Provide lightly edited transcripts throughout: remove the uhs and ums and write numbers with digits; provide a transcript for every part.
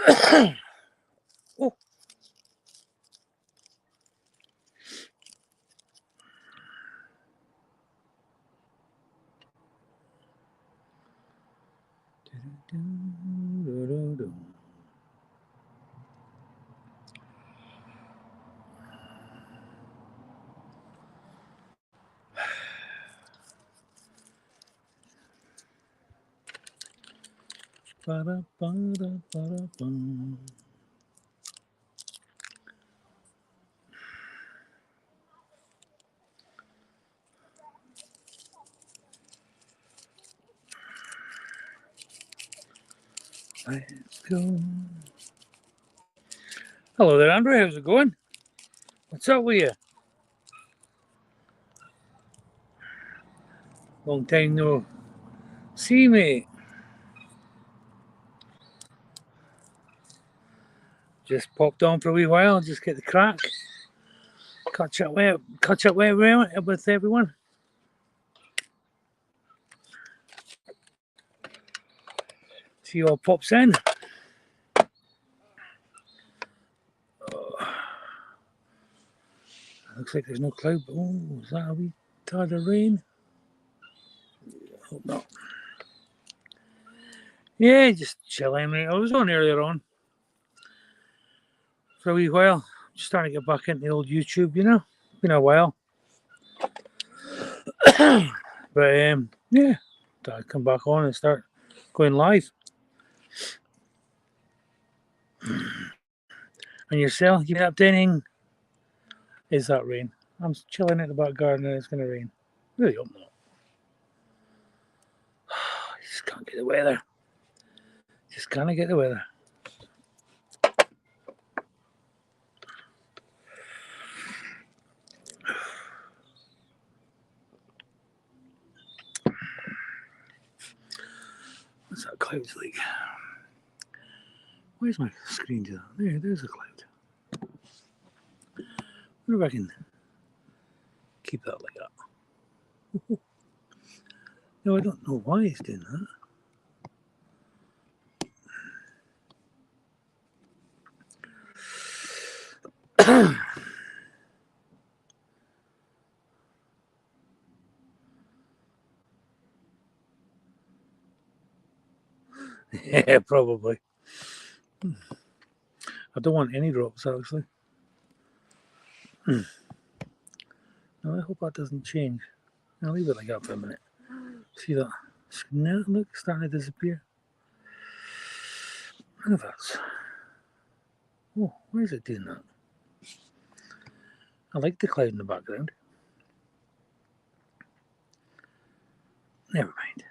Oh. Let's go. Hello there, Andrew. How's it going? What's up with you? Long time no see, mate. Just popped on for a wee while, just get the crack. Catch up with everyone. See you all pops in. Looks like there's no cloud, but is that a wee tad of rain? Hope not. Yeah, just chilling, mate. I was on earlier on for a wee while. Just starting to get back into the old YouTube, you know. Been a while. But yeah, I'd come back on and start going live. And yourself, you been up to anything? Is that rain? I'm chilling at the back garden and it's going to rain. Really hope not. I just can't get the weather. Just can't get the weather. What's that clouds like? Where's my screen? There's a cloud. I wonder if I can keep that like that. No, I don't know why it's doing that. Yeah, probably. I don't want any drops, actually. No, I hope that doesn't change. I'll leave it like that for a minute. See that? Now, look, it's starting to disappear. I wonder if that's... Oh, why is it doing that? I like the cloud in the background. Never mind.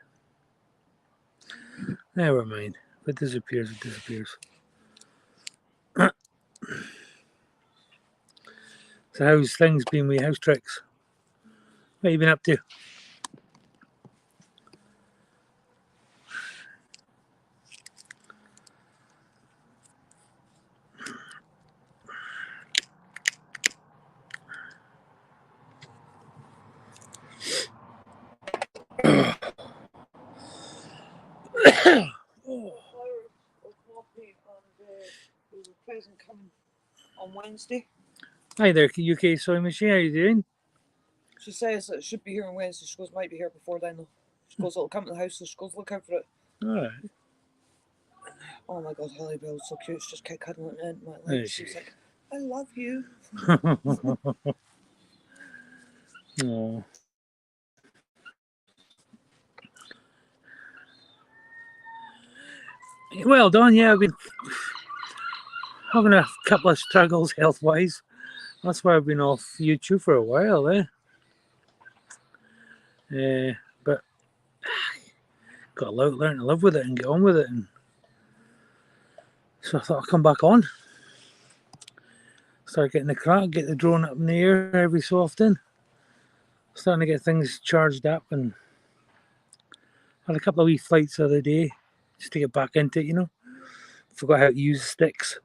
Never mind. If it disappears, it disappears. So how's things been with House Tricks? What have you been up to? Present coming on Wednesday. Hi there, UK Soy Machine. How you doing? She says it should be here on Wednesday. She goes, might be here before then though. She goes, it'll come to the house, so she goes, look out for it. Alright. Oh my god, Holly Bell's so cute. She just kept cuddling it in my leg. She's like, I love you. Oh. Well done, yeah, I've been having a couple of struggles health-wise. That's why I've been off YouTube for a while, but got to learn to live with it and get on with it. And so I thought I'd come back on. Start getting the crack, get the drone up in the air every so often. Starting to get things charged up and had a couple of wee flights the other day just to get back into it, you know. Forgot how to use sticks.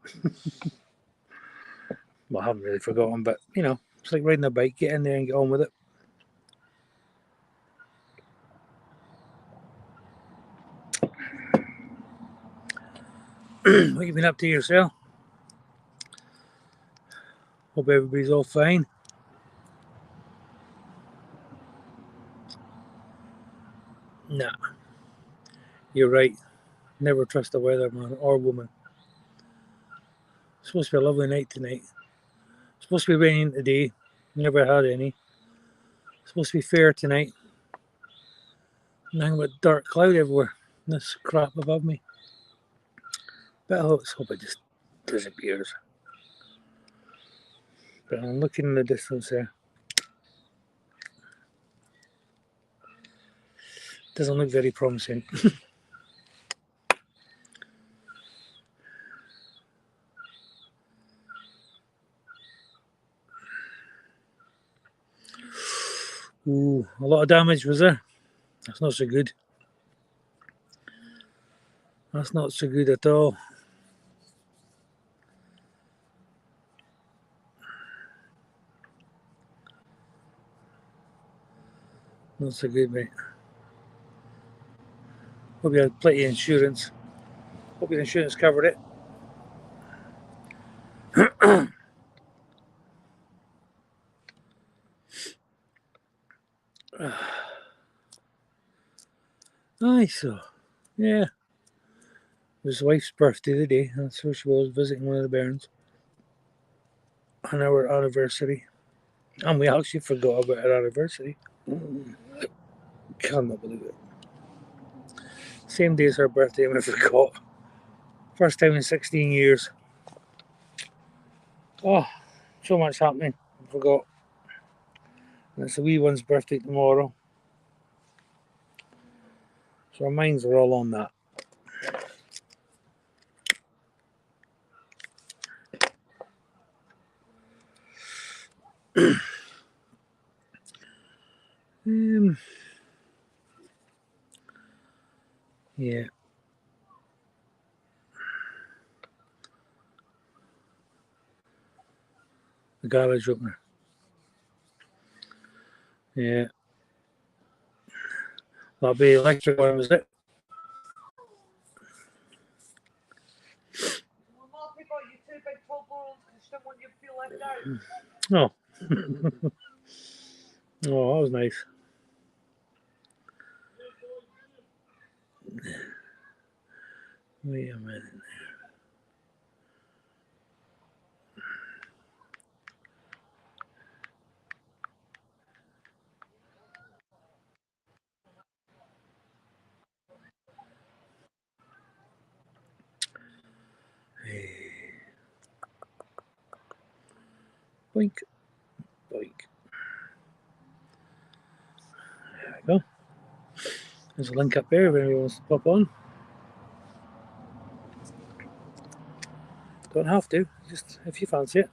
Well, I haven't really forgotten, but you know, it's like riding a bike, get in there and get on with it. What you been up to yourself? Hope everybody's all fine. Nah, you're right. Never trust the weatherman or woman. It's supposed to be a lovely night tonight. It's supposed to be raining today. Never had any. It's supposed to be fair tonight. Nothing but dark cloud everywhere. This crap above me. But let's hope it just disappears. But I'm looking in the distance there. Doesn't look very promising. Ooh, a lot of damage was there. That's not so good. That's not so good at all. Not so good, mate. Hope you had plenty of insurance. Hope your insurance covered it. Aye, so, yeah. It was his wife's birthday today. That's where she was, visiting one of the bairns. On our anniversary. And we actually forgot about our anniversary. Cannot believe it. Same day as her birthday, and we forgot. First time in 16 years. Oh, so much happening. I forgot. And it's the wee one's birthday tomorrow. So our minds are all on that. Yeah. The garage opener. Yeah. That'll be electric one, was it? Oh. Oh, that was nice. Wait a minute. Hey. Boink. Boink. There we go. There's a link up there if anyone wants to pop on. Don't have to, just if you fancy it.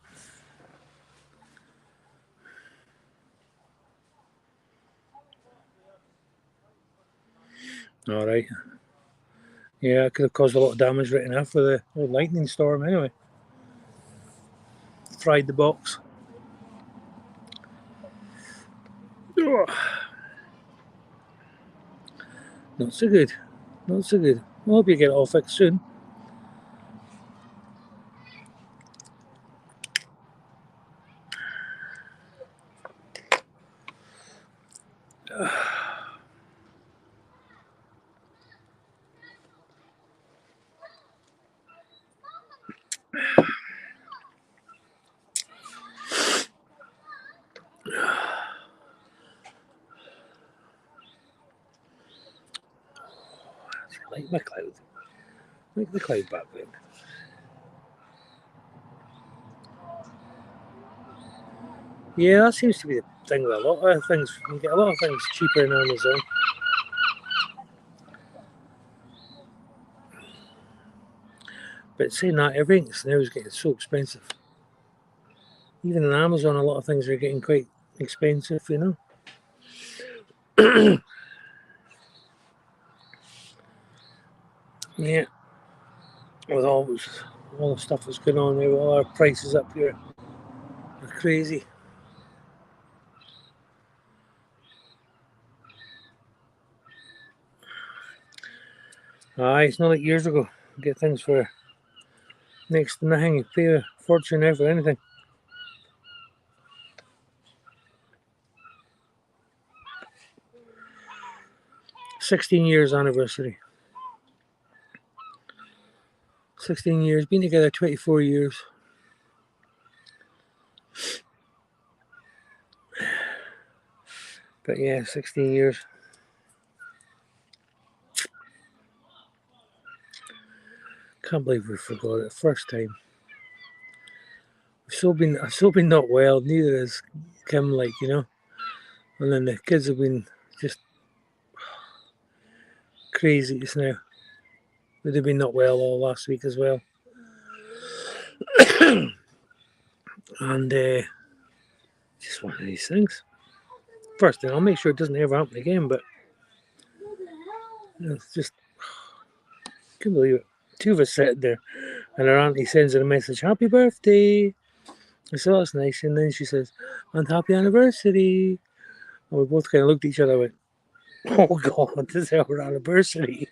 All right. Yeah, it could have caused a lot of damage right enough with the old lightning storm anyway. Fried the box. Ugh. Not so good. Not so good. I hope you get it all fixed soon. Like my cloud. Like the cloud background. Yeah, that seems to be the thing with a lot of things. You get a lot of things cheaper in Amazon. But saying that, everything now is getting so expensive. Even in Amazon, a lot of things are getting quite expensive, you know. Yeah. With all the stuff that's going on there, with all our prices up here are crazy. Aye, it's not like years ago. You get things for next to nothing. You pay a fortune there for anything. 16 years anniversary. 16 years, been together 24 years. But yeah, 16 years. Can't believe we forgot it. First time. I've still been not well, neither has Kim, like, you know. And then the kids have been just crazy just now. They've been not well all last week as well. And just one of these things. First thing, I'll make sure it doesn't ever happen again, but it's just, can't believe it. Two of us sitting there, and her auntie sends her a message, "Happy birthday." I said, "Oh, that's nice." And then she says, "And happy anniversary." And we both kind of looked at each other and went, "Oh God, this is our anniversary."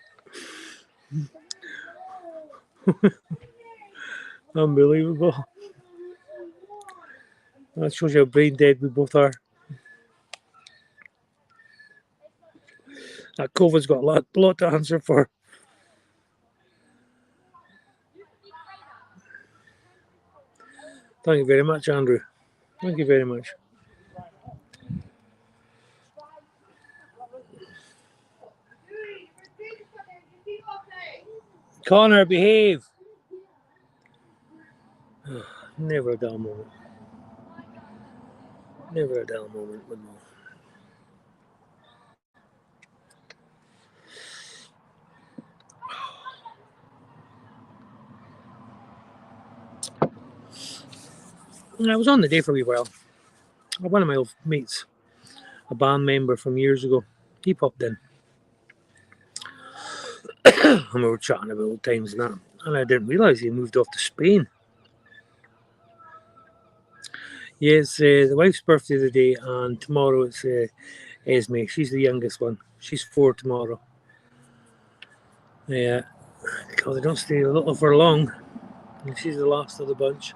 Unbelievable. That shows you how brain dead we both are. That COVID's got a lot to answer for. Thank you very much, Andrew. Thank you very much. Connor, behave. Never a dull moment. Never a dull moment with Mo. I was on the day for a wee while. One of my old mates, a band member from years ago, he popped in. And we were chatting about old times and that. And I didn't realise he moved off to Spain. Yeah, it's the wife's birthday today, and tomorrow it's Esme. She's the youngest one. She's 4 tomorrow. Yeah. God, they don't stay little for long. And she's the last of the bunch.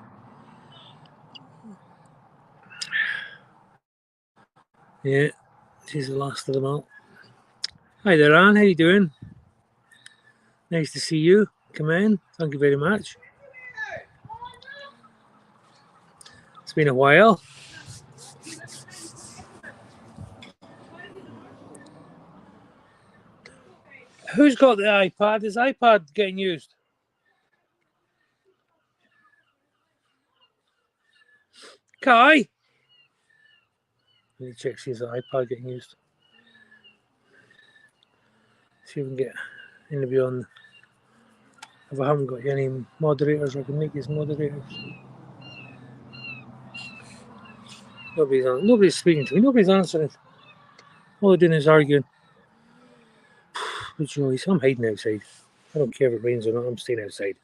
Yeah, she's the last of them all. Hi there, Anne. How you doing? Nice to see you. Come in. Thank you very much. It's been a while. Who's got the iPad? Is iPad getting used? Kai? Let me check, see if the iPad getting used. See if we can get anybody on. If I haven't got any moderators, I can make these moderators. Nobody's speaking to me. Nobody's answering. All they're doing is arguing. But Joyce, I'm hiding outside. I don't care if it rains or not. I'm staying outside.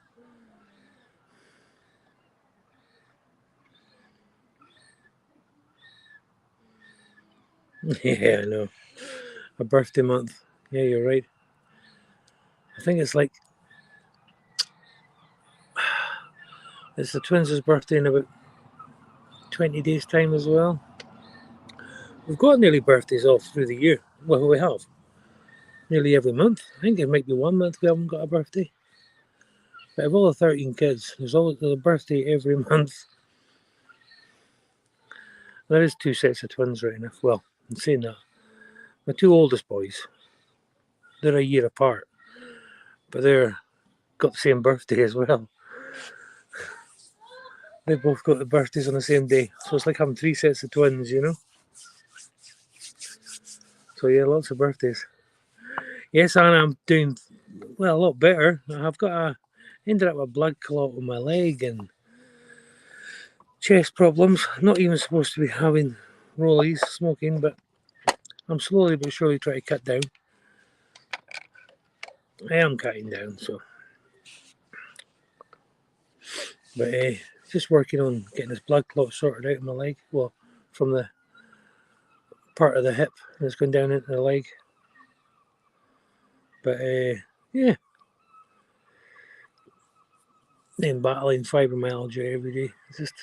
Yeah, I know. A birthday month. Yeah, you're right. I think it's like it's the twins' birthday in about 20 days' time as well. We've got nearly birthdays all through the year. Well, we have. Nearly every month. I think there might be 1 month we haven't got a birthday. But of all the 13 kids, there's a birthday every month. There is 2 sets of twins right enough. Well, I'm saying that. My 2 oldest boys, they're a year apart. But they're got the same birthday as well. They both got the birthdays on the same day. So it's like having 3 sets of twins, you know? So yeah, lots of birthdays. Yes, and I'm doing, well, a lot better. I've got ended up with a blood clot on my leg and chest problems. Not even supposed to be having rollies, smoking, but I'm slowly but surely trying to cut down. I am cutting down, so. But just working on getting this blood clot sorted out in my leg. Well, from the part of the hip that's going down into the leg. But yeah. then battling fibromyalgia every day. It's just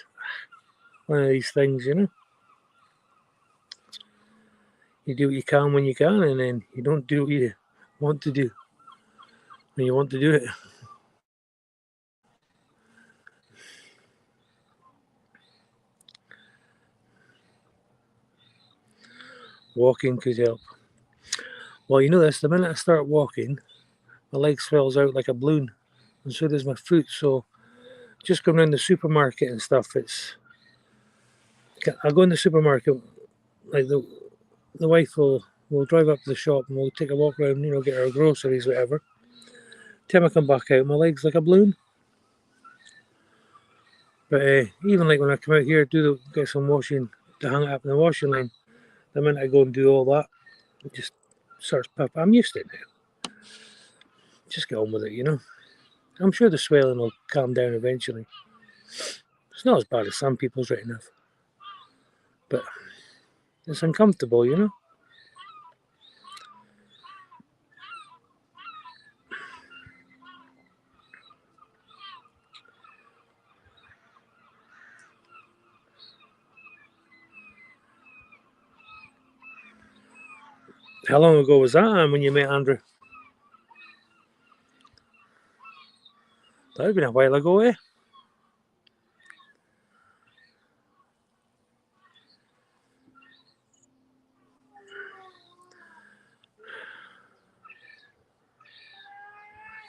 one of these things, you know. You do what you can when you can, and then you don't do what you want to do when you want to do it. Walking could help. Well, you know this, the minute I start walking, my leg swells out like a balloon, and so does my foot. So just going around the supermarket and stuff, I go in the supermarket, like the wife will drive up to the shop and we'll take a walk around, you know, get our groceries, whatever. Time I come back out, my leg's like a balloon. But even like when I come out here, get some washing to hang it up in the washing line, the minute I go and do all that, it just starts popping. I'm used to it now. Just get on with it, you know. I'm sure the swelling will calm down eventually. It's not as bad as some people's right enough. But it's uncomfortable, you know. How long ago was that, Anne, when you met Andrew? That would have been a while ago, eh?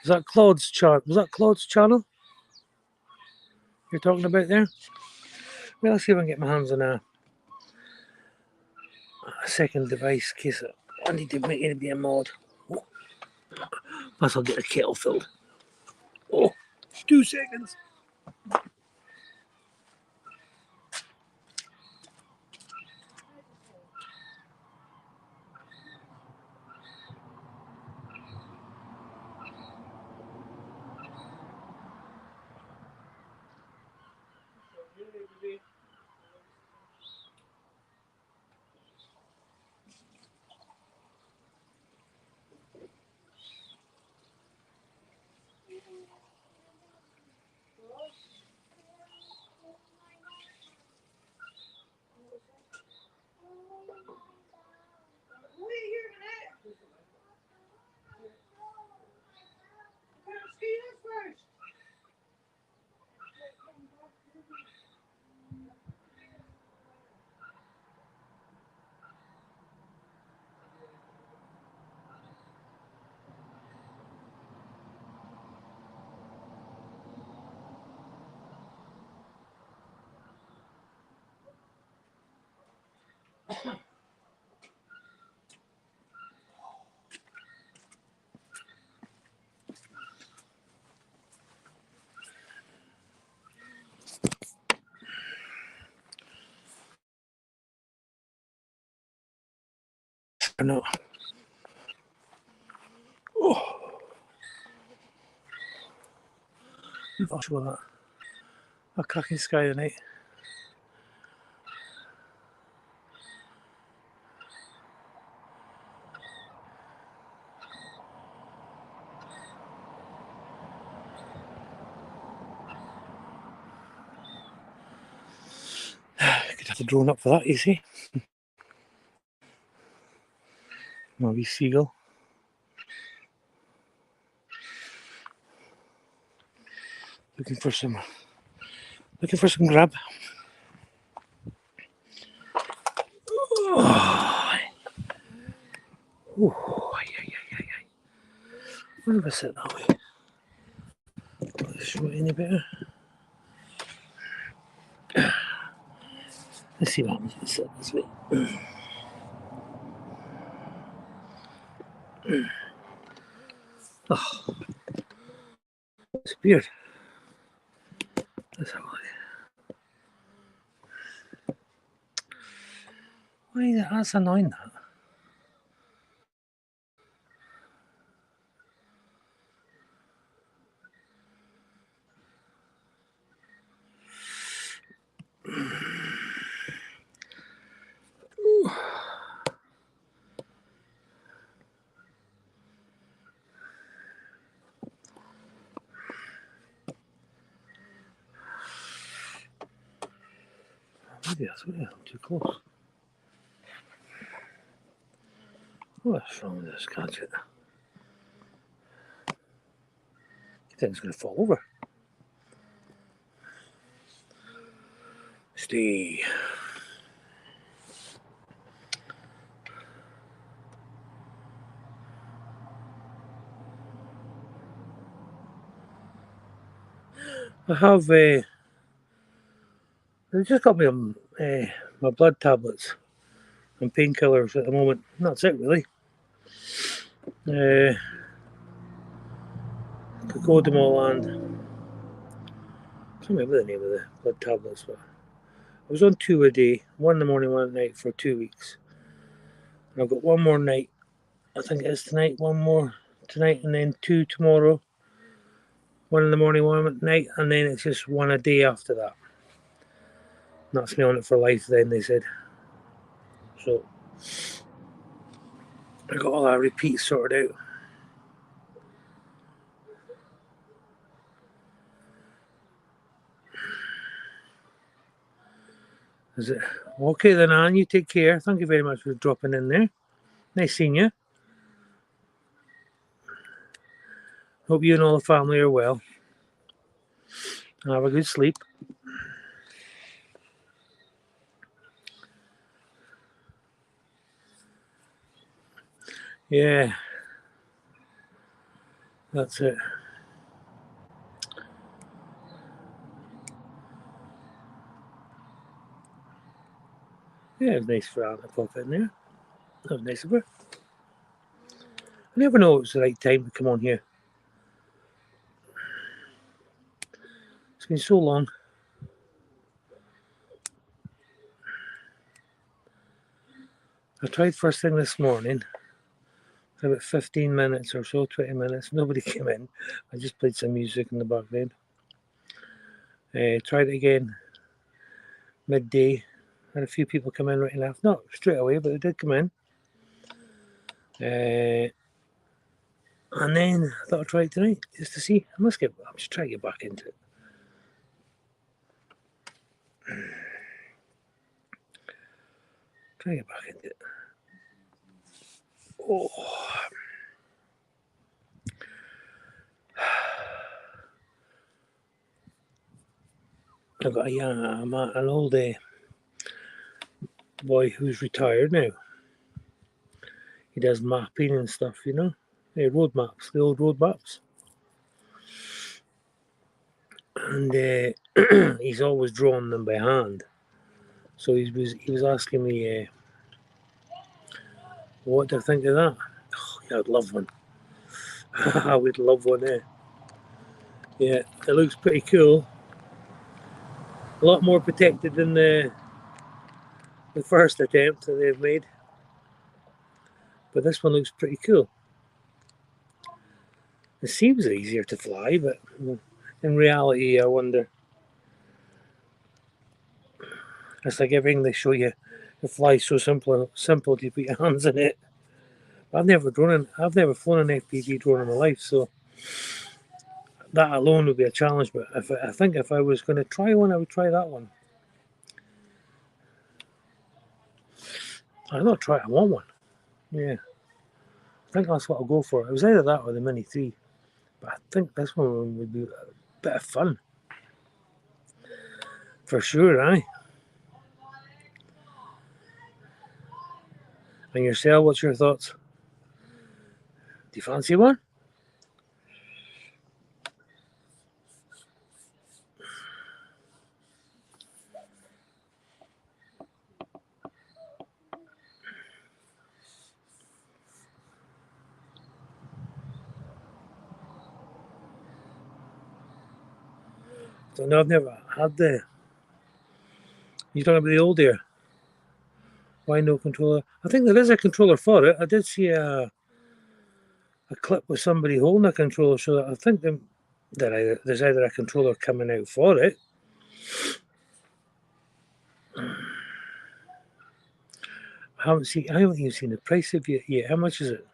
Was that Claude's channel? Was that Claude's channel you're talking about there? Well, let's see if I can get my hands on a second device in case I need to make anybody a mod. Oh, plus I'll get a kettle filled. Oh, 2 seconds. No. Oh, I'll show that. A cracking sky tonight. Could have the drone up for that, you see. My wee seagull. Looking for some grab. Oh, where do I sit that way? Let's show it any better. Let's see what happens if I sit this way. Oh, it's weird. Let's have a look. Why is that? That's annoying, that. Yeah, so yeah, too close. What's wrong with this gadget? You think it's going to fall over? Stay. I have they just got me my blood tablets and painkillers at the moment. And that's it really. Cocodamol and I can't remember the name of the blood tablets, but I was on 2 a day, 1 in the morning, 1 at night for 2 weeks. And I've got 1 more night. I think it is tonight, 1 more tonight, and then 2 tomorrow. 1 in the morning, 1 at night, and then it's just 1 a day after that. And that's me on it for life then, they said. So I got all that repeat sorted out. Is it okay then, Anne? You take care. Thank you very much for dropping in there. Nice seeing you. Hope you and all the family are well. And have a good sleep. Yeah, that's it. Yeah, it was nice for Anne to pop in there. That was nice of her. I never know it's the right time to come on here. It's been so long. I tried first thing this morning, about 15 minutes or so, 20 minutes. Nobody came in. I just played some music in the background. Tried it again midday. Had a few people come in right and left. Not straight away, but they did come in. And then I thought I'd try it tonight just to see. I'm just trying to get back into it. Try to get back into it. Oh. I've got an old boy who's retired now. He does mapping and stuff, you know. Road maps, the old road maps. And he's always drawn them by hand. So he was asking me, what do I think of that? Oh, yeah, I'd love one. I would love one there. Yeah, it looks pretty cool. A lot more protected than the first attempt that they've made. But this one looks pretty cool. It seems easier to fly, but in reality, I wonder. It's like everything they show you. It flies so simple to put your hands in it. I've never flown an FPV drone in my life, so that alone would be a challenge. But I think if I was going to try one, I would try that one. I'm not trying. I want one. Yeah, I think that's what I'll go for. It was either that or the Mini 3, but I think this one would be a bit of fun for sure, aye. And yourself, what's your thoughts? Do you fancy one? So no, I've never had the. You talking about the old ear? Why no controller? I think there is a controller for it. I did see a clip with somebody holding a controller, so I think there's either a controller coming out for it. I haven't even seen the price of it yet. How much is it?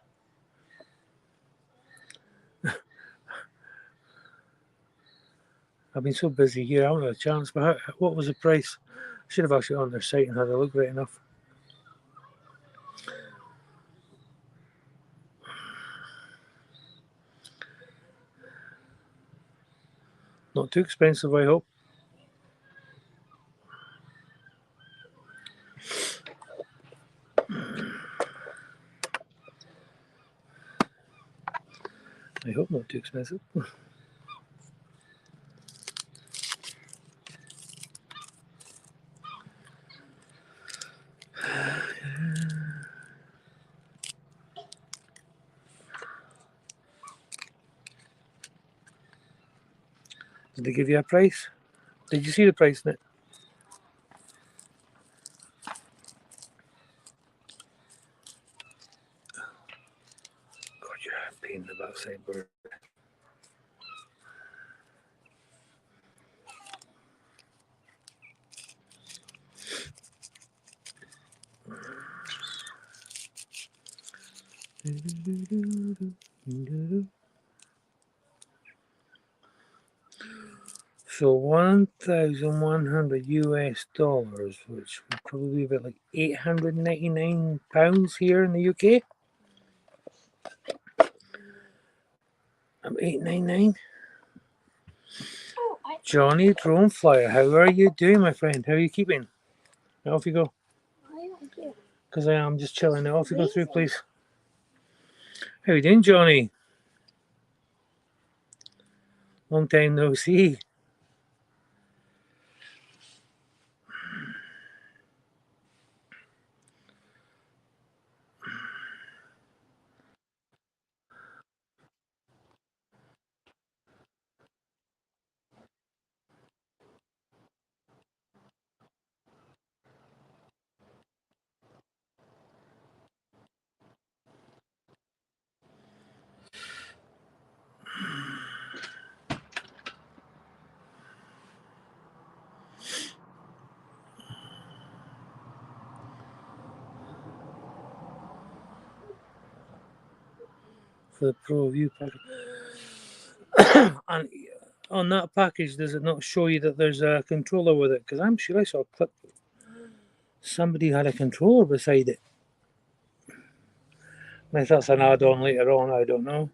I've been so busy here, I haven't had a chance. But what was the price? Should have actually on their site and had a look right enough. Not too expensive, I hope. I hope not too expensive. Did they give you a price? Did you see the price in it? God, you're a pain in the backside, bird. So 1,100 US dollars, which would probably be about like £899 here in the UK. I'm 899. Johnny Drone Flyer, how are you doing, my friend? How are you keeping? Now off you go. Because I am just chilling. Now off you go through, please. How you doing, Johnny? Long time no see. For the Pro View package. And on that package, does it not show you that there's a controller with it? Because I'm sure I saw a clip. Somebody had a controller beside it. Unless that's an add-on later on, I don't know.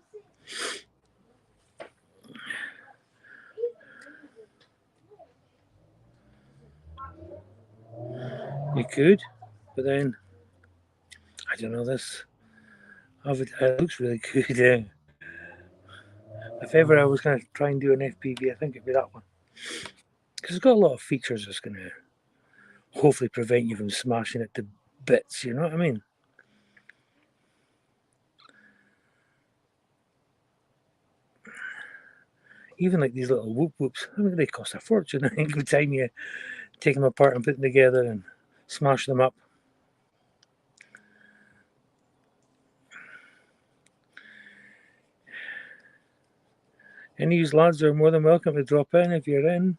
You could, but then I don't know. This it looks really good. If ever I was going to try and do an FPV, I think it'd be that one because it's got a lot of features that's going to hopefully prevent you from smashing it to bits. You know what I mean? Even like these little whoop whoops, I mean, they cost a fortune. I think by the time you take them apart and put them together and smash them up. Any of you lads are more than welcome to drop in if you're in.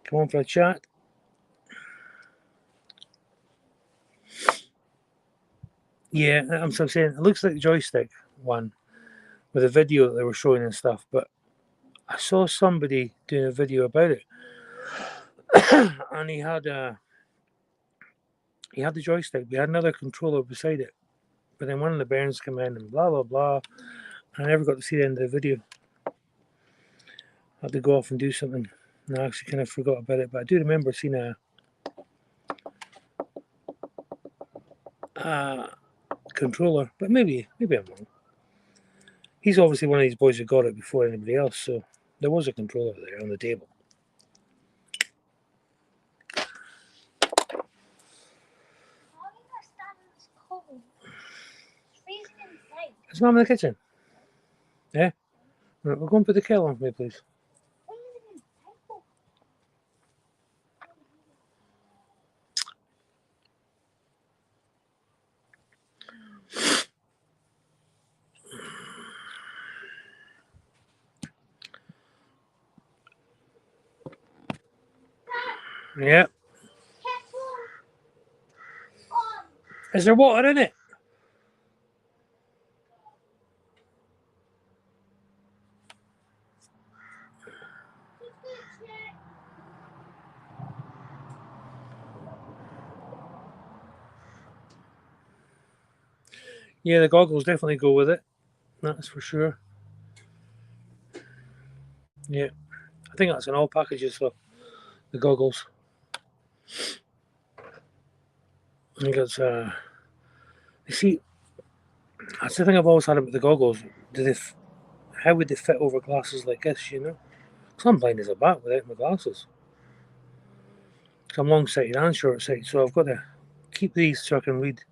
Come on for a chat. Yeah, I'm saying it looks like the joystick one with a video that they were showing and stuff, but I saw somebody doing a video about it, and he had the joystick. We had another controller beside it, but then one of the bearings came in and blah blah blah. I never got to see the end of the video. I had to go off and do something, and I actually kind of forgot about it. But I do remember seeing a controller, but maybe I'm wrong. He's obviously one of these boys who got it before anybody else, so there was a controller there on the table. Is Mum in the kitchen? Yeah? Right, we'll go and put the kettle on for me, please. Yeah. Is there water in it? Yeah, the goggles definitely go with it. That's for sure. Yeah, I think that's in all packages for the goggles. I think it's you see, that's the thing I've always had about the goggles. Do they? How would they fit over glasses like this? You know, because I'm blind as a bat without my glasses. So I'm long-sighted and short-sighted, so I've got to keep these so I can read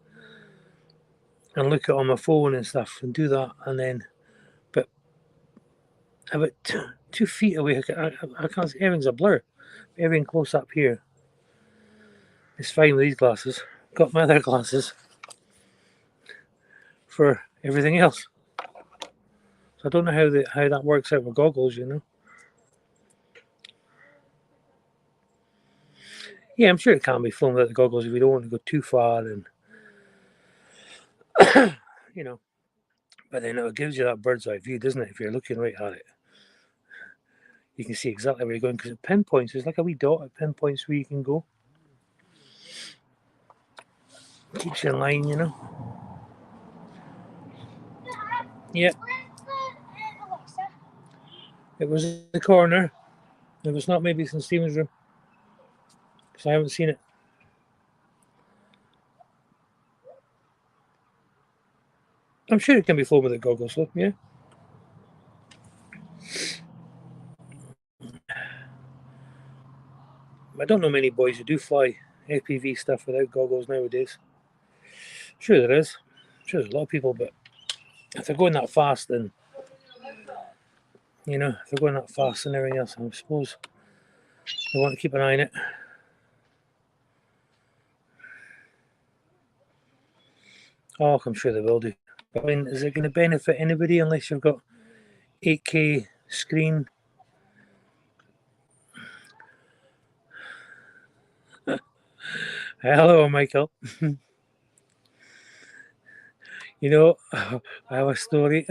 and look at it on my phone and stuff and do that, and then, but about 2 feet away, I can't see. Everything's a blur. Everything close up here is fine with these glasses. Got my other glasses for everything else. So I don't know how that works out with goggles, you know. Yeah, I'm sure it can be filmed without the goggles if you don't want to go too far, and you know. But then it gives you that bird's eye view, doesn't it? If you're looking right at it, you can see exactly where you're going because it pinpoints. It's like a wee dot. It pinpoints where you can go. Keeps you in line, you know. Yeah. It was in the corner. It was not maybe in Stephen's room because I haven't seen it. I'm sure it can be flown with the goggles, though. Yeah. I don't know many boys who do fly FPV stuff without goggles nowadays. Sure there is. Sure there's a lot of people, but if they're going that fast, then you know, if they're going that fast and everything else, I suppose they want to keep an eye on it. Oh, I'm sure they will do. But I mean, is it going to benefit anybody unless you've got 8K screen? Hello, Michael. You know, I have a story.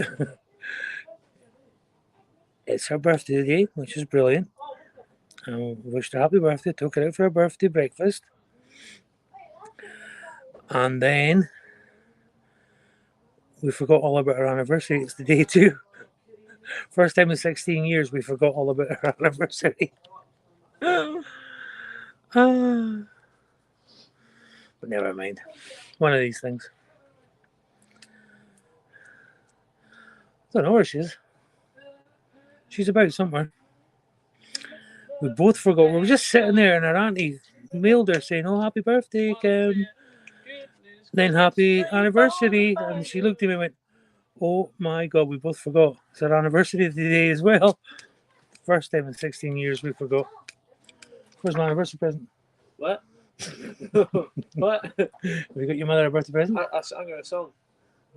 It's her birthday today, which is brilliant. I wished her happy birthday, took her out for a birthday breakfast. And then we forgot all about her anniversary. It's the day too. First time in 16 years we forgot all about her anniversary. But never mind. One of these things. I don't know where she is. She's about somewhere. We both forgot. We were just sitting there and our auntie mailed her saying, "Oh, happy birthday, Kim." Then happy anniversary. And she looked at me and went, "Oh my God, we both forgot. It's our anniversary today as well." First time in 16 years we forgot. Where's my anniversary present? What? What? Have you got your mother a birthday present? I sang her a song.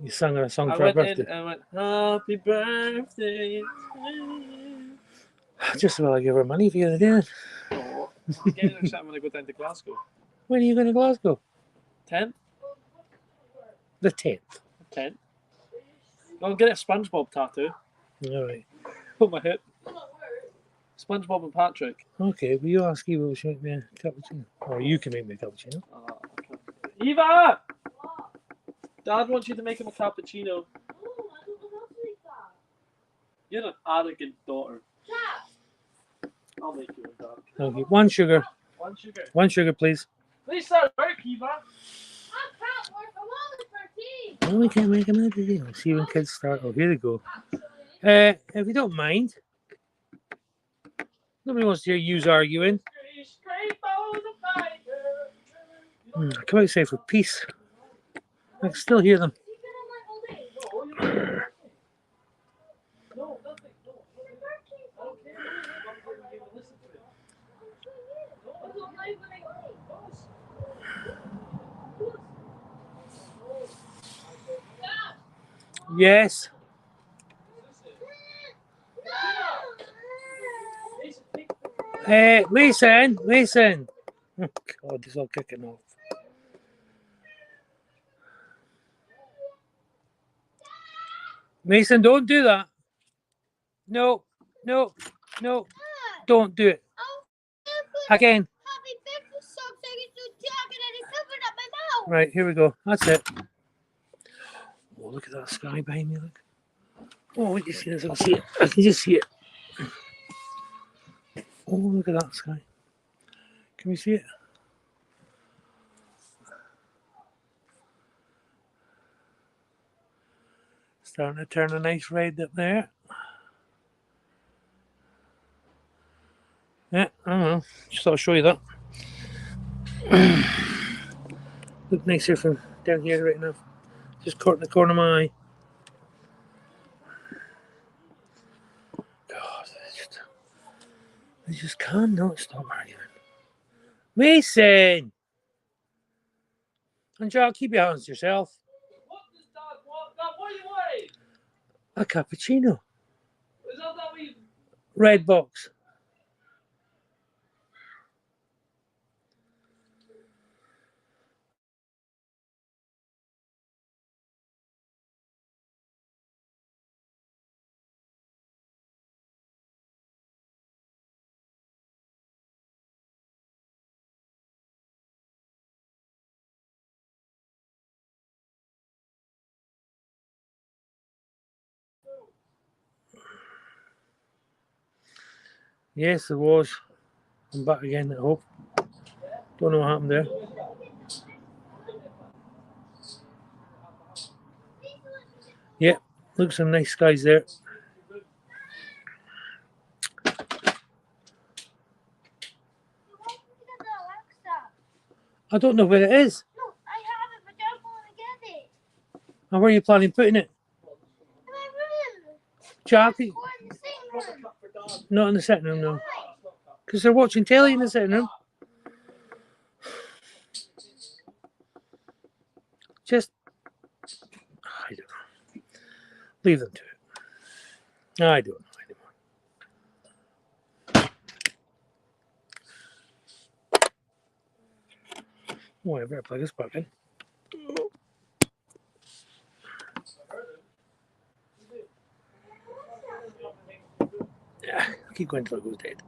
You sang her a song I for her went birthday. in and I went, happy birthday. Just while I give her money for the other day. Oh, I'm getting excited when I go down to Glasgow. When are you going to Glasgow? 10th? The 10th. 10th. I'll get a SpongeBob tattoo All right. on my hip. SpongeBob and Patrick. Okay, will you ask Eva if she make me a cappuccino? Or you can make me a cappuccino. Okay. Eva! Dad wants you to make him a cappuccino. You're an arrogant daughter. I'll make you a dog. Okay, one sugar. One sugar. One sugar, please. Please start work, Eva. No, we can't make him a video. See when kids start. Oh, here they go. If you don't mind. Nobody wants to hear yous arguing. Come outside for peace. I can still hear them. Yes. Mason. Oh, God, he's all kicking off. Mason, don't do that. No. Don't do it. Again. Right, here we go. That's it. Oh, look at that sky behind me, look. Oh, wait, you see this? I can see it. I can just see it. Oh, look at that sky. Can we see it? Starting to turn a nice red up there. Yeah, I don't know. Just thought I'd show you that. Look nicer from down here right now. Just caught in the corner of my eye. God, I just cannot stop arguing. Mason! And Jack, keep your hands to yourself. What does Dad want? Dad, what are you wanting? A cappuccino. Is that we? Red box. Yes, there was. I'm back again, I hope. Don't know what happened there. Yeah, look, some nice skies there. I don't know where it is. No, I have it, but don't want to get it. And where are you planning putting it? In my room. Jack, Or in the sitting room. not in the sitting room, no. Why? Because they're watching telly in the sitting room. Just, I don't know. Leave them to it. I don't know anymore. Oh, I better plug this back in. Yeah, keep going until it goes dead.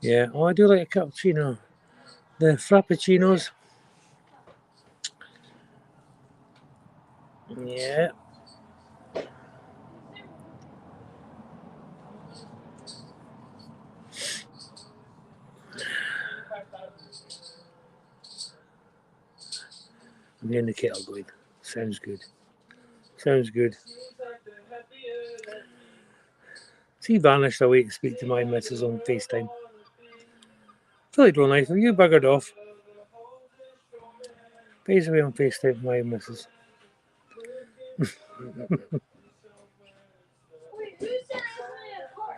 Yeah, oh, I do like a cappuccino. The frappuccinos. Yeah. I'm getting the kettle going. Sounds good. Sounds good. She vanished away to speak to my missus on FaceTime. Really don't like her. You buggered off. Pays away on FaceTime to my missus. Wait, who said I wanted a car?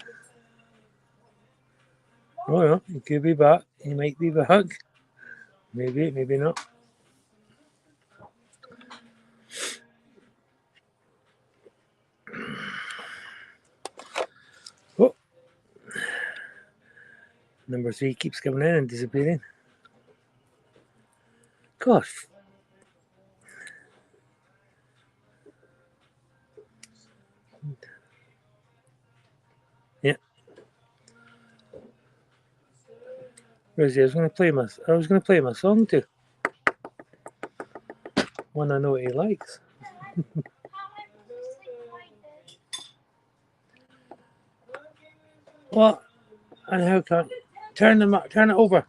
Oh, no, he could be back. He might be back. Maybe, maybe not. Oh. Number 3 keeps coming in and disappearing. Gosh. Yeah. Rosie, I was going to play my song too. One I know what he likes. How am I supposed to sleep like this? What? And how can turn it over?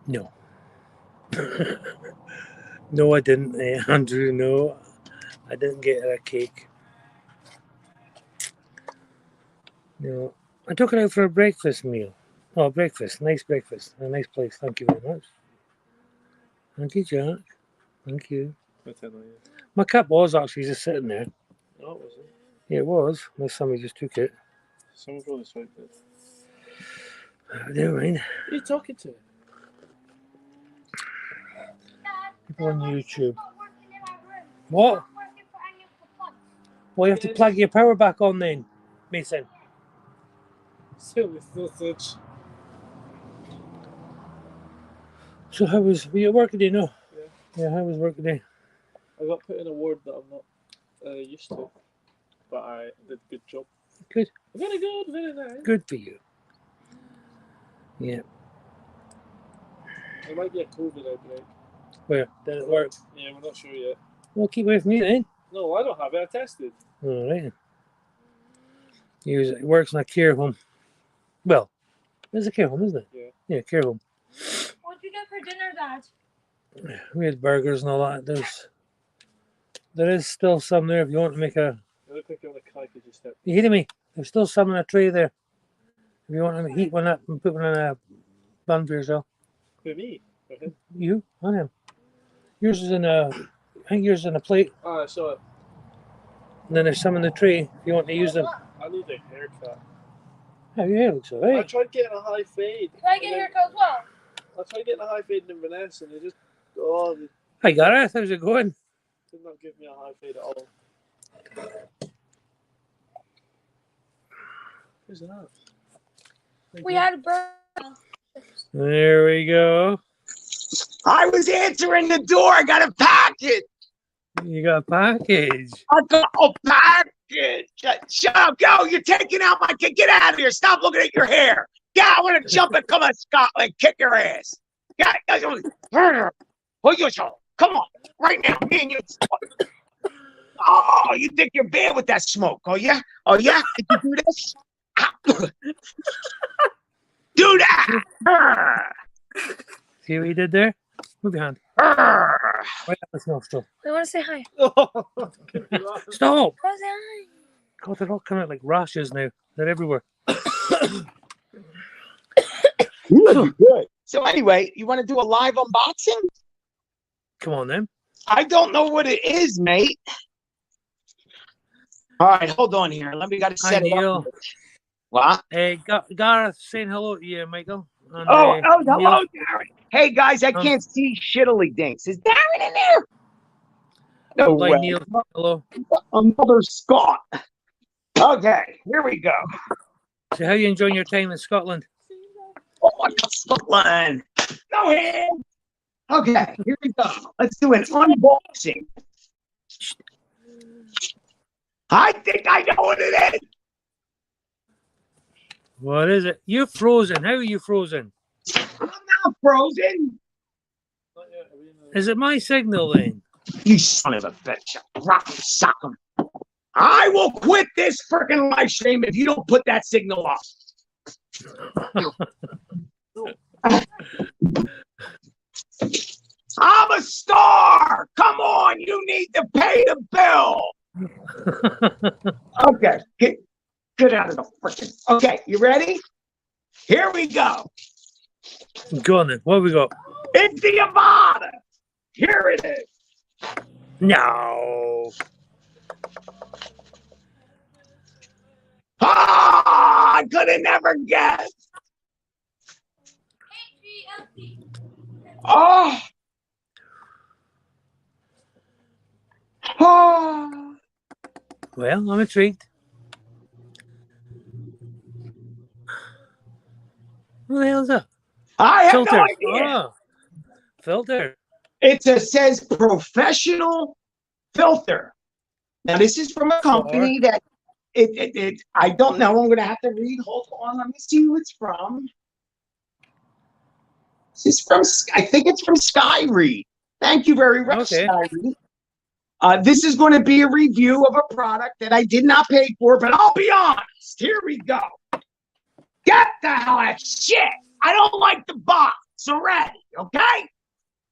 No. No, I didn't, Andrew. No, I didn't get her a cake. No, I took her out for a breakfast meal. Oh, breakfast. Nice breakfast. A nice place. Thank you very much. Thank you, Jack. Thank you. My cup was actually just sitting there. No, it wasn't. Yeah, it was. Unless somebody just took it. Someone probably swiped it. Never mind. Who are you talking to? Dad, People on YouTube. not working in my room. What? Not working for any of the plugs. Well, you have to plug your power back on then, Mason. Silly sausage. So how was? Were you at work? Do you know? Yeah. Yeah, how was work today? I got put in a ward that I'm not used to, but I did a good job. Good. Very good, very nice. Good for you. Yeah. There might be a COVID outbreak. Where? Did it work? Yeah, we're not sure yet. Well, keep away from me then. No, I don't have it. I tested. All right. He works in a care home. Well, it's a care home, isn't it? Yeah. Yeah, care home. What'd you get for dinner, Dad? We had burgers and all that. There is still some there if you want to make a. It looked like you're on a kite as you stepped. You hearing me? There's still some in a tray there. If you want to heat one up and put one in a bun for yourself. For me? For him? You? On him. Yours is in a. I think yours is in a plate. Ah, I saw it. And then there's some in the tray if you want to use them. I need a haircut. Oh, your hair looks I alright. tried getting a high fade. Can I get a haircut as well? I tried getting a high fade in Vanessa and they just they Hi Gareth, how's it going? did not give me a high fade at all. Who's that? We had a burger. There we go. I was answering the door. I got a package. You got a package. I got a package. Shut up. Go. You're taking out my kid. Get out of here. Stop looking at your hair. Yeah, I want to jump and come to Scotland. Kick your ass. Yeah. Pull yourself. Come on. Right now. Me and you. Oh, you think you're bad with that smoke. Oh, yeah? Oh, yeah? Did you do this? Do that. See what you did there? Move your hand. Arr. Right up his nostril. I want to say hi. Stop! I want to say hi. God, they're all coming out like rashes now. They're everywhere. Good. So anyway, you want to do a live unboxing? Come on then. I don't know what it is, mate. All right, hold on here. Let me got to Hi, set it Neil. up. What? Hey, Gareth saying hello to you, Michael. And, Oh, Neil. hello, Darren. Hey guys, I can't see shittily dinks. Is Darren in there? No Like way. Neil. Hello. Another Scott. Okay, here we go. So how you enjoying your time in Scotland? Oh, I got Scotland. Go ahead. Okay, here we go. Let's do an unboxing. I think I know what it is. What is it? You're frozen. How are you frozen? I'm not frozen. Not yet. Are we in the... Is it my signal then? You son of a bitch. Rock 'em, sock 'em. I will quit this freaking live stream if you don't put that signal off. I'm a star. Come on, you need to pay the bill. Okay, get out of the freaking. Okay, you ready? Here we go. Go on then. What have we got? It's the Avada. Here it is. No. Ah, I could have never guessed. Oh. Oh. Well, I'm intrigued. What the hell is that? I have Filter. no idea. Oh, filter. It says professional filter. Now this is from a company that I don't know. I'm gonna have to read. Hold on, let me see who it's from. This is from I think it's from Skyread. Thank you very much, Okay. Skyread. This is going to be a review of a product that I did not pay for, but I'll be honest. Here we go. Get the hell out of shit. I don't like the box already, okay?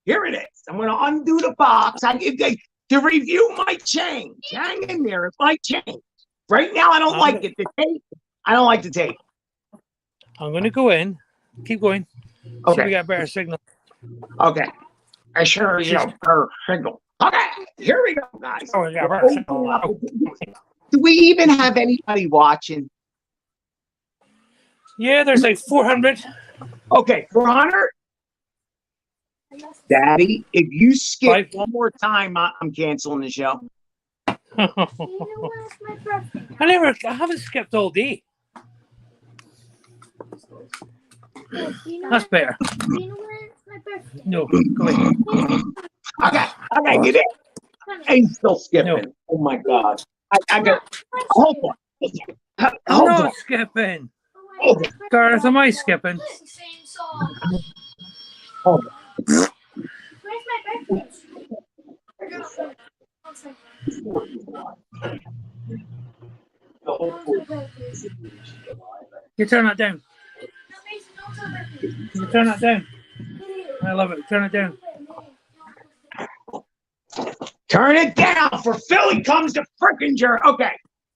Here it is. I'm going to undo the box. The review might change. Hang in there. It might change. Right now, I don't like it. The tape, I don't like the tape. I'm going to go in. Keep going. See if we Okay. got better signal. Okay. I sure you know her signal. Okay. Here we go, guys. Oh, we got We're better opening signal. up. Do we even have anybody watching? Yeah, there's like 400. Okay, 400. Daddy, if you skip Five. one more time, I'm canceling the show. You know when it's my birthday? I haven't skipped all day. You know That's better. You know when it's my birthday? No, go ahead. Okay, get it. He's still skipping. Oh my God. I got. Hold on. I'm Hold not on. skipping. Hold on. Gareth, am I skipping? It's the same song. Hold on. Where's my breakfast? One second. Where's my breakfast? You turn that down. No, Mason, don't tell breakfast. You turn that down. I love it. Turn it down. Turn it down for Philly comes to Frickinger. Okay.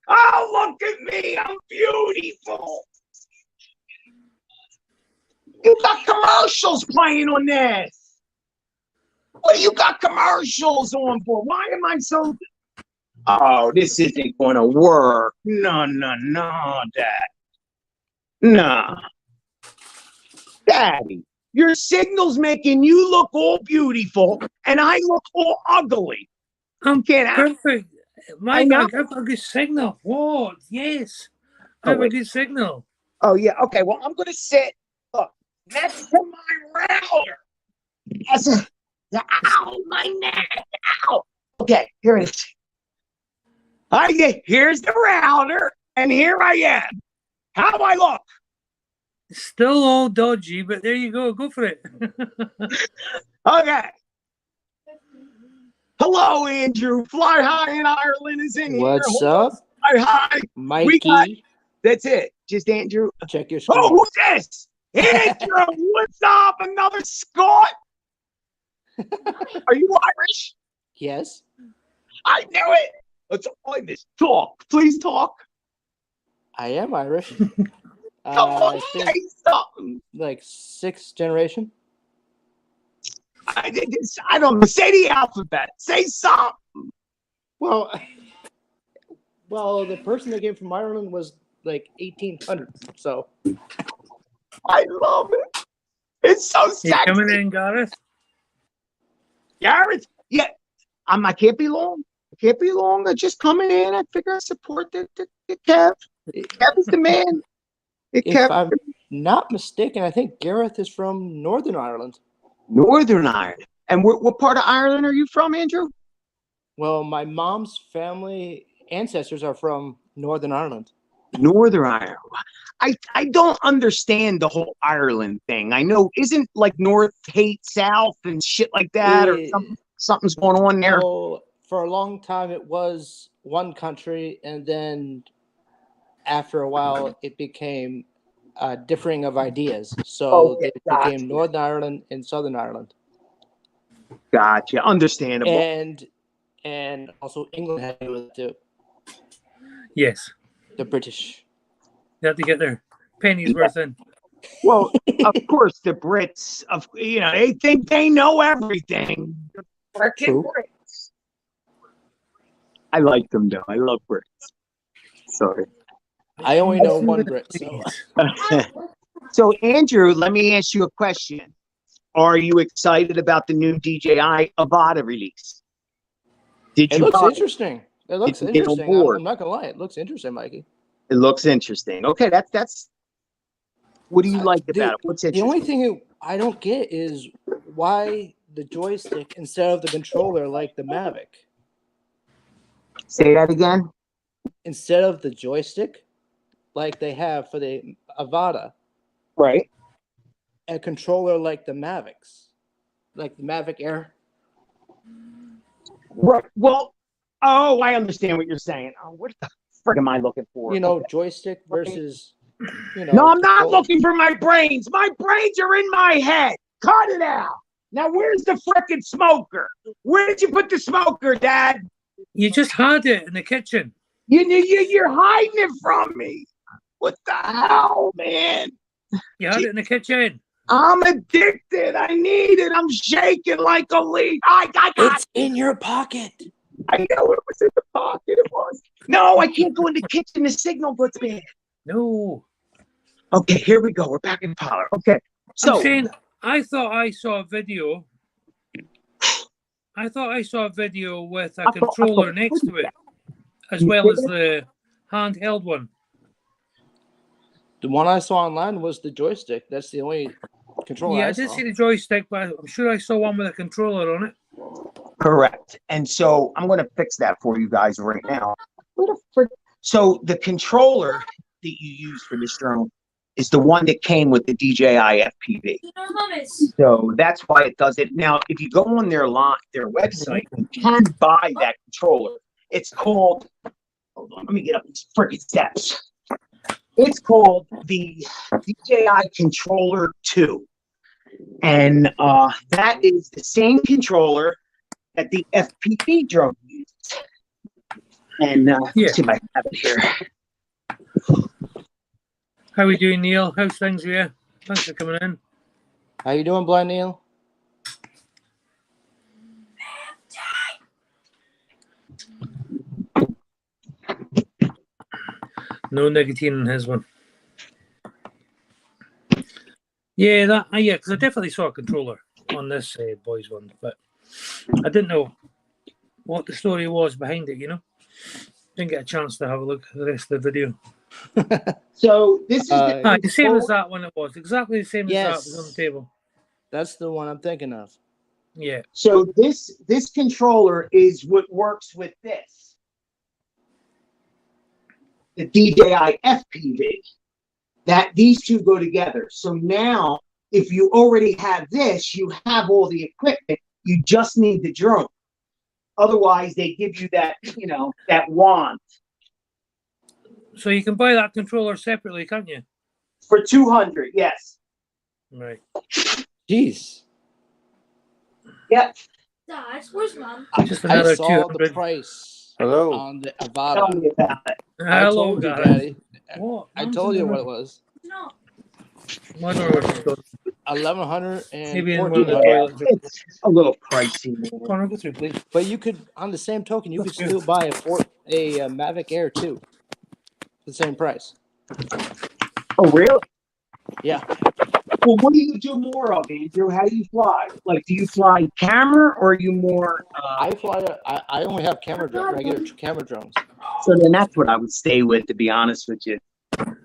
Oh, look at me. I'm beautiful. You got commercials playing on this. What do you got commercials on for? Why am I so... Oh, this isn't going to work. No, Dad. No. Daddy, your signal's making you look all beautiful, and I look all ugly. I'm Can't have... perfect. My I know. God, I've got a good signal. What? Yes. I have a good signal. Oh, yeah. Okay, well, I'm going to sit, look, next to my router. As a... Ow, my neck. Ow. Okay, here it is. Here's the router, and here I am. How do I look? Still all dodgy, but there you go. Go for it. Okay. Hello, Andrew. Fly High in Ireland is in here. What's up, Fly High. Mikey? That's it. Just Andrew. Check your Oh, screen. who's this? Andrew, what's up? Another Scot? Are you Irish? Yes. I knew it. Let's avoid this. Talk. Please talk. I am Irish. Come on, I say think something. like 6th generation. I don't know. Say the alphabet. Say something. Well, the person that came from Ireland was like 1800. So I love it. It's so You sexy. coming in, Gareth? Garrett, yeah. I can't be long. I can't be long. I'm just coming in. I figure I support the Kev. Kev is the man. if Kev, I'm not mistaken, I think Gareth is from Northern Ireland. Northern Ireland. And what part of Ireland are you from, Andrew? Well, my mom's family ancestors are from Northern Ireland. Northern Ireland. I don't understand the whole Ireland thing. I know isn't like North hate South and shit like that, or something's going on there. Well, for a long time it was one country, and then after a while it became differing of ideas. So Okay, it became Northern Ireland and Southern Ireland. Gotcha. Understandable. And also England had to do with it too. Yes. The British. You have to get their pennies worth in. Well, of course, the Brits, they think they know everything. Frickin' True. Brits. I like them, though. I love Brits. Sorry. I only know one Brit. So. So, Andrew, let me ask you a question. Are you excited about the new DJI Avata release? It looks buy interesting. It looks Did you get on interesting. board? I'm not gonna lie. It looks interesting, Mikey. It looks interesting. Okay, that's. What do you like about it? What's The interesting? only thing I don't get is why the joystick instead of the controller like the Mavic. Say that again. Instead of the joystick, like they have for the Avata, Right. a controller like the Mavics, like the Mavic Air. Right. Well, oh, I understand what you're saying. Oh, what the frick am I looking for? You know, Okay. joystick versus. No, I'm not controller. looking for my brains. My brains are in my head. Cut it out. Now, where's the frickin' smoker? Where did you put the smoker, Dad? You just had it in the kitchen. You're hiding it from me. What the hell, man? You had it in the kitchen. I'm addicted. I need it. I'm shaking like a leaf. I got It's in your pocket. I know it was in the pocket. It was. No, I can't go in the kitchen. The signal gets bad. No. Okay, here we go. We're back in power. Okay. So I'm saying, I thought I saw a video. With a controller next to it, as well as the handheld one. The one I saw online was the joystick. That's the only controller Yeah, I I did saw. see the joystick, but I'm sure I saw one with a controller on it. Correct. And so I'm going to fix that for you guys right now. Where the frick? So the controller that you use for this drone is the one that came with the DJI FPV. So that's why it does it. Now, if you go on their website, you can buy that controller. It's called, hold on, let me get up these freaking steps. It's called the DJI Controller 2. And that is the same controller that the FPV drone uses. And let's see if I have it here. How we doing, Neil? How's things with you? Thanks for coming in. How you doing, Blind Neil? No nicotine in his one. Yeah, because I definitely saw a controller on this boys one, but I didn't know what the story was behind it. Didn't get a chance to have a look at the rest of the video. So this is the same as that one. It was exactly the same as that was on the table. That's the one I'm thinking of. Yeah. So this controller is what works with this, the DJI FPV. That these two go together. So now, if you already have this, you have all the equipment. You just need the drone. Otherwise, they give you that, that wand. So you can buy that controller separately, can't you? For $200, yes. Right. Jeez. Yep. Dad, where's Mum? Just I another saw the 200. price Hello. on the Tell Avata. me about it. I Hello, told you, Gareth. Daddy. What? I told you what it was. No. I don't know what it's called. 1,100 and Maybe in one of the 1,400. toilets. It's a little pricey, man. Connor, go through, please. But you could, on the same token, you could still buy a Mavic Air 2. The same price. Oh, really? Yeah. Well, what do you do more of, Andrew? How do you fly? Like, do you fly camera or are you more? I only have regular camera drones. So then that's what I would stay with, to be honest with you.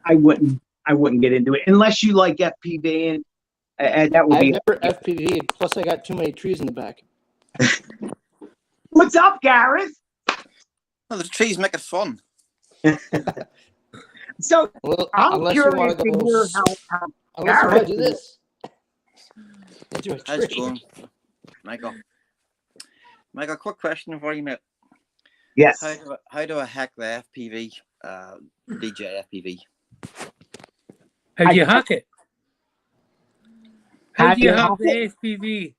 I wouldn't get into it unless you like FPV, and that would I've be. never FPV'd, plus I got too many trees in the back. What's up, Gareth? Well, the trees make it fun. So Well, I'm unless you curious want to to go, hear how unless you want to do Gareth- this. Into a How's it tree. going, Michael? Michael, quick question for you, mate. Yes. How do I hack the FPV, DJI FPV? How do you hack it? How do you hack hack the it? FPV?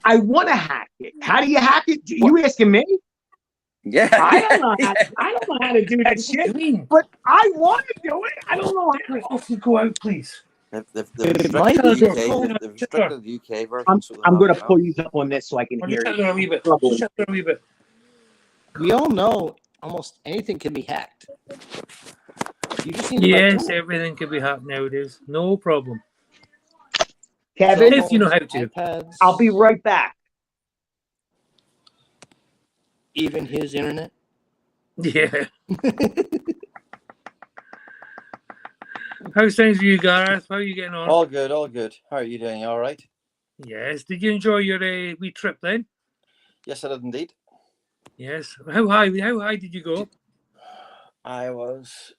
I want to hack it. How do you hack it? You asking me? Yeah. I don't know. I don't know how to do that What do you shit. mean? But I want to do it. I don't know how. Off you go out, please. They've Might restricted as the well. UK. They've restricted the UK version. so I'm they'll going to have it pull now. you up on this so I can Or hear just you. a wee bit. Trouble. Just a wee bit. We all know almost anything can be hacked. You just need to Yes, everything can be hacked nowadays. No problem. Kevin, If you know how to. iPads, I'll be right back. even his internet. Yeah. How's things with you, Gareth? How are you getting on? All good, all good. How are you doing? All right? Yes. Did you enjoy your wee trip then? Yes, I did indeed. Yes. How high did you go? I was.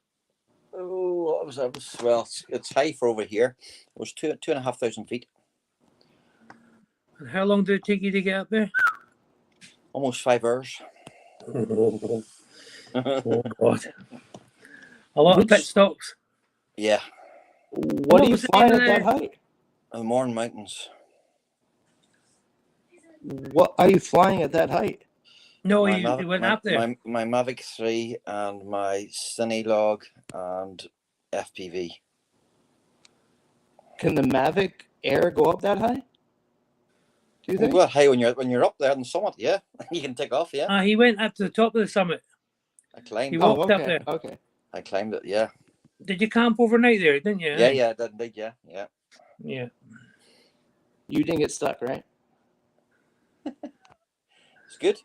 Oh, what was I? Well, it's high for over here. It was 2,500 feet. And how long did it take you to get up there? Almost 5 hours. Oh God. A lot of pit stops. Yeah. What are you was the flying name at of that the- height? The Mourne Mountains. What are you flying at that height? No, My you Mavic- went my- up there. My Mavic 3 and my Cinelog and FPV. Can the Mavic Air go up that high? Do you You think? go high when you're up there on the summit, yeah. You can take off, yeah. He went up to the top of the summit. I climbed He it. walked up okay. there. Okay. I climbed it, yeah. Did you camp overnight there, didn't you? Yeah, I did indeed, yeah. Yeah. You didn't get stuck, right? It's good.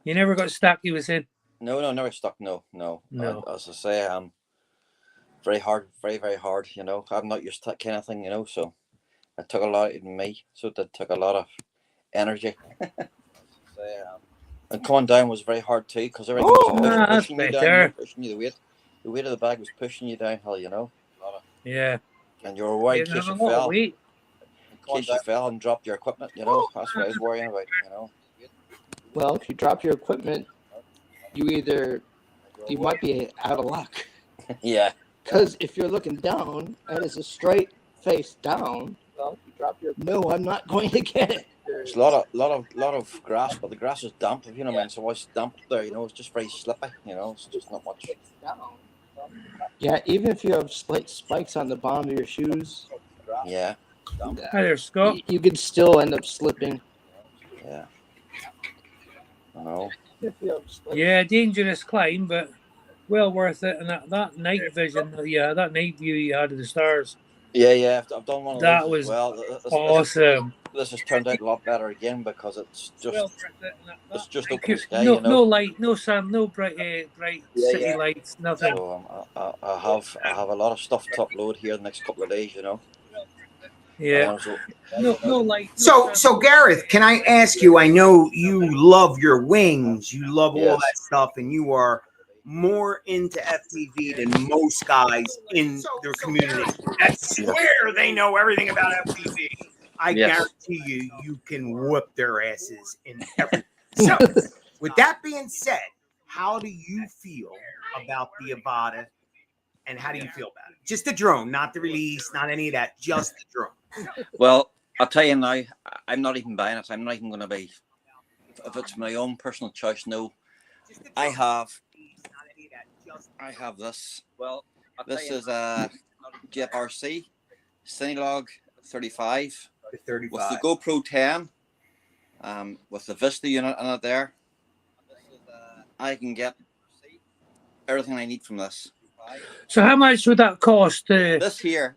You never got stuck, you were saying? No, never stuck, no. No. As I say, very hard, very, very hard, I'm not used to that kind of thing, so it took a lot out of me. So it took a lot of energy. And coming down was very hard too because everything was that's pushing you down, better. pushing you. The weight of the bag was pushing you downhill, you know. Yeah. And you were worried in Yeah, case you a lot of fell. weight. In case you fell and dropped your equipment, you know. That's what I was worrying about, you know. Well, if you drop your equipment, you might be out of luck. Yeah. Because if you're looking down and it's a straight face down, well, you drop your. No, I'm not going to get it. There's a lot of grass, but the grass is damp, you know what I mean? So it's damp there, you know, it's just very slippy, you know, it's just not much. Yeah, even if you have slight spikes on the bottom of your shoes, Yeah. Hi there, Scott. you could still end up slipping. Yeah. I know. Yeah, dangerous climb, but well worth it. And that night vision, that night view you had of the stars, Yeah, I've done one of that those was as well. awesome. This has turned out a lot better again because it's just Well worth it. it's just I open could- sky, no, you know. no light, no sun, no bright city lights, nothing. So I have a lot of stuff to upload here the next couple of days, you know. Yeah, So no light. No sun. So Gareth, can I ask you? I know you love your wings, you love all Yes. that stuff, and you are more into FPV than most guys in their community. I swear they know everything about FPV. I Yes. guarantee you can whoop their asses in everything. So, with that being said, how do you feel about the Avata, and how do you feel about it? Just the drone, not the release, not any of that, just the drone. well, I'll tell you now, I'm not even buying it. I'm not even going to be. If it's my own personal choice, no. I have this. Well, this is a JFRC Cinelog 35 The 35. with the GoPro 10, with the Vista unit in it there. I can get everything I need from this. So how much would that cost? This here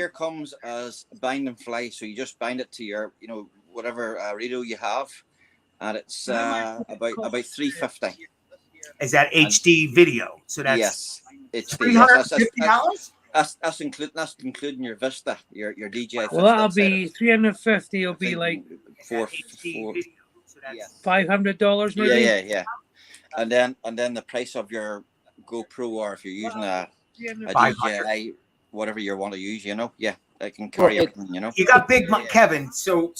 comes as bind and fly. So you just bind it to your, you know, whatever radio you have, and it's about $350. Is that HD video? So that's Yes, it's $350. that's including your Vista, your DJI. Well, that'll be 350. It'll be like four. HD video. So that's $500 maybe. Yeah. And then the price of your GoPro, or if you're using a DJI, whatever you want to use, you know, yeah, I can carry everything, you know. You got big Kevin. So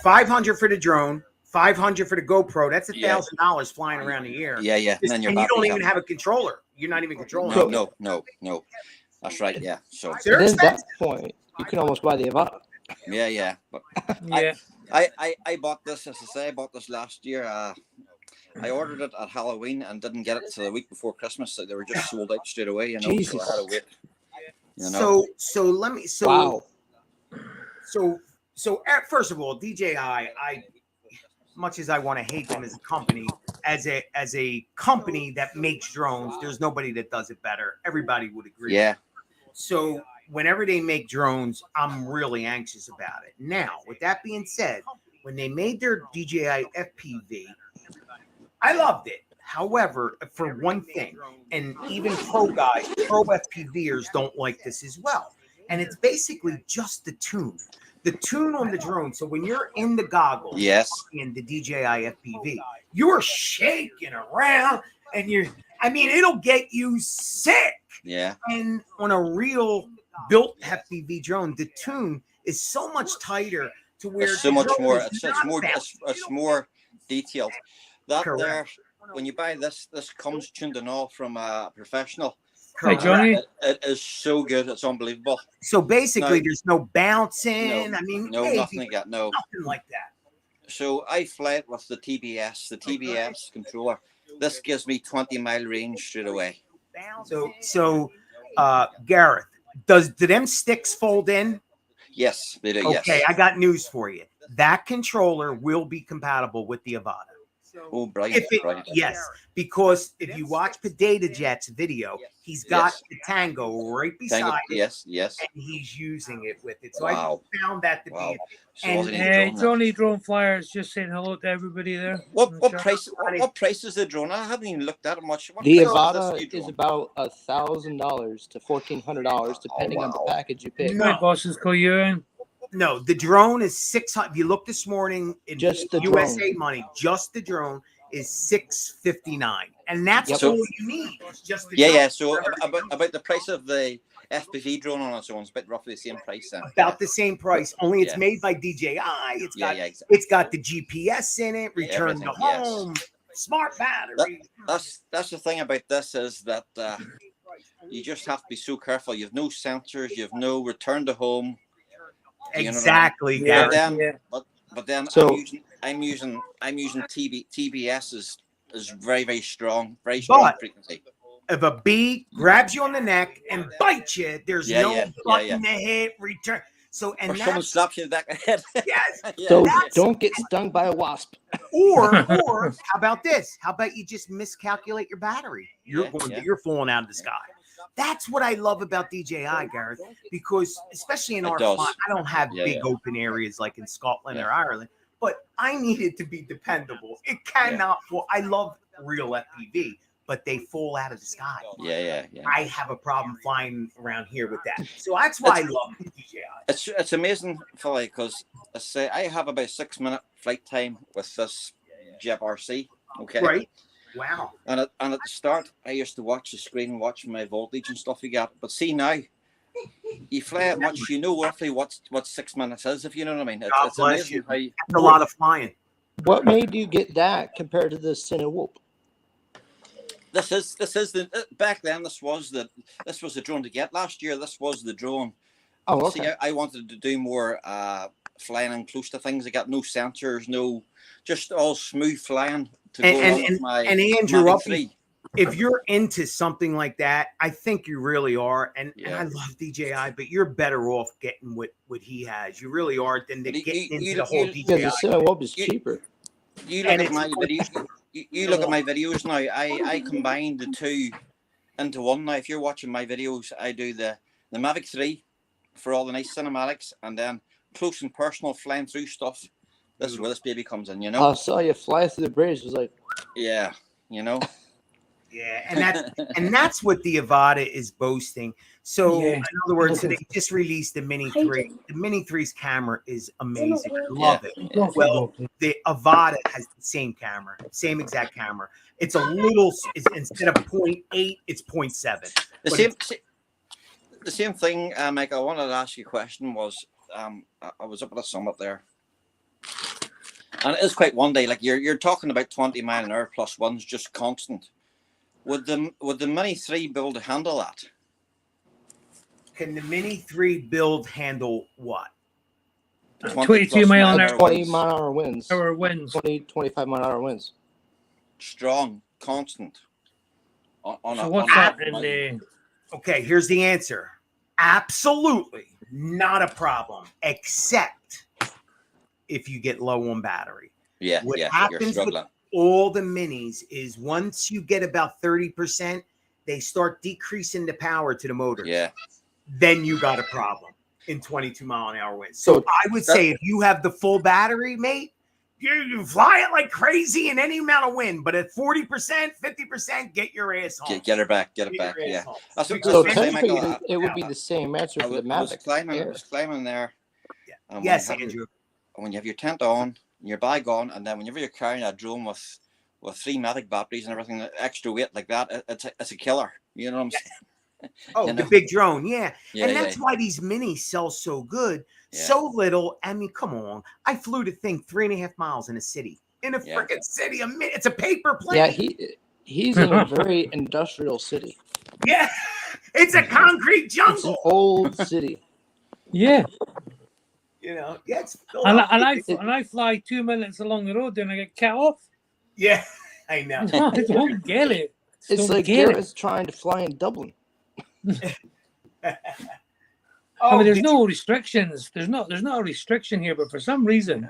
500 for the drone, 500 for the GoPro. That's $1,000 flying around the air. Yeah. And then your And you don't battery's even up. have a controller. You're not even controlling. it. No. That's right. Yeah. So They're And at that expensive. point, you can almost buy the Avata. yeah. But Yeah. I bought this, as I say, I bought this last year. I ordered it at Halloween and didn't get it till the week before Christmas. So they were just sold out straight away, you know. Jesus. So I had to wait. You know. So let me. So Wow. So first of all, DJI, much as I want to hate them as a company, as a company that makes drones, there's nobody that does it better. Everybody would agree. Yeah. So whenever they make drones, I'm really anxious about it. Now, with that being said, when they made their DJI FPV, I loved it. However, for one thing, and even pro FPVers don't like this as well. And it's basically just the tune on the drone. So when you're in the goggles, Yes. in the DJI FPV, you're shaking around and it'll get you sick. Yeah. And on a real built FPV drone, the tune is so much tighter to where It's so the much drone more. is It's not more. bouncing. It's more detailed. That Correct. there, when you buy this comes tuned and all from a professional. Hi, Correct. Johnny. It is so good. It's unbelievable. So basically, No. there's no bouncing. No, maybe nothing like that. No. nothing like that. So I fly it with the TBS controller. This gives me 20-mile range straight away. So Gareth, do them sticks fold in? Yes, they do. Okay, Yes. I got news for you. That controller will be compatible with the Avata. Oh, brilliant. If it, brilliant. yes, because if you watch Potato Jet's video, he's got Yes. the Tango right Tango, beside it, yes, yes. and he's using it with it. So Wow. I found that to Wow. be. So And- was it a drone then? Johnny Drone Flyers just saying hello to everybody there. What in the what chat. price? What price is the drone? I haven't even looked at it much. What The price this Avata new is drone? about $1,000 to $1,400, depending on the wow. package you pick. No. My boss is called Ewan. No, the drone is 600. If you look this morning in Just the USA money, just the drone is $659, and that's Yep. all you need. It's just the Yeah, drone. yeah. So about the price of the FPV drone on its own, it's about roughly the same price then. About the same price. Only it's Yeah. made by DJI. It's Yeah, got yeah, exactly. it's got the GPS in it. Return to Everything, yes. home. Smart battery. That's the thing about this is that you just have to be so careful. You have no sensors. You have no return to home. You know what I mean? Exactly, Yeah. Garrett. Then, Yeah. but then So- I'm using TBS is very strong But- frequency. If a bee grabs you on the neck and bites you, there's Yeah, no yeah, button to hit return. So and Or someone that's slaps you in the back of the head. yes. Yeah, So yeah. don't get stung by a wasp. Or how about this? How about you just miscalculate your battery? You're Yeah. you're falling out of the sky. That's what I love about DJI, Gareth, because especially in It our does. fly, I don't have Yeah, big yeah. open areas like in Scotland Yeah. or Ireland, but I need it to be dependable. It cannot fall. I love real FPV, but they fall out of the sky. Yeah. I have a problem flying around here with that. So that's why I love DJI. It's amazing, Philly, because I say I have about 6 minute flight time with this Jeb RC. Okay. Right? Wow. And at the start, I used to watch the screen, watch my voltage and stuff you got. But see now, you fly it much, you know roughly what 6 minutes is, if you know what I mean. God It's bless amazing you. how you, That's a lot of flying. What made you get that compared to the Cinewhoop? this is the back then. This was the drone to get last year. This was the drone. Oh, See, okay. I wanted to do more flying in close to things. I got no sensors, just all smooth flying to go along with my And Andrew, Mavic I'll 3. be- if you're into something like that, I think you really are. And Yeah. I love DJI, but you're better off getting what he has. You really are than to But getting into you- the whole you- Yeah, the DJI. Cinewhoop is You- cheaper. You look And at it's- my videos. You look at my videos now. I combine the two into one now. If you're watching my videos, I do the Mavic 3 for all the nice cinematics, and then close and personal flying through stuff. This is where this baby comes in, you know. I saw you fly through the bridge. It was like, Yeah, you know. Yeah, and that's what the Avata is boasting. So Yeah. in other words, they just released the Mini 3. The Mini 3's camera is amazing. I love it. Well, the Avata has the same camera, same exact camera. It's a little instead of 0.8, it's 0.7. The same thing, Mike. I wanted to ask you a question. Was I was up at a summit there, and it is quite one day. Like you're talking about 20 mile an hour plus ones, just constant. Would the Mini 3 build to handle that? Can the Mini 3 build handle what? 22 plus mile an hour. 20 winds. mile an hour winds. Our wins. 20, 25 mile an hour winds. Strong, constant. On So a, what's on that a- in the? Okay, here's the answer. Absolutely not a problem, except if you get low on battery. Yeah, What yeah. You're happens with struggling. all the minis is once you get about 30%, they start decreasing the power to the motor. Yeah. Then you got a problem in 22 mile an hour winds. So So I would say if you have the full battery, mate, you fly it like crazy in any amount of wind. But at 40%, 50%, get your ass home. Get it back. Get it Get back. your ass Yeah. home. That's what- Because So that's what I'm saying, technically, Michael. it would be the same answer I for the was Mavic. climbing. I Air. was climbing there. Yeah. And Yes, when you have Andrew. when you have your tent on, your bag on, and then whenever you're carrying a drone with 3 Mavic batteries and everything, extra weight like that, it's a killer. You know what I'm saying? Oh, You the know? big drone. Yeah. Yeah, And that's yeah. why these minis sell so good. Yeah. So little. I mean, come on. I flew the thing 3.5 miles in a city. In a Yeah. freaking city. It's a paper plane. Yeah, he's in a very industrial city. Yeah. It's a concrete It's an jungle. old city. Yeah, You know, yeah, it's and I fly 2 minutes along the road and I get cut off. yeah, I know. I don't get it. It's Don't like get it. Garrett's trying to fly in Dublin. I Oh, mean, there's did no restrictions. There's not a restriction here, but for some reason,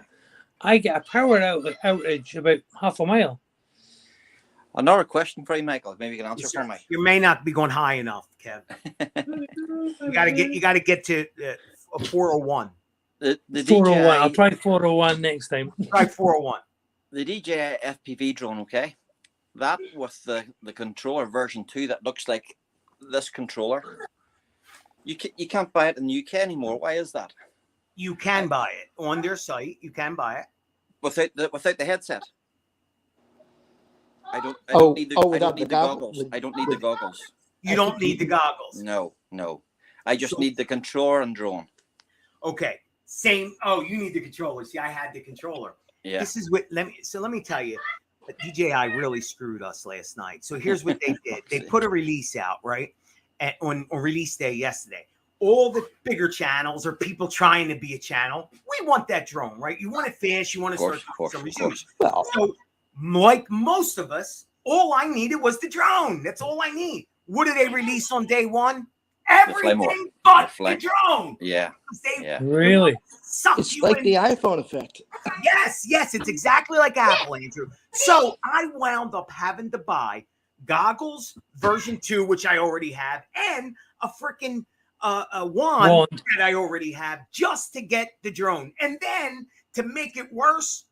I get a power outage about half a mile. Another question for you, Michael. Maybe you can answer for me. You may not be going high enough, Kev. You gotta get to a 401. The 401. I'll DJI, try 401 next time. Try 401. the DJI FPV drone, okay? That with the controller version 2 that looks like this controller. You can't buy it in the UK anymore. Why is that? You can buy it on their site. You can buy it. Without the headset. I don't Oh, need the, oh, I don't without need the the goggles. with- I don't need the goggles. You don't need the goggles. No. I just So- need the controller and drone. Okay. Same. Oh, you need the controller. See, I had the controller. Yeah. This is what let me tell you. DJI really screwed us last night. So here's what they did. They put a release out, right? On release day yesterday. All the bigger channels or people trying to be a channel, we want that drone, right? You want to fish, you want to Of start course, some of reviews. course. Well, So, like most of us, all I needed was the drone. That's all I need. What did they release on day one? Everything Flymore. but The the Flame. drone. Yeah. They Yeah. Really? suck it's you like in. the iPhone effect. Yes, it's exactly like Apple, Andrew. So I wound up having to buy goggles version 2, which I already have, and a freaking a wand Wand. that I already have just to get the drone. And then to make it worse,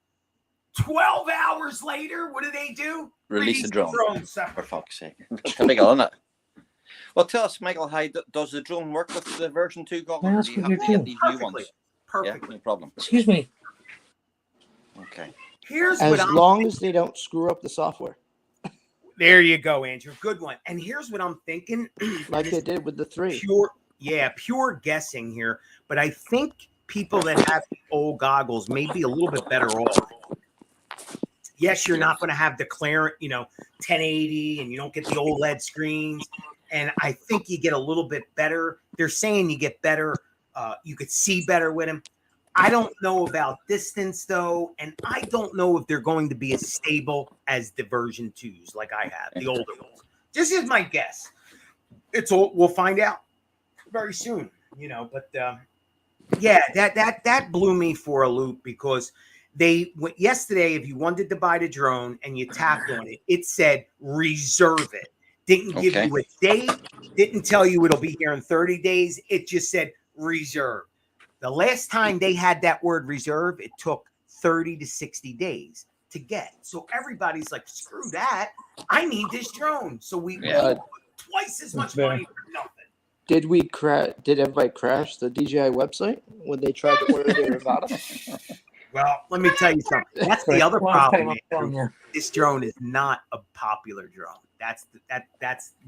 12 hours later, what do? Release the drone. separate. For fuck's sake. Typical, isn't it? Well, tell us, Michael, how does the drone work with the version 2 goggles? Well, Or that's do you what have to you're get these new Perfectly. ones? Yeah, Perfectly. no problem. Excuse me. Okay. Here's As what I'm long as they don't screw up the software, There you go, Andrew. Good one. And here's what I'm thinking. like This they did with the 3. pure guessing here, but I think people that have the old goggles may be a little bit better off. Yes, you're not going to have the clear, 1080, and you don't get the OLED screens. And I think you get a little bit better. They're saying you get better. You could see better with them. I don't know about distance though, and I don't know if they're going to be as stable as the version 2s like I have, the older ones. This is my guess. We'll find out very soon, But yeah, that blew me for a loop because yesterday, if you wanted to buy the drone and you tapped on it, it said reserve it. Didn't give you a date. Didn't tell you it'll be here in 30 days. It just said reserve. The last time they had that word reserve, it took 30 to 60 days to get. So everybody's like, screw that. I need this drone. So we all put twice as much money for nothing. Did we Did everybody crash the DJI website when they tried to order their Nevada? Well, let me tell you something. That's the other problem. Andrew. Yeah. This drone is not a popular drone. That's a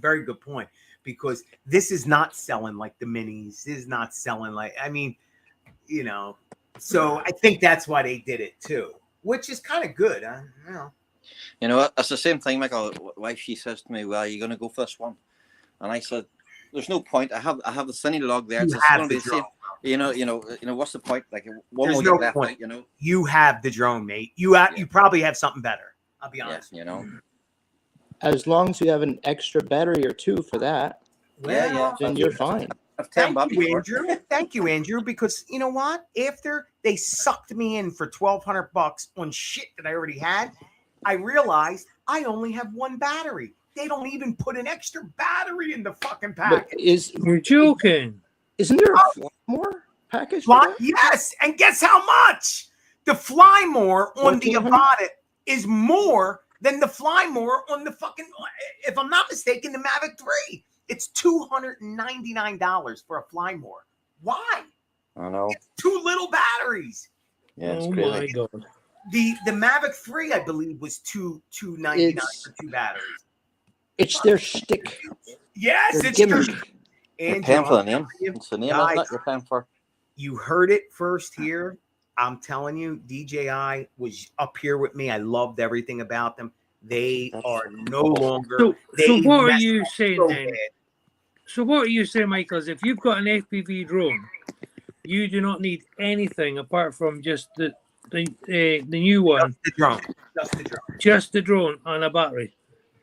very good point because this is not selling like the minis. This is not selling like So I think that's why they did it too, which is kind of good. That's the same thing, Michael. Wife, she says to me, "Well, are you going to go for this one?" And I said, "There's no point. I have the Cine log there. It's going to be the same. What's the point? Like one There's will no get left point. out, You have the drone, mate. You probably have something better. I'll be honest. Yeah, As long as you have an extra battery or 2 for that, then you're fine. Thank you, Andrew. Because you know what? After they sucked me in for $1,200 on shit that I already had, I realized I only have one battery. They don't even put an extra battery in the fucking But package. You're joking. Isn't there a more package? For that? Yes, and guess how much? The Fly More on the 1400? Avata is more than the Fly More on the fucking, if I'm not mistaken, the Mavic 3. It's $299 for a Fly More. Why? I know. It's 2 little batteries. Yeah, it's Oh crazy. my god. The Mavic 3, I believe, was $299 for 2 batteries. It's their shtick. Yes, Their it's true. gimmick. You're Andrew, paying for the I'm name. telling you, It's the name, guys, isn't it? You're paying for. You heard it first here. I'm telling you, DJI was up here with me. I loved everything about them. They are no longer. So they what are messed you up saying so then? bad. So what are you saying, Michael? Is if you've got an FPV drone, you do not need anything apart from just the new one, The drone. Just the drone. just the drone and a battery.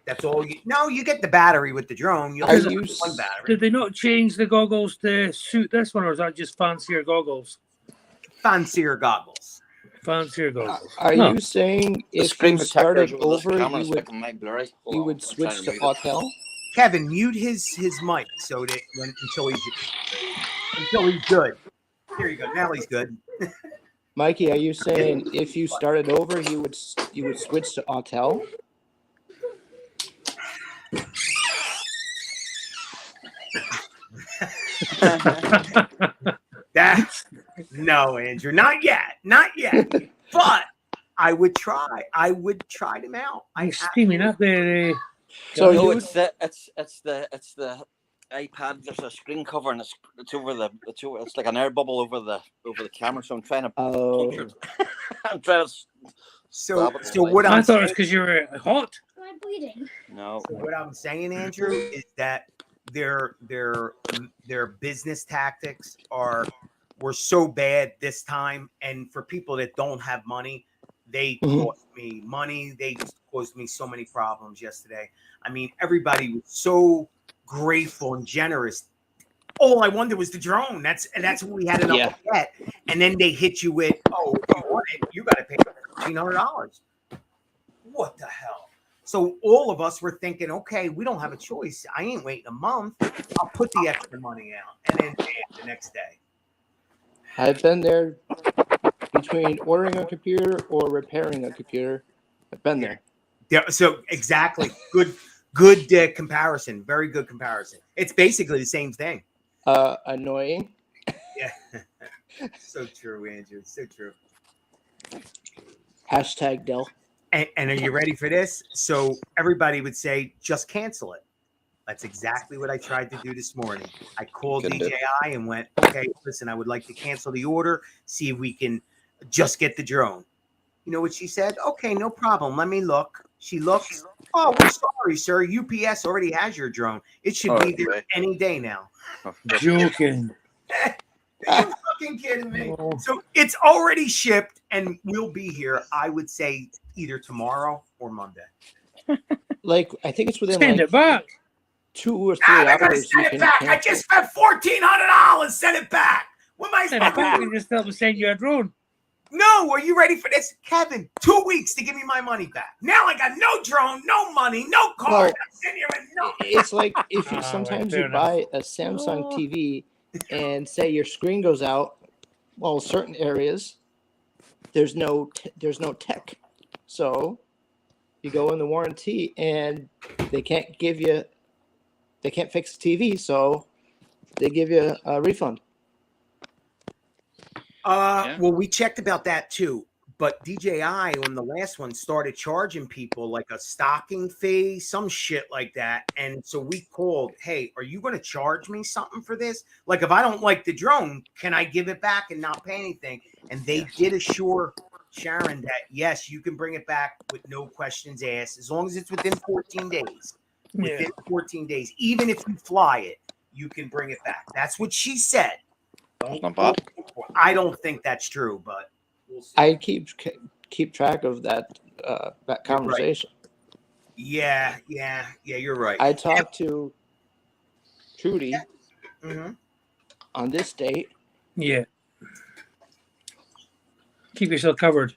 That's all you. No, you get the battery with the drone. You Are only you get one battery. Did they not change the goggles to suit this one, or is that just fancier goggles? Fancier goggles. Fancier goggles. Are Huh. you saying The if screen you protectors started with this over, camera's you would making my blurry. Hold you on, would I'm switch trying to mute it. Autel? Kevin, mute his mic so that until he's good. Here you go. Now he's good. Mikey, are you saying if you started over, you would switch to Autel? No, Andrew, not yet, but I would try. I would try them out. I'm steaming up there. So No, you would, it's the iPad. There's a screen cover and it's like an air bubble over the camera. So I'm trying to puncture it. I'm trying to So stop it. what I I'm thought it was saying, because you were hot. Am I bleeding? No. what I'm saying, Andrew, is that their business tactics were so bad this time, and for people that don't have money, they Mhm. cost me money. They caused me so many problems yesterday. I mean, everybody was so grateful and generous. All I wanted was the drone. That's what we had enough to get. And then they hit you with, oh, if you want it, you got to pay $1,300. What the hell? So all of us were thinking, okay, we don't have a choice. I ain't waiting a month. I'll put the extra money out, and then bam, the next day. I've been there between ordering a computer or repairing a computer. I've been there. Yeah. So exactly, good comparison. Very good comparison. It's basically the same thing. Annoying. Yeah. So true, Andrew. So true. Hashtag Dell. And are you ready for this? So everybody would say, just cancel it. That's exactly what I tried to do this morning. I called Couldn't do it. DJI and went, okay, listen, I would like to cancel the order, see if we can just get the drone. You know what she said? Okay, no problem. Let me look. She looks. Oh, we're sorry, sir. UPS already has your drone. It should be there Okay. any day now. Joking. Are you fucking kidding me? Oh. So it's already shipped and will be here, I would say, either tomorrow or Monday. Like, I think it's within Send like it back. 2 or 3 I gotta hours. You send it can back. I cancel. just spent $1,400. Send it back. What am I Send it supposed back to and do? just tell them to send you a drone. No, are you ready for this? Kevin, 2 weeks to give me my money back. Now I got no drone, no money, no car. Well, I'm sitting here with nothing. It's like if you right, sometimes fair you enough. buy a Samsung TV and say your screen goes out. Well, certain areas there's no tech, so you go in the warranty and they can't fix the TV, so they give you a refund. Well, we checked about that too. But DJI on the last one started charging people like a stocking fee, some shit like that. And so we called, hey, are you going to charge me something for this? Like, if I don't like the drone, can I give it back and not pay anything? And they did assure Sharon that, yes, you can bring it back with no questions asked, as long as it's within 14 days. Within 14 days, even if you fly it, you can bring it back. That's what she said. Not bad. I don't think that's true, but we'll see. I keep track of that conversation. Yeah, you're right. I talked to Trudy Mhm. on this date. Yeah. Keep yourself covered.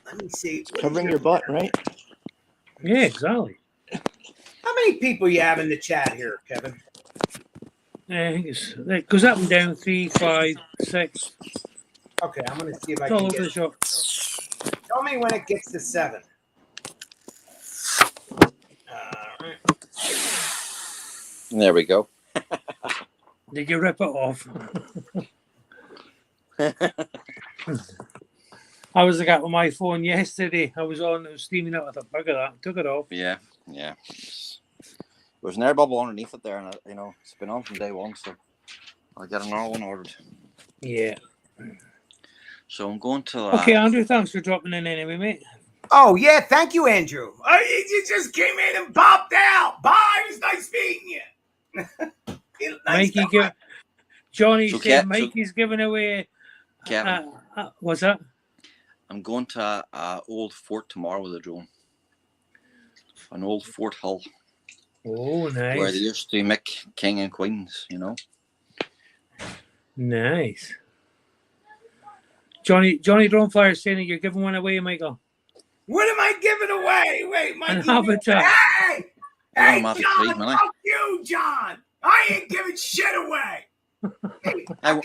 Let me see. Covering your butt, right? Yeah, exactly. How many people you have in the chat here, Kevin? I think it goes up and down 3, 5, 6. Okay, I'm gonna see if I It's all can over the get. shop. Tell me when it gets to 7. There we go. Did you rip it off? I was looking at my phone yesterday. I was on, it was steaming up. I thought, bugger that. Took it off. Yeah. There's an air bubble underneath it there, and it's been on from day one, so I'll get another one ordered. Yeah. So I'm going to. Okay, Andrew, thanks for dropping in anyway, mate. Oh yeah, thank you, Andrew. You just came in and popped out. Bye. It was nice meeting you. Mikey, Johnny So said Ke- Mikey's giving away. Kevin, What's that? I'm going to Old Fort tomorrow with a drone. An old Fort Hull, Oh, nice. where they used to make king and queens, Nice. Johnny Drone Flyer is saying that you're giving one away, Michael. What am I giving away? Wait, Mikey. An Habitat. Hey! Hey, Mavic John, 3, man. fuck you, John. I ain't giving shit away. Hey, no,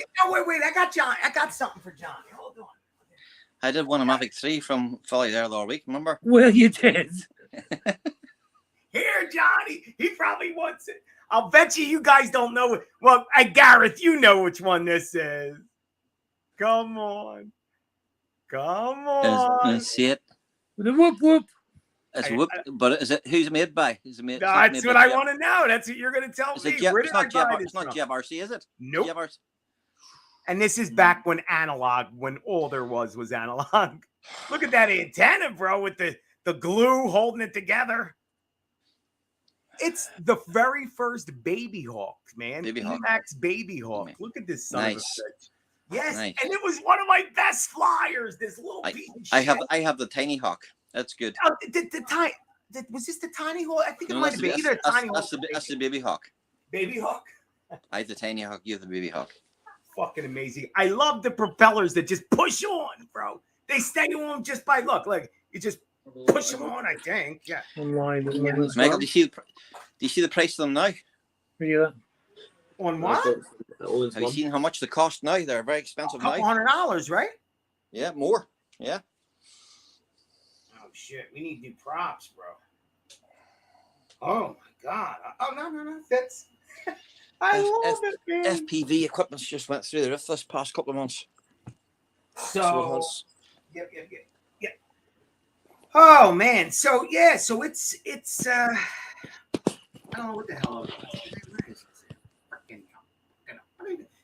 wait. I got John. I got something for John. Hold on. I did one a Mavic 3 from Philly there the other week, remember? Well, you did. Here, Johnny. He probably wants it. I'll bet you guys don't know it. Well, Gareth, you know which one this is. Come on. Come on. See it? The whoop whoop. It's whoop, but is it who's it made by? Is it made? That's what I want to know. That's what you're going to tell Is me. it Jeb, Where it's did I not Jeb, buy it's this not from? JebRC, is it? Nope. JebRC. And this is back when analog, when all there was analog. Look at that antenna, bro, with the glue holding it together. It's the very first Baby Hawk, man. Baby Hawk. Emax Baby Hawk. Look at this son of a Nice. bitch. Yes, Nice. and it was one of my best flyers. This little piece of I shit. have the Tiny Hawk. That's good. Oh, the tiny. Was this the Tiny Hawk? I think it No, might have been either Tiny Hawk. that's the Baby Hawk. Baby Hawk. I have the Tiny Hawk. You have the Baby Hawk. Fucking amazing. I love the propellers that just push on, bro. They stay on just by look. Like you just push them on. I think. Yeah. Online. Michael, do you see the price of them now? Yeah. On what? Have you seen how much they cost now? They're very expensive now. $200, right? Yeah, more. Yeah. Oh shit, we need new props, bro. Oh my god. Oh no. That's I love it, man. FPV equipment's just went through the roof this past couple of months. So yep. Oh man, so yeah, so it's I don't know what the hell it is.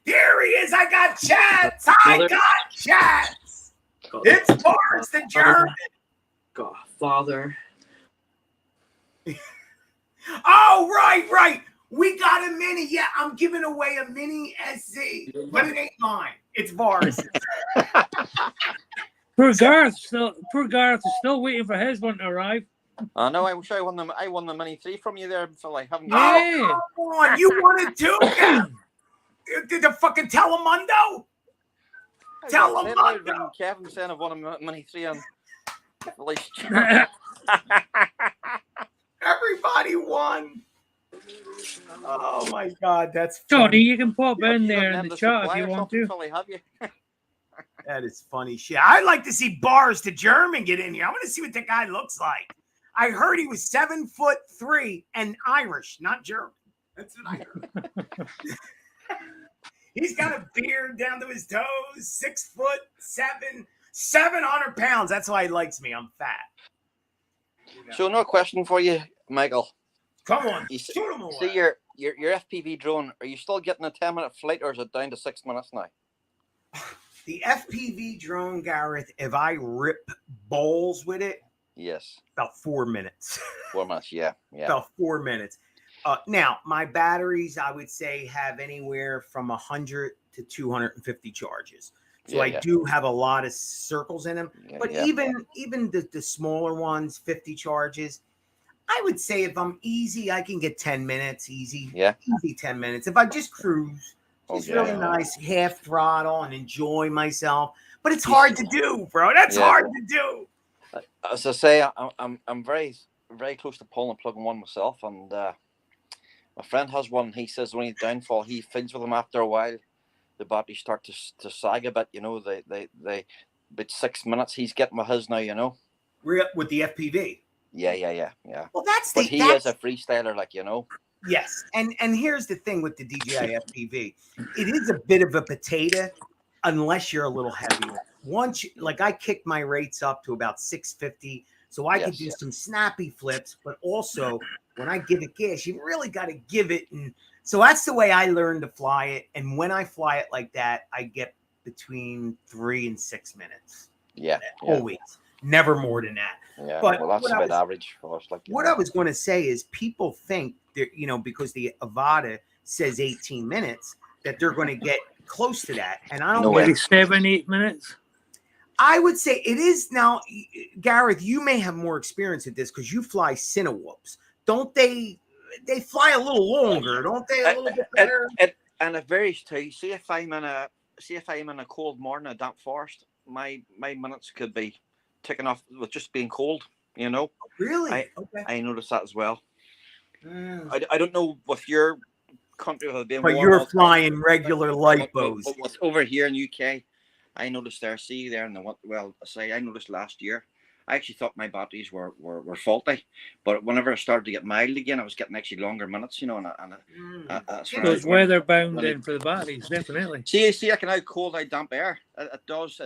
Here he is. I got chats. It's Boris the German. Father. Oh, right. We got a mini. Yeah, I'm giving away a mini SZ, but it ain't mine. It's Boris. Poor Gareth is still waiting for his one to arrive. I know. I wish I won the Mini 3 from you there, Phil. I haven't. Yeah. Oh, come on. You wanted to? Did the fucking Telemundo? Telemundo. Kevin saying I've won a Mini 3 and Everybody won. Oh my god, that's Johnny, funny. you can pop in there in the chat if you want to. Have you? That is funny shit. I'd like to see Boris the German get in here. I want to see what that guy looks like. I heard he was 7'3" and Irish, not German. That's what I heard. He's got a beard down to his toes, 6'7", 700 pounds. That's why he likes me. I'm fat. You know? So, no question for you, Michael. Come on, You shoot him away. See your FPV drone. Are you still getting a 10-minute flight, or is it down to 6 minutes now? The FPV drone, Gareth, if I rip bowls with it, Yes, about 4 minutes. 4 minutes. Yeah. About 4 minutes. Now, my batteries, I would say, have anywhere from 100 to 250 charges. So I do have a lot of circles in them. But even the smaller ones, 50 charges, I would say if I'm easy, I can get 10 minutes easy. Yeah. Easy 10 minutes. If I just cruise, just really nice, half throttle and enjoy myself. But it's hard to do, bro. That's hard to do. As I say, I'm very, very close to pulling and plugging one myself, and my friend has one. He says when he's downfall, he fiddles with them after a while. The batteries start to sag a bit, you know. They about 6 minutes. He's getting with his now, you know. With the FPV. Yeah. Well, But he is a freestyler, like, you know. Yes, and here's the thing with the DJI FPV, it is a bit of a potato unless you're a little heavier. Once, like I kicked my rates up to about 650, so I could do some snappy flips, but also when I give it gas, you really got to give it, and so that's the way I learned to fly it. And when I fly it like that, I get between 3 and 6 minutes. Yeah. Always, never more than that. Yeah, But well, that's about average for us. Like, what I was going to say is people think that, you know, because the Avata says 18 minutes, that they're going to get close to that. And I don't Maybe 7-8 minutes. I would say it is now, Gareth, you may have more experience at this because you fly Cinewhoops. Don't they fly a little longer, don't they? A little bit better? And it varies too. See if I'm in a cold morning at damp forest, my minutes could be ticking off with just being cold. You know, Really? Okay. I noticed that as well. Mm. I don't know if your country has been But warm you're all the time, flying regular light but bows. what's over here in UK, I noticed there. See there in the I noticed last year. I actually thought my batteries were faulty, but whenever I started to get mild again, I was getting actually longer minutes. You know, that's when So it's when- weather bound when then for the batteries, definitely. See, I can how cold, how damp air. It does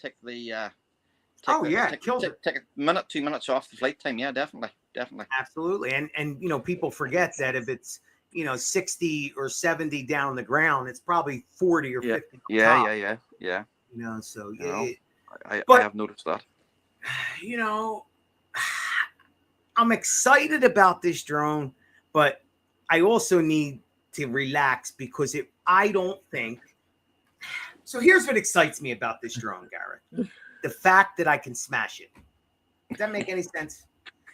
take the. Take a minute, 2 minutes off the flight time. Yeah, definitely. Absolutely. And people forget that if it's 60 or 70 down the ground, it's probably 40 or 50 on top, Yeah. So You know, I But- have noticed that. I'm excited about this drone, but I also need to relax because I don't think. So here's what excites me about this drone, Gareth. The fact that I can smash it. Does that make any sense?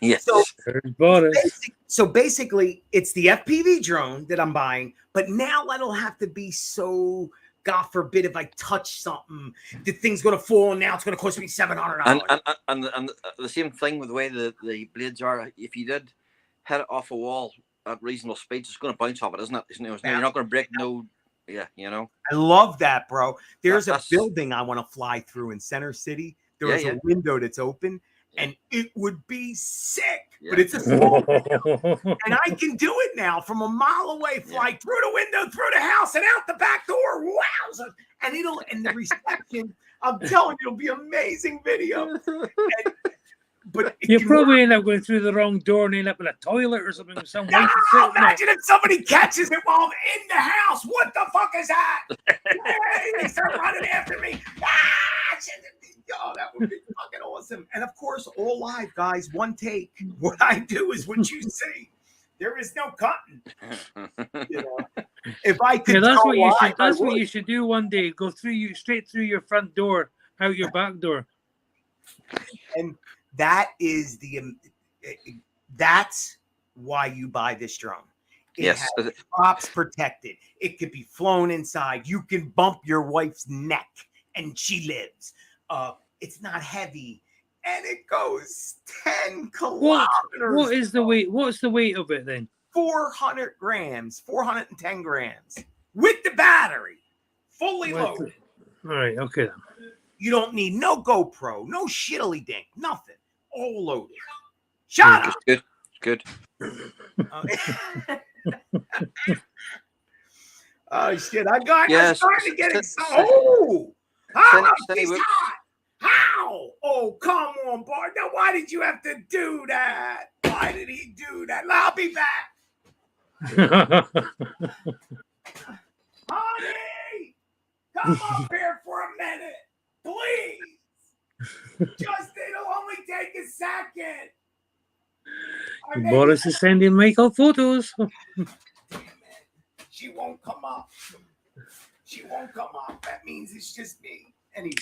Yes. So There's Boris. So basically, it's the FPV drone that I'm buying, but now I don't have to be so, God forbid, if I touch something, the thing's going to fall, and now it's going to cost me $700. And the same thing with the way the blades are. If you did hit it off a wall at reasonable speeds, it's going to bounce off it, isn't it? You're not going to break no. Yeah, I love that, bro. There's That's- a building I want to fly through in Center City. There's a window that's open, and it would be sick, but it's a small and I can do it now from a mile away, fly through the window, through the house, and out the back door. Wow! And the reception, I'm telling you, it'll be amazing video. But You probably end up going through the wrong door and end up in a toilet or something with some way to sit in there. Imagine if somebody catches it while I'm in the house. What the fuck is that? Hey, they start running after me. Oh, that would be fucking awesome. And of course, all live, guys, one take. What I do is what you see. There is no cutting. If I could, That's go what you live, should. That's I what would. you should do one day. Go straight through your front door, out your back door. And that is that's why you buy this drone. It Yes. has props protected. It could be flown inside. You can bump your wife's neck and she lives. It's not heavy, and it goes 10 kilometers. What is the weight? What's the weight of it then? 400 grams, 410 grams with the battery, fully loaded. All right. Okay then. You don't need no GoPro, no shittily dink, nothing. All loaded. Shut up. Good. Oh shit! I'm Yes. starting to get excited. Oh, Cindy, he's hot. How? Oh, come on, Bart. Now, why did you have to do that? Why did he do that? I'll be back. Honey, come up here for a minute, please. It'll only take a second. Boris is sending Michael photos. She won't come up. She won't come up. That means it's just me. Anyway.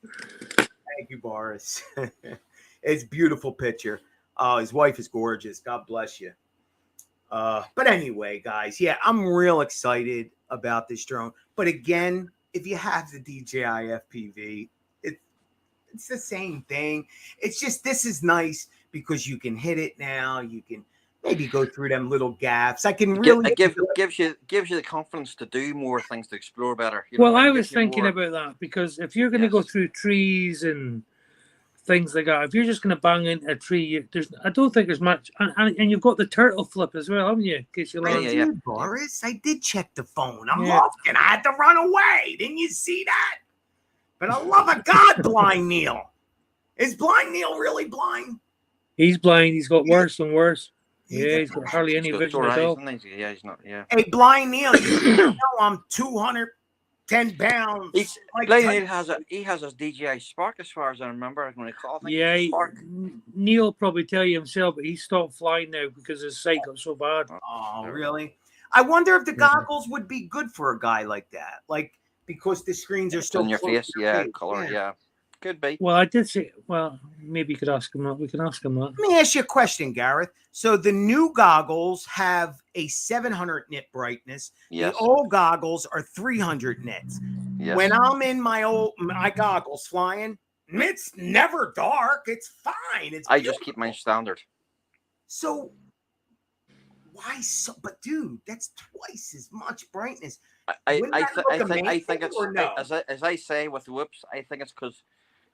Thank you, Boris. It's a beautiful picture. His wife is gorgeous. God bless you. But anyway, guys, yeah, I'm real excited about this drone. But again, if you have the DJI FPV, it's the same thing. It's just this is nice because you can hit it now. You can maybe go through them little gaps. I can really gives you the confidence to do more things, to explore better. Well, I was thinking about that because if you're going to go through trees and things like that, if you're just going to bang into a tree, I don't think there's much. And you've got the turtle flip as well, haven't you? In case you like. Yeah. Boris, I did check the phone. I'm looking. I had to run away. Didn't you see that? But I love a God, Blind Neil. Is Blind Neil really blind? He's blind. He's got worse and worse. Yeah, he's got hardly any vision at all. Yeah, he's not. Yeah. Hey, Blind Neil, you know I'm 210 pounds. Blind Neil he has his DJI Spark, as far as I remember when he called it. Yeah, Spark. Neil probably tell you himself, but he stopped flying now because his sight got so bad. Oh, really? I wonder if the goggles would be good for a guy like that, like because the screens are still in your face. Yeah, color. Yeah. Could be. Well, I did say. Well, maybe you could ask him that. We can ask him that. Let me ask you a question, Gareth. So the new goggles have a 700 nit brightness. Yes. The old goggles are 300 nits. Yes. When I'm in my goggles flying, it's never dark. It's fine. It's I just keep mine standard. so why so? But dude, that's twice as much brightness. Wouldn't that look I amazing think it's or no? as I say with the whoops. I think it's because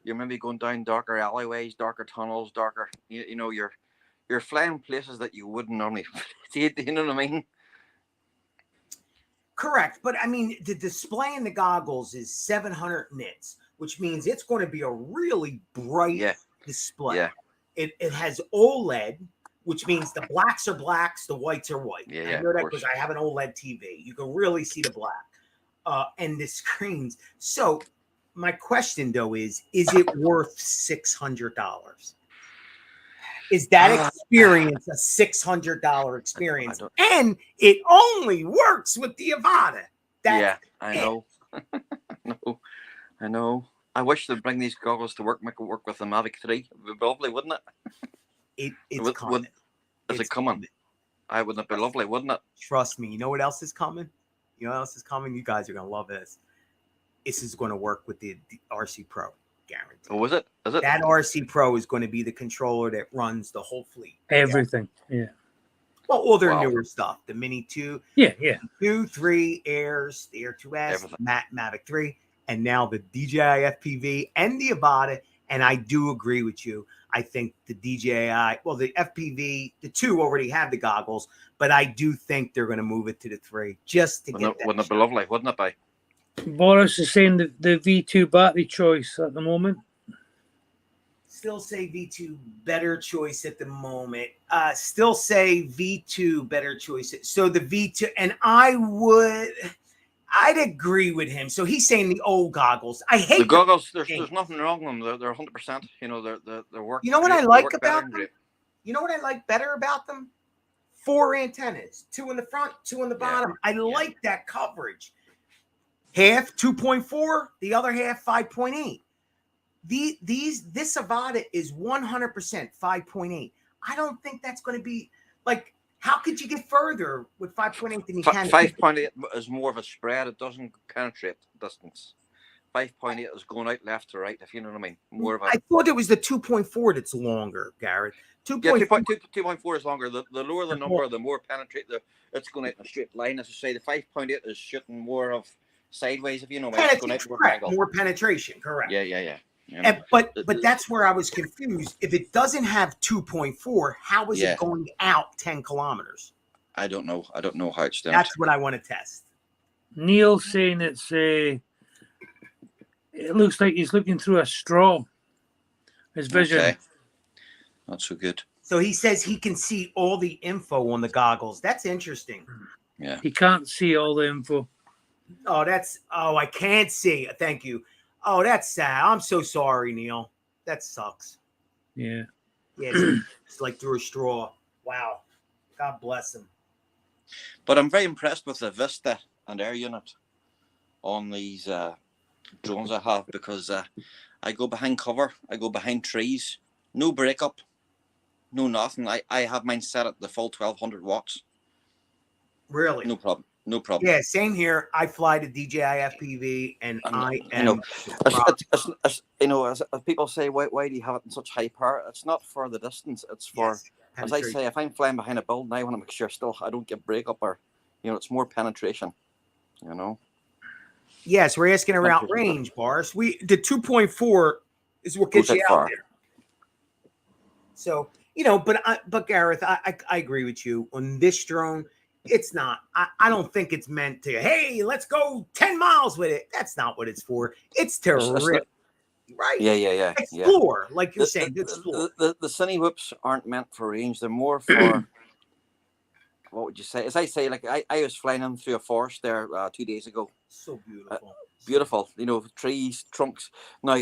you're maybe going down darker alleyways, darker tunnels, darker. You know, you're flying places that you wouldn't normally see. You know what I mean? Correct, but I mean the display in the goggles is 700 nits, which means it's going to be a really bright Yeah. display. Yeah. It has OLED, which means the blacks are blacks, the whites are white. Yeah, I yeah, know that of because course. I have an OLED TV. You can really see the black and the screens. So my question though is it worth $600? Is that experience a $600 experience? And it only works with the Avata. Yeah, I know. I know. I wish they'd bring these goggles to work, make it work with the Mavic 3. It would be lovely, wouldn't it? It's coming. Is it coming? I wouldn't it be lovely, wouldn't it? Trust me. You know what else is coming? You know what else is coming? You guys are going to love this. This is going to work with the RC Pro. Guaranteed. Oh, is it? Is it? That RC Pro is going to be the controller that runs the whole fleet. Everything. Yeah. Well, all their Wow. newer stuff. The Mini 2, Yeah. Yeah. 2, 3 Airs, the Air 2S, Everything. Mavic 3, and now the DJI FPV and the Avata. And I do agree with you. I think the DJI, well, the FPV, the 2 already have the goggles, but I do think they're going to move it to the 3 just to Wouldn't get it be lovely? Wouldn't it be? Boris is saying the V2 battery choice at the moment. Still say V2 better choice at the moment. Still say V2 better choice. So the V2, and I'd agree with him. So he's saying the old goggles. I hate The goggles. There's things. nothing wrong with them. They're 100%. You know, they're working. You know what great. I They like work better about and them? great. You know what I like better about them? 4 antennas, 2 in the front, 2 in the bottom. I like that coverage. Half 2.4, the other half 5.8. This Avata is 100% 5.8. I don't think that's going to be like. How could you get further with 5.8 than you can? 5.8 is more of a spread. It doesn't penetrate distance. 5.8 is going out left to right, if you know what I mean. More of a. I thought it was the 2.4 that's longer, Garrett. 2.4. 2.4. 2.4 is longer. The lower the number, the more penetrate. It's going out in a straight line. As I say, the 5.8 is shooting more of sideways, if you know. It's going out to a Correct. angle. More penetration, correct. Yeah. You know, But that's where I was confused. If it doesn't have 2.4, how is it going out 10 kilometers? I don't know. I don't know how it's done. That's what I want to test. Neil saying it looks like he's looking through a straw. His vision. Okay. Not so good. So he says he can see all the info on the goggles. That's interesting. Yeah. He can't see all the info. I can't see. Thank you. Oh, that's sad. I'm so sorry, Neil. That sucks. Yeah. Yeah, it's like through a straw. Wow. God bless him. But I'm very impressed with the Vista and Air unit on these drones I have, because I go behind cover, I go behind trees, no breakup, no nothing. I have mine set at the full 1200 watts. Really? No problem. No problem. Yeah, same here. I fly the DJI FPV, and I am. As people say, why do you have it in such high power? It's not for the distance. It's for, as I say, if I'm flying behind a building, I want to make sure I don't get breakup, or it's more penetration. Yes, we're asking around range, Boris. The 2.4 is what gets you out there. So but Gareth, I agree with you on this drone. It's not. I don't think it's meant to. Hey, let's go 10 miles with it. That's not what it's for. It's to right. Yeah. Explore, like you're saying. Explore. The Cine Whoops aren't meant for range. They're more for what would you say? As I say, like I was flying in through a forest there 2 days ago. So beautiful. Beautiful. Trees, trunks. Now,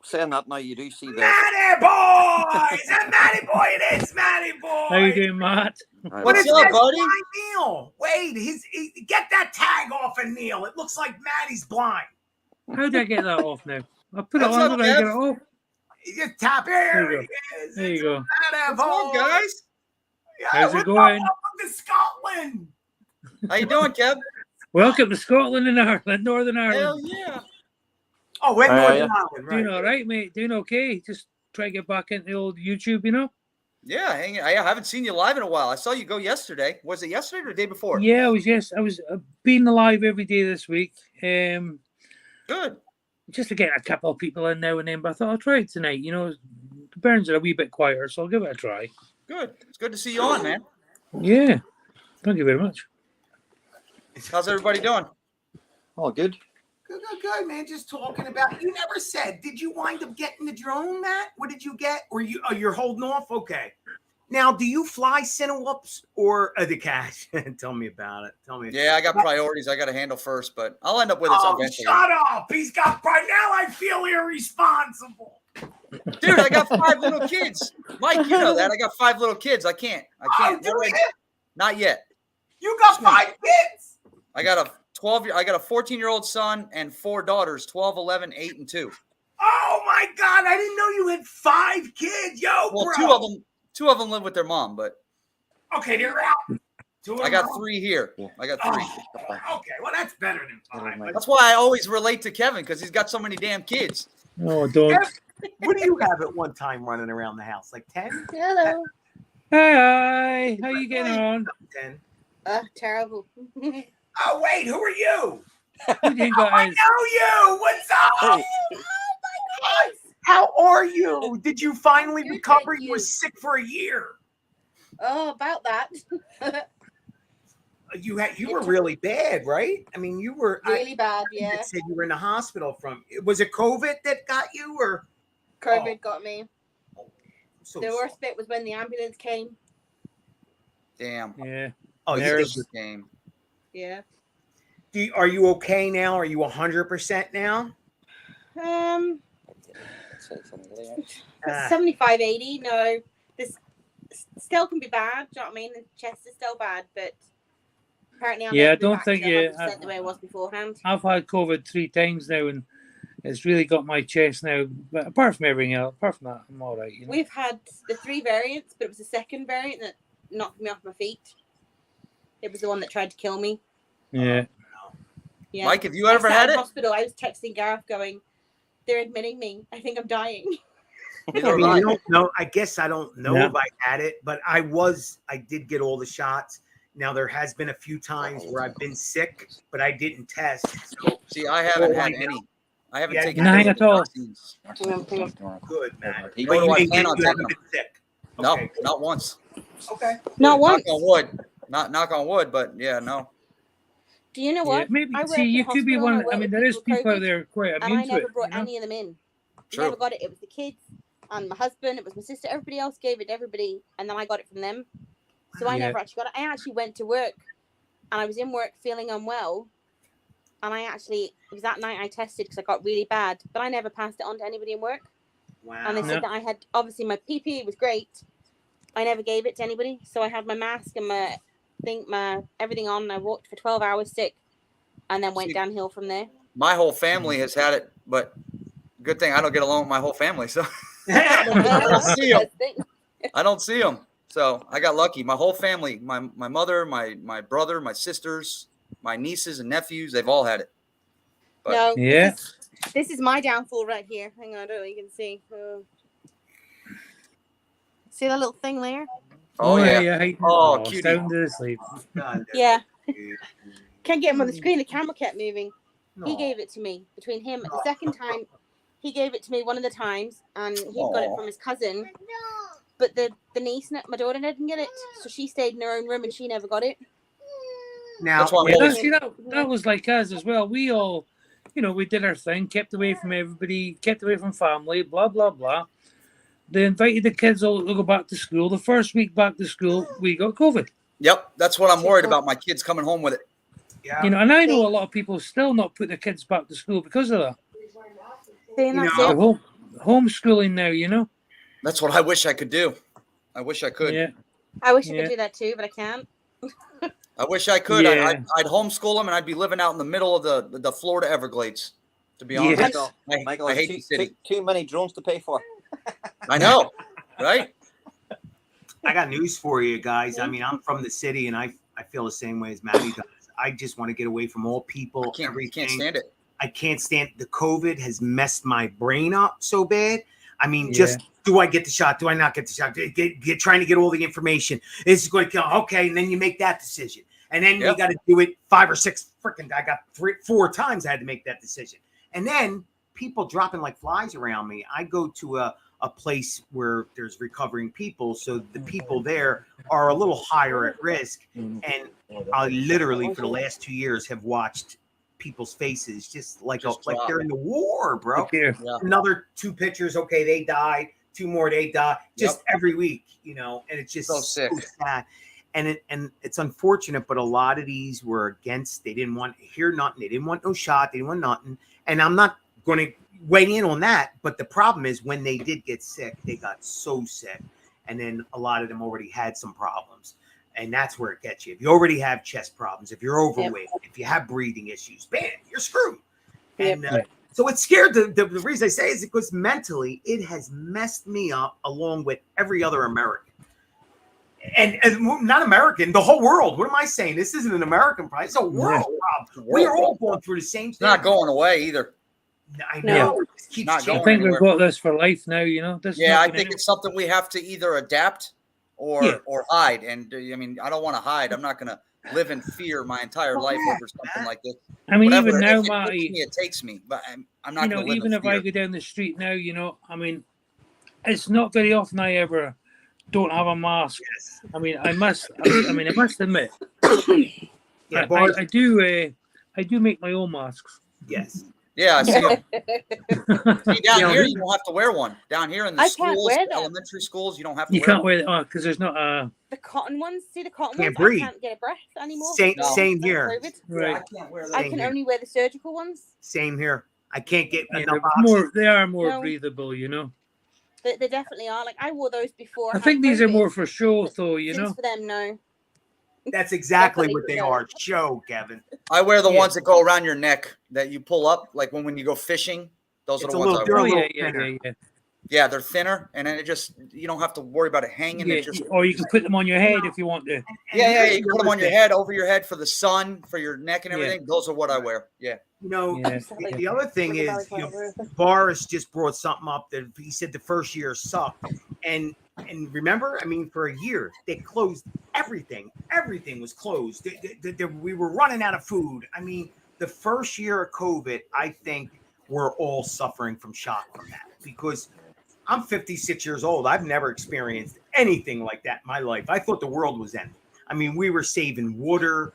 saying that, now you do see the Matty boys, and Matty boy, it is Matty boy. How you doing, Matt? What is up, that, buddy? Neil? Wait, get that tag off of Neil. It looks like Matty's blind. How did I get that off now? I put it What's on, up, but I get it Kev? off. You just tap here. There you He is. There you go. Matty What's up, boy. guys? Yeah, How's it what's up? going? Welcome to Scotland. How you doing, Kev? Welcome to Scotland and Ireland, Northern Hell Ireland. yeah. Oh, we're Oh, Northern yeah. Ireland, right? Doing all right, mate. Doing okay. Just try to get back into the old YouTube, you know? Yeah, I haven't seen you live in a while. I saw you go yesterday. Was it yesterday or the day before? Yeah, I was being alive every day this week. Good. Just to get a couple of people in now and then, but I thought I'll try it tonight. You know, the Burns are a wee bit quieter, so I'll give it a try. Good. It's good to see you on, man. Yeah. Thank you very much. How's everybody doing? Oh, good. Good, man. Just talking about. You never said. Did you wind up getting the drone, Matt? What did you get? Or you're holding off? Okay. Now, do you fly Cinewhoops or the cash? Tell me about it. Tell me. Yeah, I got priorities I got to handle first, but I'll end up with it eventually. Shut up! He's got pride. Now I feel irresponsible. Dude, I got 5 little kids. Mike, you know that. I got 5 little kids. I can't. Oh, do you? Not yet. You got 5 kids? I got a 14-year-old son and 4 daughters, 12, 11, 8, and 2. Oh my God! I didn't know you had 5 kids, yo, Well, bro. 2 of them live with their mom, but Okay, they're out. 2 of I got them. 3 here. I got 3. Oh, okay, well that's better than 5. but- That's why I always relate to Kevin because he's got so many damn kids. No, don't. What do you have at one time running around the house? Like 10? Hello. Hi. How you getting on? 10. Terrible. Oh wait, who are you? Who do you Oh, I guys? know you. What's up? Hey. How are you? Did you finally Good, recover? thank You were you. sick for a year. Oh, about that. You were really bad, right? I mean, you were. Really bad, I yeah. said you were in the hospital from. Was it COVID that got you, or? COVID got me. So The worst bit was when the ambulance came. Damn. Yeah. Oh, There you is- think- Game. Yeah. are you okay now? Are you 100% now? Ah. 75, 80. No, this still can be bad. Do you know what I mean? The chest is still bad, but apparently I'm Yeah, I able to don't back think to you- 100% the way it was beforehand. I've had COVID 3 times now, and it's really got my chest now. But apart from everything else, apart from that, I'm all right. You know? We've had the 3 variants, but it was the second variant that knocked me off my feet. It was the one that tried to kill me. Yeah. Yeah. Mike, have you I ever sat had in it? hospital. I was texting Gareth going, "They're admitting me. I think I'm dying." Neither I have mean, I. I don't know. I guess I don't know Yeah. if I had it, but I did get all the shots. Now there has been a few times where I've been sick, but I didn't test. So See, I haven't Oh, had I any. I haven't Yeah, taken Nothing any at all. vaccines. good, man. He But goes, you, I didn't plan get- on you taking haven't them. been sick. No, Okay. not once. Okay. Not once. Knock on wood. Not knock on wood, but yeah, no. Do you know Yeah, what? maybe. I work See, in you could be hospital and one. work I mean, with there is with people out COVID, there quite and I immune to never it. brought You know? any of them in. True. Never got it. It was the kids and my husband. It was my sister. Everybody else gave it to everybody, and then I got it from them. So I Yeah. never actually got it. I actually went to work, and I was in work feeling unwell, and it was that night I tested because I got really bad, but I never passed it on to anybody in work. Wow. And they No. said that I had, obviously my PPE was great. I never gave it to anybody, so I had my mask and my everything on. And I walked for 12 hours sick, and then went See- downhill from there. My whole family has had it, but good thing I don't get along with my whole family, so That's see the 'em. best thing. I don't see them. So I got lucky. My whole family, my mother, my brother, my sisters, my nieces and nephews, they've all had it. But- No, Yeah. this is my downfall right here. Hang on, I don't know if you can see. See that little thing there? Oh, yeah. Oh, Oh, cutie. sound asleep. Yeah. Can't get him on the screen. The camera kept moving. He gave it to me. Between him, the second time, he gave it to me one of the times, and he got it Aw. from his cousin. But the niece, my daughter, didn't get it, so she stayed in her own room and she never got it. Now, That's why I'm Yeah, always- see, that was like us as well. We all, we did our thing, kept away from everybody, kept away from family, blah, blah, blah. They invited the kids all to go back to school. The first week back to school, we got COVID. Yep, that's what I'm worried about. My kids coming home with it. yeah. And I know a lot of people still not putting their kids back to school because of that. Saying that's know, They're it. homeschooling now, That's what I wish I could do. I wish I could. Yeah. I wish I Yeah. could do that too, but I can't. I wish I could. Yeah. I'd homeschool them, and I'd be living out in the middle of the Florida Everglades. To be honest, Yes. Michael, I it's hate the city. too many drones to pay for. I know, right? I got news for you guys. I mean, I'm from the city, and I feel the same way as Maddie does. I just want to get away from all people. Can't everything. stand it. I can't stand the COVID has messed my brain up so bad. I mean, Yeah. just do I get the shot? Do I not get the shot? Get trying to get all the information. This is going to kill. Okay, and then you make that decision, and then you Yep. got to do it 5 or 6 freaking. I got 4 times I had to make that decision, and then people dropping like flies around me. I go to a place where there's recovering people, so the people there are a little higher at risk, and I literally for the last 2 years have watched people's faces just like Just like drop. they're in the war, bro. Here. Yeah. Another 2 pictures. Okay, they died. 2 more, they died. Just every week, you know, and it's just So sick. sad. And it's unfortunate, but a lot of these were against. They didn't want to hear nothing. They didn't want no shot. They didn't want nothing. And I'm not going to weigh in on that. But the problem is when they did get sick, they got so sick, and then a lot of them already had some problems. And that's where it gets you. If you already have chest problems, if you're overweight, if you have breathing issues, bam, you're screwed. And so it's scared. The reason I say is because mentally it has messed me up along with every other American. And not American, the whole world. What am I saying? This isn't an American problem. It's a world problem. We are all going through the same It's thing. not going away either. I know. It just keeps Not changing. I think anywhere. we've got this for life now, you know. This is Yeah, not I gonna think end. it's something we have to either adapt or hide. And I mean, I don't want to hide. I'm not going to live in fear my entire life over something like this. I mean, Whatever, even now, if it takes Matty, me, it takes me. But I'm not you going know, to live even in if fear. I go down the street now, you know, I mean, it's not very often I ever don't have a mask. I mean, I must admit, Yeah, I Bart, do make my own masks. yes. Yeah, I see 'em. See, down You know, here, you don't have to wear one. Down here in the I can't schools, wear them. elementary schools, you don't have to You wear can't one. wear it because there's not a The cotton ones, see the cotton Can't ones? breathe. I can't get a breath anymore. Same, No. same Thanks, here. COVID. right. I can't wear I that. Same can here. only wear the surgical ones. Same here. I can't get Yeah, enough they're oxygen. they are more No. breathable, you know. They definitely are. Like I wore those before. I had think these are COVID. more for show, though, you Since know. for them, no. That's exactly Definitely what they no. are. Show, Kevin. I wear the Yeah. ones that go around your neck that you pull up, like when you go fishing. Those are It's the a ones little- I they're wear. a Oh little yeah, thinner. yeah. Yeah, they're thinner, and then you don't have to worry about it hanging. Yeah, It just or you can put them on your head if you want to. yeah, here's you can the put them other on your thing. head, over your head for the sun, for your neck and Yeah. everything. Those are what I wear. Yeah. You know, Yeah. the other thing is, you know, Boris just brought something up that he said the first year sucked. And remember, I mean, for a year, they closed everything. Everything was closed. We were running out of food. I mean, the first year of COVID, I think we're all suffering from shock from that because I'm 56 years old. I've never experienced anything like that in my life. I thought the world was ending. I mean, we were saving water.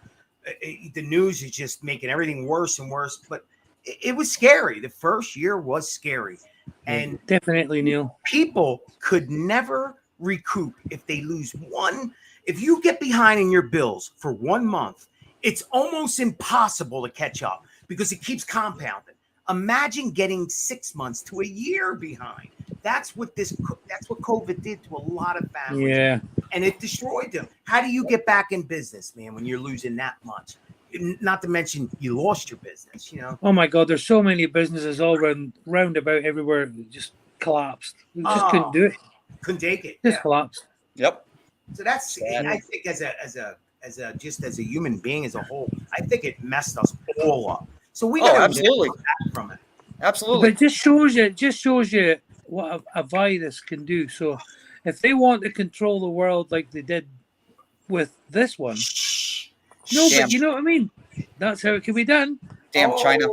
The news is just making everything worse and worse, but it was scary. The first year was scary. And Definitely, Neil. people could never recoup if they lose one. If you get behind in your bills for 1 month, it's almost impossible to catch up because it keeps compounding. Imagine getting 6 months to a year behind. That's what COVID did to a lot of families. Yeah. And it destroyed them. How do you get back in business, man, when you're losing that much? Not to mention you lost your business, you know. Oh my God, there's so many businesses all round about everywhere that just collapsed. We just couldn't do it. Couldn't take it. Just Yeah. collapsed. Yep. So that's Sad. I think as a human being as a whole, I think it messed us all up. So we Oh, got absolutely. from it. Absolutely. But it just shows you what a virus can do. So if they want to control the world like they did with this one, no, Damn. but you know what I mean? That's how it can be done. Damn China.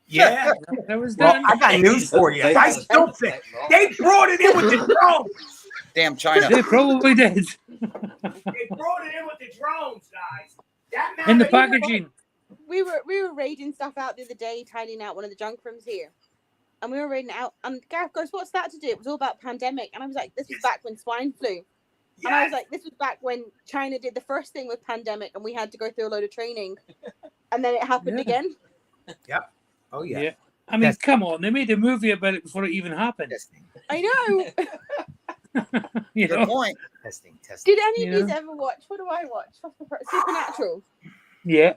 Yeah. That was Well, done. I got news for you. I still think they brought it in with the drones. Damn China. They probably did. They brought it in with the drones, guys. That In the matters. packaging. We were raiding stuff out the other day, tidying out one of the junk rooms here. And we were raiding it out. And Gareth goes, "What's that to do?" It was all about pandemic. And I was like, this was back when swine flu. And I was like, this was back when China did the first thing with pandemic and we had to go through a load of training. And then it happened Yeah. again. Oh yeah. Yeah. I mean, come on. They made a movie about it before it even happened. Testing, I know. You Good know? point. testing. Did any of Yeah. you ever watch? What do I watch? What's the first? Supernatural. Yeah.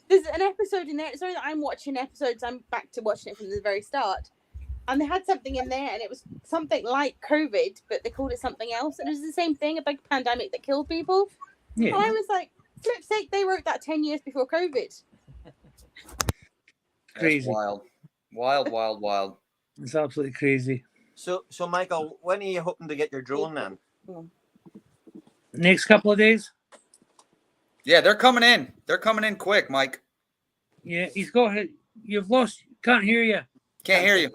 There's an episode in there. It's only that I'm watching episodes. I'm back to watching it from the very start. And they had something in there, and it was something like COVID, but they called it something else. And it was the same thing, a big pandemic that killed people. Yeah. And I was like, flip's sake, they wrote that 10 years before COVID. Crazy. That's wild. Wild, wild, wild. It's absolutely crazy. So Michael, when are you hoping to get your drone then? Next couple of days. Yeah, they're coming in. They're coming in quick, Mike. Yeah, he's got. You've lost. Can't hear you. Can't hear you.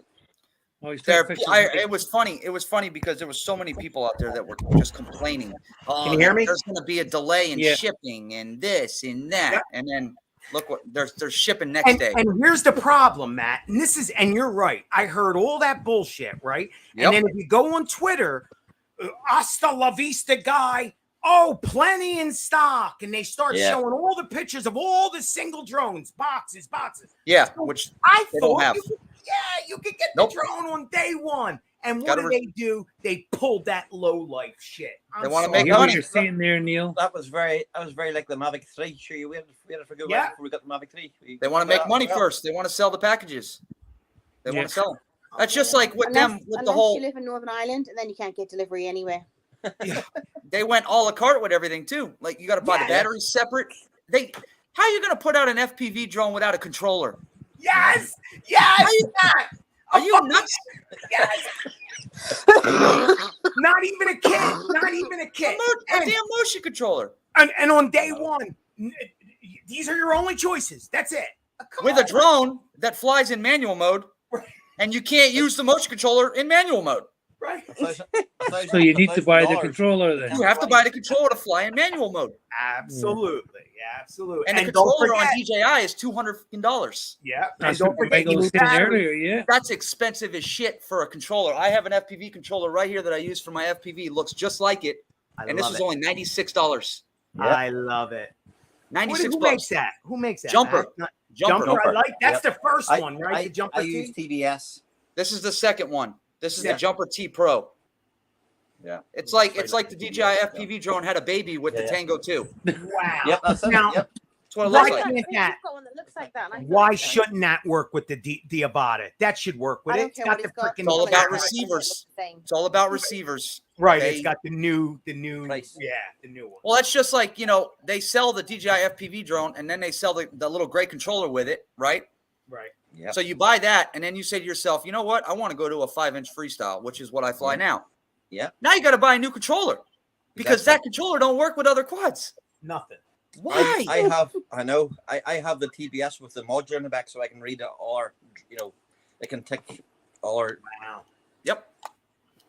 Oh, he's trying to There, fix his mic. it was funny. It was funny because there was so many people out there that were just complaining. Oh, Can you hear me? There's going to be a delay in Yeah. shipping and this and that, Yep. and then look what they're shipping next day. And here's the problem, Matt. And you're right. I heard all that bullshit, right? Yep. And then if you go on Twitter, hasta la vista guy, oh, plenty in stock. And they start Yeah. showing all the pictures of all the single drones, boxes. Yeah, which I They don't thought have. you could get Nope. the drone on day one. And what Gotta did they do? They pulled that low life shit. They I'm wanna I make sorry. hear what money. you're saying there, Neil. That was very like the Mavic 3. Sure, you waited for a good Yeah. while before we got the Mavic 3. they want to make money Well, first. They want to sell the packages. They Yeah. want to sell them. That's just like with Unless, them with the unless whole. you live in Northern Ireland, and then you can't get delivery anywhere. They went a la carte with everything too. Like you got to buy the Yeah. batteries separate. How are you going to put out an FPV drone without a controller? Yes, Matt. Are you nuts? Yes. Not even a kid. Not even a kid. A damn motion controller And on day one, these are your only choices. That's it. Come with on. a drone that flies in manual mode, and you can't use the motion controller in manual mode. Right. So you need to buy the controller then. You have to buy the controller to fly in manual mode, Absolutely. Absolutely. and the don't controller on forget- DJI is $200. Yeah. And That's don't what forget Michael you was need saying batteries. earlier. Yeah. That's expensive as shit for a controller. I have an FPV controller right here that I use for my FPV. Looks just like it, I and this love is it. only $96. I love it. Who 96 makes bucks. that? Who makes that? Jumper. Matt? Jumper. Jumper. I like. That's Yep. the first I, one, right? I, The Jumper I use T? TBS. This is the second one. This is Yeah. the Jumper T Pro. Yeah. It's like the DJI FPV drone had a baby with the Yeah. Tango 2. Wow. Yep, that's it. Now, Yep. That's what it Why looks like. can't I've that? got one that looks like that. and I feel Why like- shouldn't that work with the Diabata? That should work with I it. don't It's care got what the it's got. freaking It's all Something about like that. It receivers. looks the same. It's all about receivers. right. They- It's got the new Price. yeah, the new one. Well, that's just like, they sell the DJI FPV drone and then they sell the little gray controller with it, right? Right. Yep. So you buy that and then you say to yourself, you know what? I want to go to a 5-inch freestyle, which is what I fly now. Yeah. Now you got to buy a new controller because Exactly. that controller don't work with other quads. Nothing. Why? I have the TBS with the modular in the back so I can read it all our, it can tick all our Wow. Yep.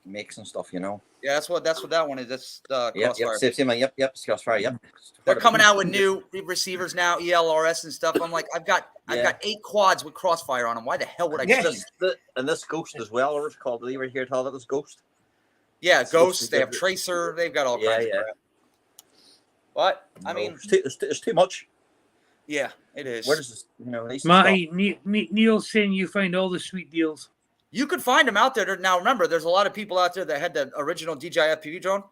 makes and stuff, Yeah, that's what that one is. That's Yep, Crossfire. yep, Crossfire, yep. They're coming out with new receivers now, ELRS and stuff. I'm like, I've got 8 quads with Crossfire on them. Why the hell would I Yeah. keep them? And this Ghost as well, or it's called, did you ever hear tell about this Ghost? Yeah, It's Ghosts. supposed to They have be- Tracer. They've got all Yeah, kinds yeah. of crap. What? I No, mean, it's too much. yeah, it is. Where does this, these Matty, Neil's saying you find all the sweet deals. You could find them out there. Now, remember, there's a lot of people out there that had the original DJI FPV drone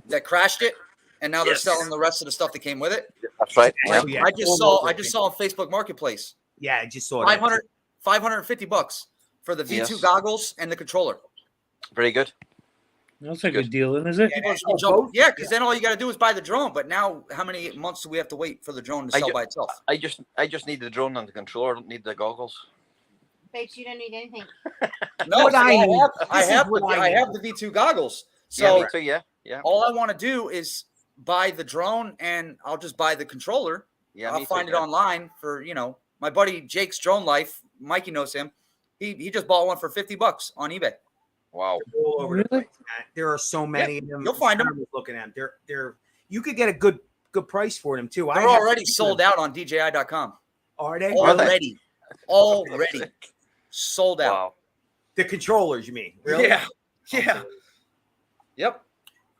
that crashed it, and now they're Yes. selling the rest of the stuff that came with it. That's right. Oh, yeah. I just saw on Facebook Marketplace Yeah, I just saw that. $550 for the V2 Yes. goggles and the controller. Very good. That's a good deal, then, is it? People just Oh, jump- both? yeah, because then all you got to do is buy the drone. But now, how many months do we have to wait for the drone to I sell ju- by itself? I just need the drone and the controller. I don't need the goggles. Babes, you don't need anything. No, What see, I need- I this is have what I I have the V2 goggles. Yeah, So me too. Yeah, yeah, all I want to do is buy the drone, and I'll just buy the controller. yeah. I'll me find too, it online for my buddy Jake's Drone Life. Mikey knows him. He just bought one for $50 on eBay. Wow. All over the Really? place, Matt. There are so many of them. you'll find 'em. I was looking at them. They're you could get a good price for them too. They're already sold out on DJI.com. Are they? Already sold out. Wow. The controllers, you mean? Really? Yeah, yeah, yep.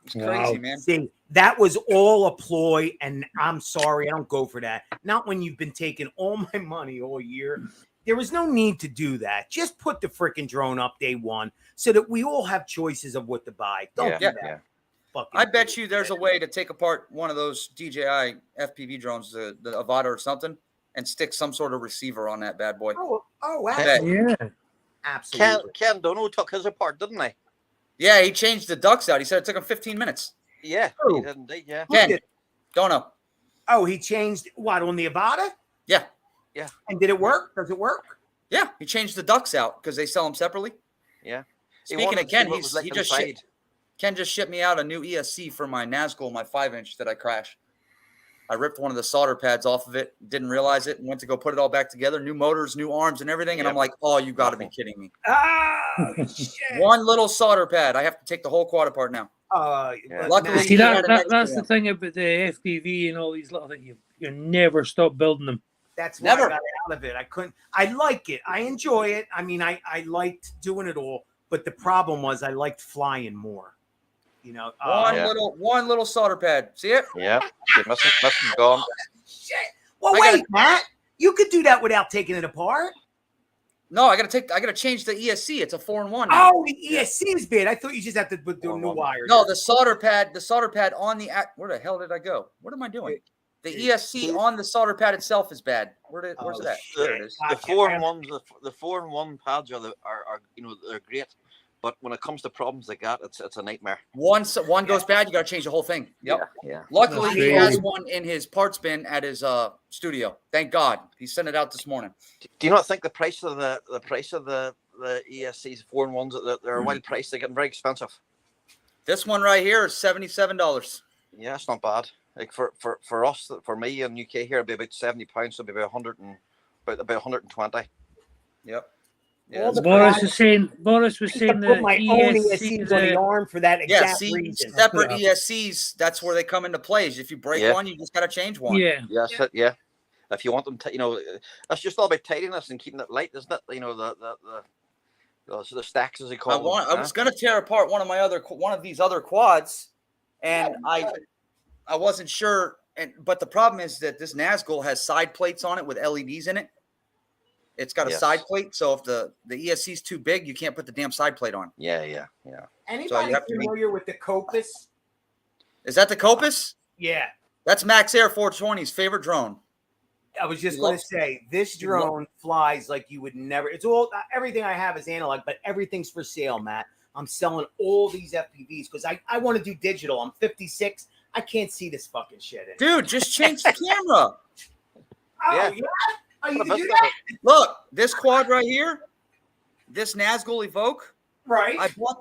It's Wow. crazy, man. See, that was all a ploy, and I'm sorry, I don't go for that. Not when you've been taking all my money all year. There was no need to do that. Just put the freaking drone up day one so that we all have choices of what to buy. Don't Yeah, do that. yeah. Fucking I bet you there's a way to take apart one of those DJI FPV drones, the Avata or something, and stick some sort of receiver on that bad boy. Oh, bet. absolutely. Yeah. Absolutely. Ken Dono took his apart, didn't he? Yeah, he changed the ducks out. He said it took him 15 minutes. Yeah, Who? he did indeed. Yeah. Who Ken, did- don't know. Oh, he changed what on the Avata? Yeah. Yeah. And did it work? Does it work? Yeah, he changed the ducks out because they sell them separately. Yeah. He Speaking wanted of to see Ken, what was like he just inside. Ken just shipped me out a new ESC for my Nazgul, my 5-inch that I crashed. I ripped one of the solder pads off of it, didn't realize it, and went to go put it all back together. New motors, new arms, and everything. And I'm Yep. like, oh, you got to be kidding me. Oh, shit. One little solder pad. I have to take the whole quad apart now. Yeah. Luckily, See he that, had an that that's extra the thing about the FPV and all these little things. You never stop building them. That's why Never. I got out of it. I couldn't. I like it. I enjoy it. I mean, I liked doing it all, but the problem was I liked flying more. You know, Yeah. one little solder pad. See it? Yeah. It must have gone. shit. Well, I wait, gotta- Matt. You could do that without taking it apart. No, I gotta change the ESC. It's a 4-in-1 now. Oh, the ESC is big. I thought you just have to put the new wires. No, the solder pad on the where the hell did I go? What am I doing? The ESC on the solder pad itself is bad. Where's it at? There it is. The 4-in-1s, the 4-in-1 pads are they're great, but when it comes to problems like that, it's a nightmare. One goes bad, you gotta change the whole thing. Yep. Yeah. Luckily, That's he has crazy. one in his parts bin at his studio. Thank God. He sent it out this morning. Do you not think the price of the ESCs 4-in-1s they're a wild price? They're getting very expensive. This one right here is $77. Yeah, it's not bad. Like for us, for me in UK here, it'd be about £70, so it'd be about 120. Yep. All the Boris crap- was saying I the put my own ESC, ESCs on the arm for that Yeah, exact see, reason. separate ESCs, that's where they come into play. Is if you break Yeah. one, you just gotta change one. yeah. Yes, yeah. If you want them to, that's just all about tidiness and keeping it light, isn't it? The stacks as they call them. I was gonna tear apart one of these other quads, and I wasn't sure. But the problem is that this Nazgul has side plates on it with LEDs in it. It's got a Yes. side plate, so if the ESC is too big, you can't put the damn side plate on. Yeah. Anybody have to be- familiar with the Copus? Is that the Copus? Yeah. That's Max Air 420's favorite drone. I was just You going love- to say, this you love- drone flies like you would never. It's all everything I have is analog, but everything's for sale, Matt. I'm selling all these FPVs because I want to do digital. I'm 56. I can't see this fucking shit. Dude, just change the camera. Oh, Yeah. yeah? Oh, you What can do about that? Look, this quad right here, this Nazgul Evoke. Right.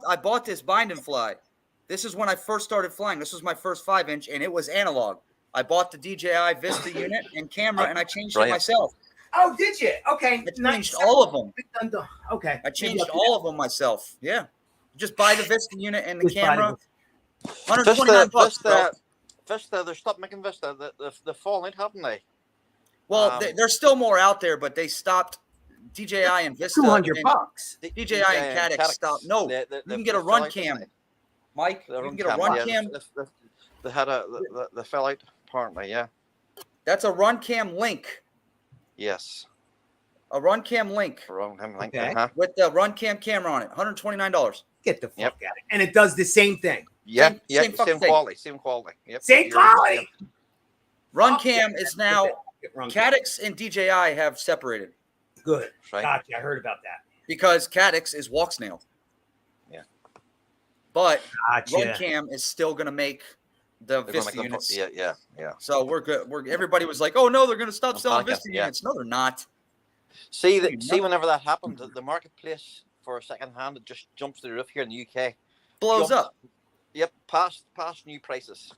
I bought this bind and fly. This is when I first started flying. This was my first 5-inch, and it was analog. I bought the DJI Vista unit and camera, and I changed it Brilliant. myself. Oh, did you? Okay. I changed all of them. Okay. I changed all of them myself. Yeah. Just buy the Vista unit and the Just buy camera. the- $129, bro. Vista, they stopped making Vista. They've fallen out, haven't they? Well, there's still more out there, but they stopped DJI and Vista. $200. and DJI and Caddx stopped. No, you can get a run cam. Mike, you can get a run cam. They fell out apparently. Yeah. That's a run cam link. Yes. A run cam link Wrong. I'm like, Okay. with the run cam camera on it. $129. Get the fuck Yep. out of it. And it does the same thing. Yeah. Same- Yeah. same fucking Same thing. quality. Same quality. Yep. Same quality. Run Oh, cam yeah, is now Run cam. Caddx and DJI have separated Good. Right. Gotcha. I heard about that. because Caddx is walk snail. Yeah. But Gotcha. run cam is still going to make the They're gonna Vista make them- units. Yeah. So we're good. Everybody was like, "Oh no, they're going to stop I'm selling panicking, Vista yeah. units." No, they're not. See Dude, that. See, no. whenever that happens, the marketplace for second hand, it just jumps to the roof here in the UK. Blows Jumps. up. Yep, past new prices.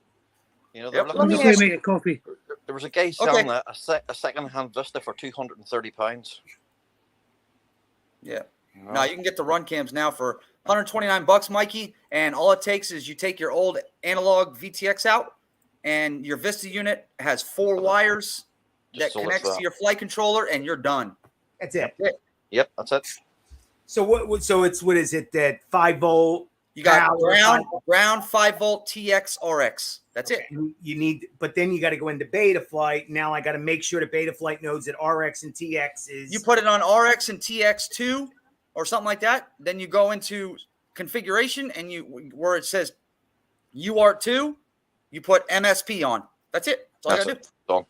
You know, Yep. they're I'm looking just for, going to make a coffee. there was a guy selling a second hand Vista for £230. Yeah. You know? No, you can get the run cams now for $129, Mikey, and all it takes is you take your old analog VTX out, and your Vista unit has 4 wires that Just so it's, connects to your flight controller, and you're done. That's it. Yep, that's it. So so it's what is it that 5-volt? You got Power, ground 5-volt TX RX. That's it. You need, but then you got to go into Beta Flight. Now I got to make sure the Beta Flight knows that RX and TX is. You put it on RX and TX2 or something like that. Then you go into configuration, and where it says UART2, you put MSP on. That's it. That's all you That's gotta do. Done.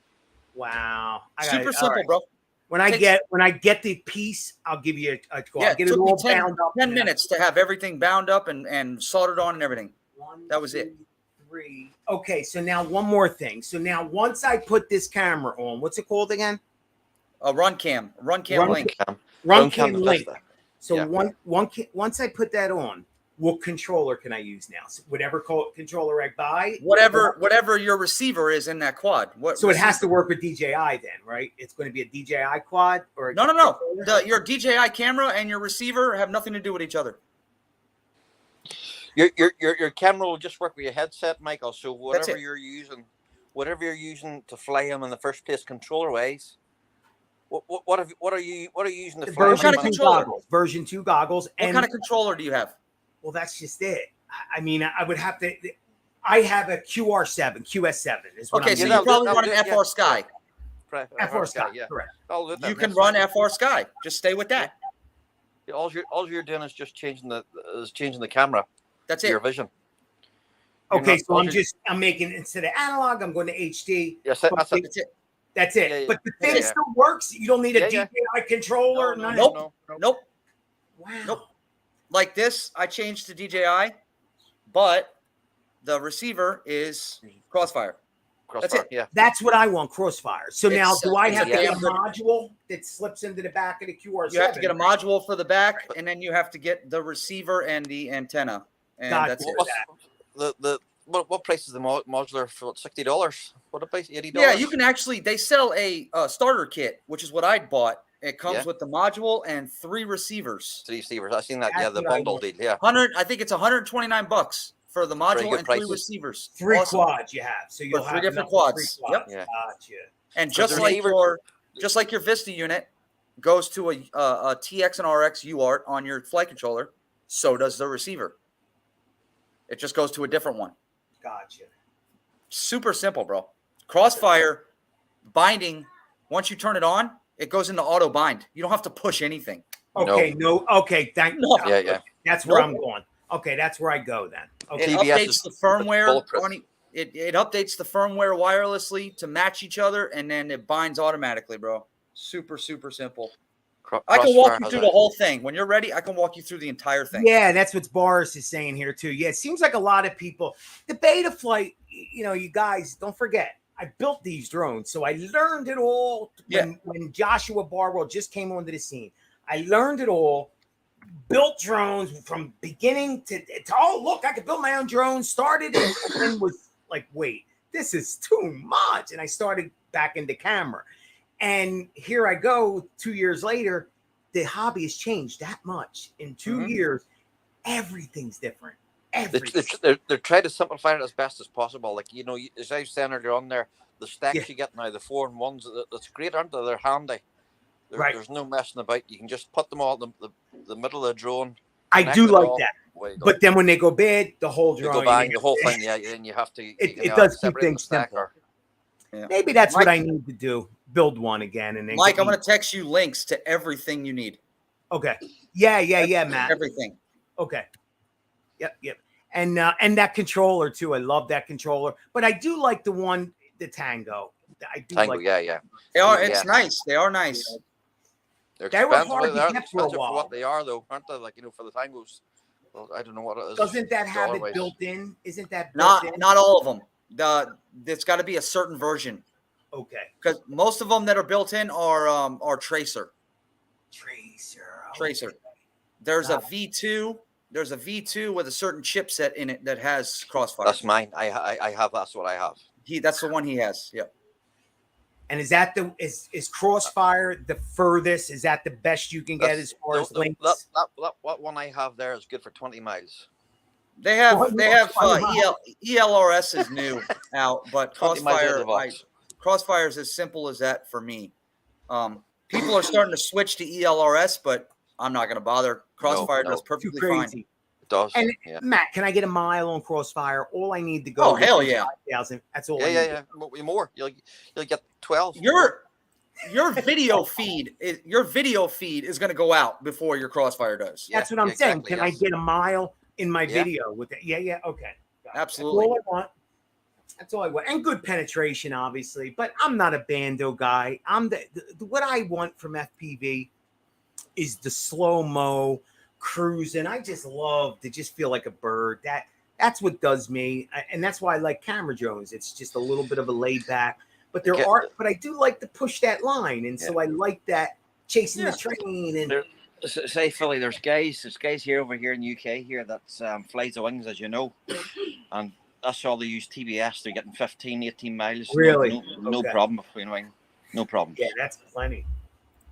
Wow. Super simple, bro. When I Takes- get the piece, I'll give you a call. Yeah, I'll it get it took me all 10 bound up. 10 minutes to have everything bound up and soldered on and everything. One, That was it. 2, 3. Okay, so now one more thing. So now once I put this camera on, what's it called again? A run cam link. Run Cam cam link. Vista. So Yeah. once I put that on, what controller can I use now? So whatever controller I buy, Whatever your receiver is in that quad. What? So it has to work with DJI then, right? It's going to be a DJI quad or No. Your DJI camera and your receiver have nothing to do with each other. Your camera will just work with your headset, Michael. So That's whatever it. you're using to fly him in the first place, controller wise, what are you using to fly him? What kind of controller? Version 2 goggles. What kind of controller do you have? Well, that's just it. I mean, I would have to. I have a QS7 is what Okay, I'm so using. you probably run an FR Sky. FR Sky, yeah. correct. You can run FR Sky. Just stay with that. All you're doing is just changing the camera. That's to your it. vision. Okay, so I'm making, instead of analog, I'm going to HD. Yes, But that's That's it. That's it. Yeah, yeah. But the thing Yeah. still works. You don't need a Yeah, DJI controller. No, none no, of- no. Nope. Wow. Nope. Like this, I changed to DJI, but the receiver is Crossfire. Crossfire, it. yeah. That's what I want, Crossfire. So now, It's, do I it's have a to get a damn good- module that slips into the back of the QR7? You have to get a module for the back, and then you have to get the receiver and the antenna. And Gotcha. that's it. What price is the modular for? $60? What a price? $80? Yeah, you can actually. They sell a starter kit, which is what I bought. It comes Yeah. with the module and 3 receivers. 3 receivers. I've seen that. Yeah, That's the what I bundle want. deal. Yeah. I think it's $129 for the module good and 3 prices. receivers. 3 Awesome. quads you have. So you'll For have 3 different enough for quads. 3 Yep. quads. Yeah. Gotcha. And So the just like your Vista unit goes to a TX and RX UART on your flight controller, so does the receiver. It just goes to a different one. Gotcha. Super simple, bro. Crossfire binding, once you turn it on, it goes into auto bind. You don't have to push anything. Okay, okay, thank No. Yeah, yeah. That's where Nope. I'm going. Okay, that's where I go then. Okay. It TBS updates is the firmware. bulletproof. It updates the firmware wirelessly to match each other, and then it binds automatically, bro. Super, super simple. I can walk you through the whole thing. When you're ready, I can walk you through the entire thing. Yeah, that's what Boris is saying here too. Yeah, it seems like a lot of people. The beta flight, you know, you guys don't forget. I built these drones, so I learned it all when Joshua Barwell just came onto the scene. I learned it all. Built drones from beginning to oh look, I could build my own drone. Started and then was like, wait, this is too much, and I started back into camera. And here I go 2 years later, the hobby has changed that much. In 2 years, everything's different. Everything. They're trying to simplify it as best as possible. Like, you know, as I was saying earlier on there, the stacks you get now, the 4-in-1s, that's great, aren't they? They're handy. Right. There's no messing about. You can just put them all in the middle of the drone. I connect do it like all, that. away you go. But then when they go bad, the whole They drone. go bang, the whole thing, yeah, and you have to. It does keep separate the things stack simple. or- Maybe that's Mike- what I need to do. Build one again and then Mike, get I'm me- going to text you links to everything you need. Okay. Yeah, Matt. Everything. Okay. Yep. And that controller too. I love that controller. But I do like the Tango. I do Tango, like yeah. They are. Yeah. It's nice. They are nice. They're They were expensive. hard to They're get for a expensive for while. what they are, though, aren't they? Like, you know, for the tangos. Well, I don't know what it is. Doesn't that have it dollar-wise. built in? Isn't that built Not in? not all of them. It's got to be a certain version Okay. because most of them that are built in are Tracer. Tracer. There's a V2. There's a V2 with a certain chipset in it that has Crossfire. That's mine. I have. That's what I have. That's the one he has. Yep. And is that is Crossfire the furthest? Is that the best you can get That's- as far as links? What one I have there is good for 20 miles. They have Wow. ELRS is new out, but 20 miles out of the Crossfire box. Crossfire is as simple as that for me. People are starting to switch to ELRS, but I'm not going to bother. Crossfire no. does Too perfectly fine. crazy. It does. And yeah. Matt, can I get a mile on Crossfire? All I need to go. Oh, hell yeah. 5,000. That's all. I need. Yeah. More. You'll get 12. Your video feed is going to go out before your Crossfire does. That's what I'm saying. exactly, Can I yes. get a mile in my Yeah. video with it? Yeah. Okay. Got it. Absolutely. That's all I want. That's all I want. And good penetration, obviously. But I'm not a bando guy. I'm what I want from FPV is the slow-mo cruising. I just love to just feel like a bird. That's what does me, and that's why I like camera drones. It's just a little bit of a laid back, but Okay. but I do like to push that line, and so I like that chasing the train. And Say Philly, there's guys here over here in the UK here that's flies the wings, as you know, and that's all they use TBS. They're getting 15, 18 miles. Really? No Okay. problem between wing. No problem. yeah, that's plenty.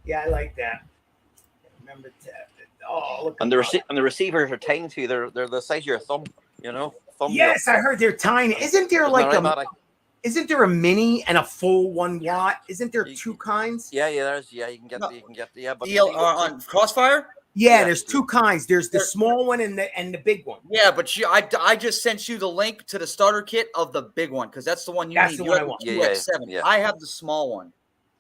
Yeah, I like that. Remember that. Oh, look. And the receivers are tiny too. They're the size of your thumb. You know, thumb. Yes, I heard they're tiny. Isn't there like Isn't there a mini and a full 1 watt? Isn't there two kinds? Yeah, there's you can get No. but On Crossfire? Yeah, there's two kinds. There's the small one and the big one. Yeah, but I just sent you the link to the starter kit of the big one because that's the one you That's need. the You one have I want. the Yeah, 2X7. yeah. I have the small one.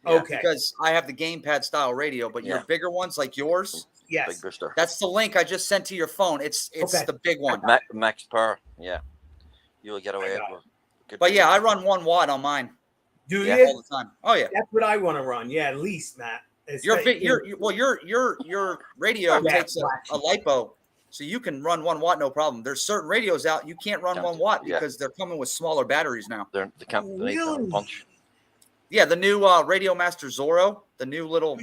Okay. Because I have the gamepad style radio, but your Yeah. bigger ones like yours, Big Yes. booster. that's the link I just sent to your phone. It's Okay. the big one. Max power. Yeah, you'll get away. got with good But yeah, things. I run 1 watt on mine Do Yeah. you? all the time. Oh yeah. That's what I want to run. Yeah, at least, Matt. Your radio Yeah, takes a lipo, so you can run 1 watt no problem. There's certain radios out you can't run 1 watt Yeah. because they're coming with smaller batteries now. They can't Really? punch. Yeah, the new Radio Master Zorro, the new little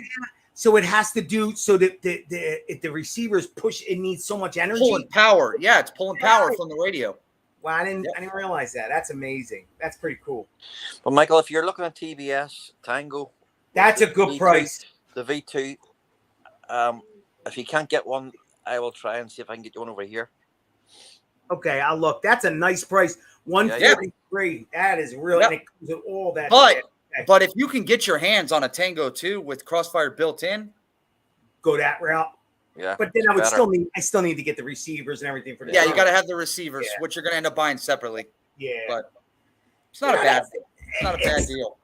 So it has to do so that if the receivers push, it needs so much energy. pulling power. Yeah, it's pulling power from the radio. Wow, I didn't realize that. That's amazing. That's pretty cool. But Michael, if you're looking at TBS Tango, That's a good V2, price. The V2. If you can't get one, I will try and see if I can get you one over here. Okay, I'll look. That's a nice price. 133. That is really Yep. and it comes with all that. But shit. Okay, but if you can get your hands on a Tango 2 with Crossfire built in, go that route. Yeah. But then I would better. still need to get the receivers and everything for the yeah, you drone. got to have the receivers, Yeah. which you're going to end up buying separately. Yeah. But it's not a bad deal.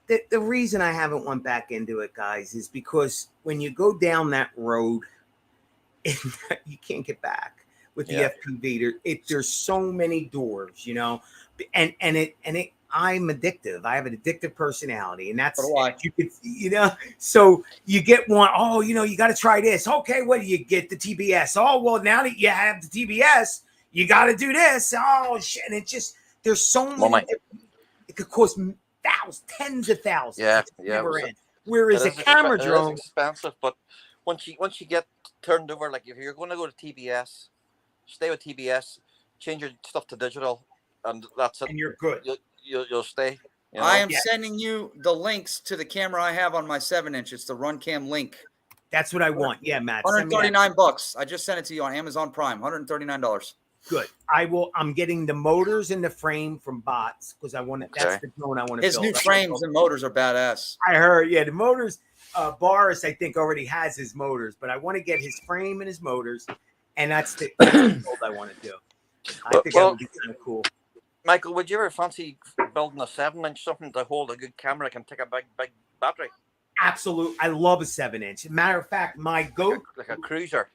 The reason I haven't went back into it, guys, is because when you go down that road, you can't get back with the Yeah. FPV. There's so many doors, and I'm addictive. I have an addictive personality, and that's So do I. you could, So you get one. Oh, you got to try this. Okay, what do you get? The TBS. Oh, well, now that you have the TBS, you got to do this. Oh shit! And it just there's so many. It could cost thousands, tens of thousands. Yeah, It's yeah, never it was end. Whereas a camera it is drone, expensive, but once you get turned over, like if you're going to go to TBS, stay with TBS, change your stuff to digital, and that's it. and you're good. You'll stay. You know? I am Yeah. sending you the links to the camera I have on my 7-inch. It's the Runcam Link. That's what I want. Yeah, Matt. send me that. $139. I just sent it to you on Amazon Prime. $139. Good. I'm getting the motors and the frame from Bots because I want it. That's Okay. the drone I want to His build. new frames and motors are badass. I heard. Yeah, the motors. Boris, I think, already has his motors, but I want to get his frame and his motors, and that's the build I want to do. I think that would be kind of cool. Michael, would you ever fancy building a 7-inch something to hold a good camera that can take a big battery, Absolute. I love a 7-inch. Matter of fact, my like a cruiser?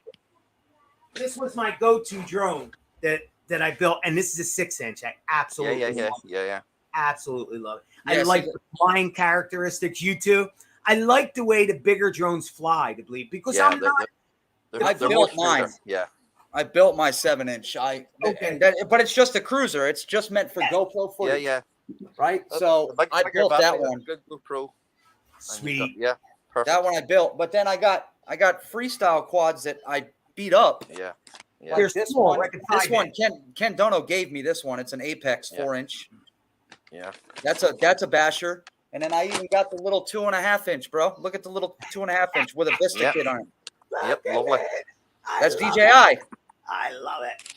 this was my go-to drone that I built, and this is a 6-inch. I absolutely love it. Yeah. Absolutely love it. I Yeah, like see the flying characteristics. You too. I like the way the bigger drones fly, to believe, because Yeah, I'm not. I they're built more mine. smoother. Yeah. I built my 7-inch. Okay. But it's just a cruiser. It's just meant for GoPro footage. Yeah. Right. So I Bigger built that battery, one. Good GoPro. And Sweet. yeah. Perfect. That one I built. But then I got freestyle quads that I beat up. Yeah. Like They're this small, one. like a This tie one, Ken Dono gave me this one. It's an Apex Yeah. 4-inch. Yeah. That's a basher. And then I even got the little 2.5-inch, bro. Look at the little 2.5-inch with a Vista Yep. kit on it. Yep. Lovely. That's love DJI. it. I love it.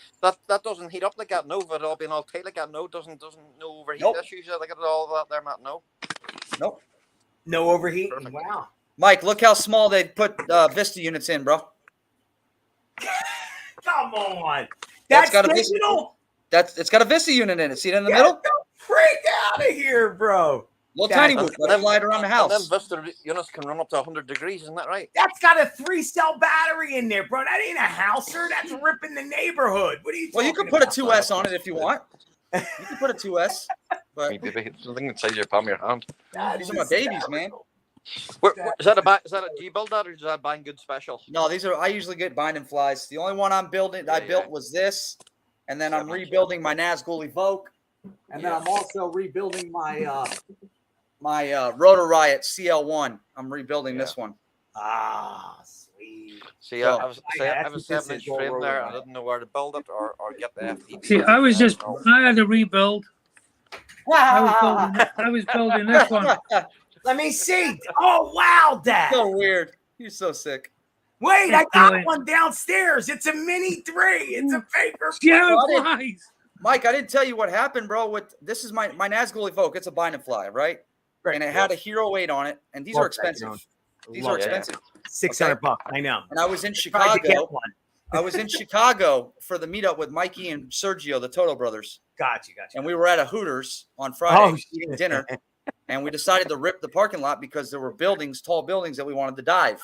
That doesn't heat up like that. No, but it all being all tight like that. No, doesn't no overheat Nope. issues like it all that there, Matt. No. Nope. No overheat. Perfect. Wow. Mike, look how small they put Vista units in, bro. Come on. That's That's gotta be- digital. It's got a Vista unit in it. See it in the Get middle? the freak out of here, bro. Little That- tiny boot. Let it fly it around the And then house. Vista units can run up to 100 degrees, isn't that right? That's got a 3-cell battery in there, bro. That ain't a houser. That's ripping the neighborhood. What are you Well, you talking can put a about? 2S on it if you want. You can put a 2S. But Hey, baby, it's something inside your palm of your hand. That these is are my babies, man. hysterical. Is that do you build that or is that buying good special? No, I usually get binding flies. The only one I built Yeah. was this. and then I'm rebuilding my Nazgul Evoke, and then I'm also rebuilding my my Rotor Riot CL1. I'm rebuilding this one. Ah, sweet. See, So- I was Yeah, I have a that's what this 7-inch is, frame roll there. I right. didn't know where to build it or get the FTP. See, I was just, I had to rebuild. I was building this one. Let me see. Oh, wow, Dad. So weird. You're so sick. Wait, I got Boy. one downstairs. It's a Mini 3. It's a paper. Yeah, Got it. flies. Mike, I didn't tell you what happened, bro. With this is my Nazgul Evoke. It's a bind and fly, right? Right. And it had a Hero 8 on it, and these are Love that, expensive. you These Love are that. expensive. $600. I know. And I was in Tried to get Chicago. one. I was in Chicago for the meetup with Mikey and Sergio, the Toto brothers, Gotcha. and we were at a Hooters on Friday Oh, eating shit. dinner, and we decided to rip the parking lot because there were buildings, tall buildings that we wanted to dive.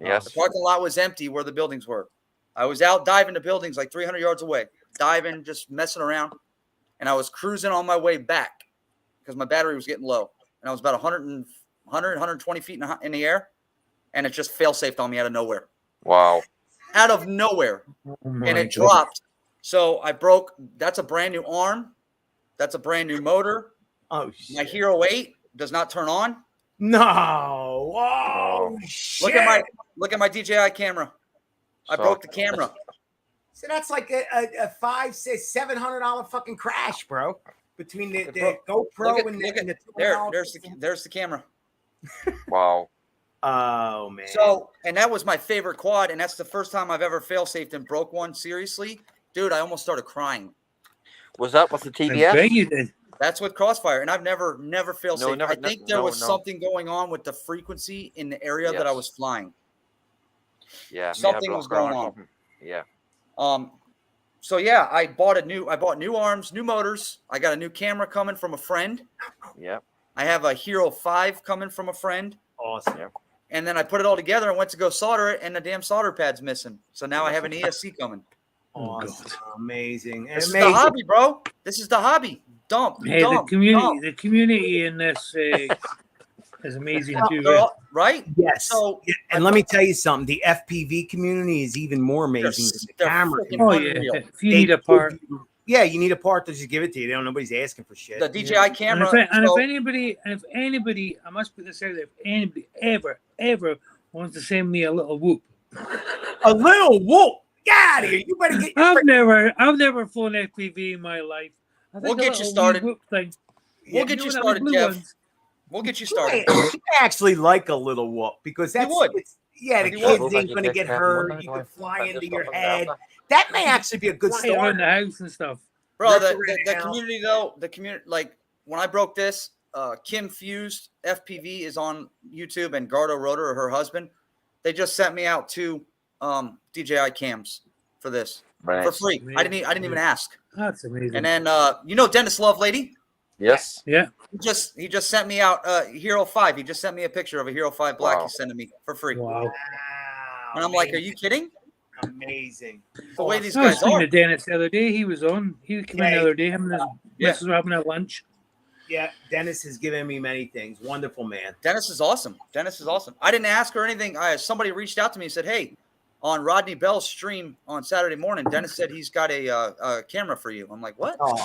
Yes. The parking lot was empty where the buildings were. I was out diving to buildings like 300 yards away, diving, just messing around, and I was cruising on my way back because my battery was getting low, and I was about 120 feet in the air, and it just fail-safed on me out of nowhere. Wow. Out of nowhere. Oh And my it dropped. So I broke. That's a brand new arm. That's a brand new motor. Oh, My shit. Hero 8 does not turn on. No. Oh, shit. Look at my DJI camera. I So- broke the camera. So that's like a $500, $600, $700 fucking crash, bro. Between the GoPro Look at- and look the There, $200. there's the camera. Wow. Oh, man. So, and that was my favorite quad, and that's the first time I've ever fail-safed and broke one seriously. Dude, I almost started crying. Was that with the I TBS? bet you did. That's with Crossfire, and I've never fail-safed. never- I think there no, was no. something going on with the frequency in the area that I Yes. was flying. Yeah. Something was going on. Something. Yeah. So yeah, I bought new arms, new motors. I got a new camera coming from a friend. Yeah. I have a Hero 5 coming from a friend. Awesome. Yeah. And then I put it all together and went to go solder it, and the damn solder pad's missing. So now I have an ESC coming. Awesome. Amazing. This is Amazing. the hobby, bro. This is the hobby. Dump. Hey, dump, the community in this is amazing dump. too. They're all- right? Yes. So Yeah, and let me tell you something. The FPV community is even more amazing than the they're camera. freaking community. Oh yeah, unreal. if you need a part, Yeah, you need a part to just give it to you. They don't. Nobody's asking for shit. the DJI camera. and so- if anybody, I must put this out there. If anybody ever wants to send me a little whoop, A little whoop. Get out of here. You better get. I've never flown FPV in my life. I We'll think a get you little started. whoop thing. We'll get you know them started, blue Jeff. ones. We'll get you You may started. actually like a little whoop because that's would. yeah, the You kids would. ain't gonna get hurt. You can fly into your head. That may actually be a good Fly around start. the house and stuff. Bro, Rip the around the house. community though, the community, like when I broke this, Kim Fused FPV is on YouTube, and Gardo Rotor, her husband, they just sent me out 2 DJI cams for this Very for nice. free. I didn't even ask. That's amazing. And then Dennis Lovelady, Yes. yeah, he just sent me out Hero 5. He just sent me a picture of a Hero 5 Black. Wow. He's sending me for free. wow. Wow, And I'm like, are amazing. you kidding? Amazing. The way these I was guys speaking are. to Dennis the other day. He was on. He came in Yeah, the other day. Him and his Yeah. missus were having a lunch. Yeah, Dennis has given me many things. Wonderful man. Dennis is awesome. Dennis is awesome. I didn't ask her anything. Somebody reached out to me and said, hey, on Rodney Bell's stream on Saturday morning, Dennis said he's got a camera for you. I'm like, what? Oh,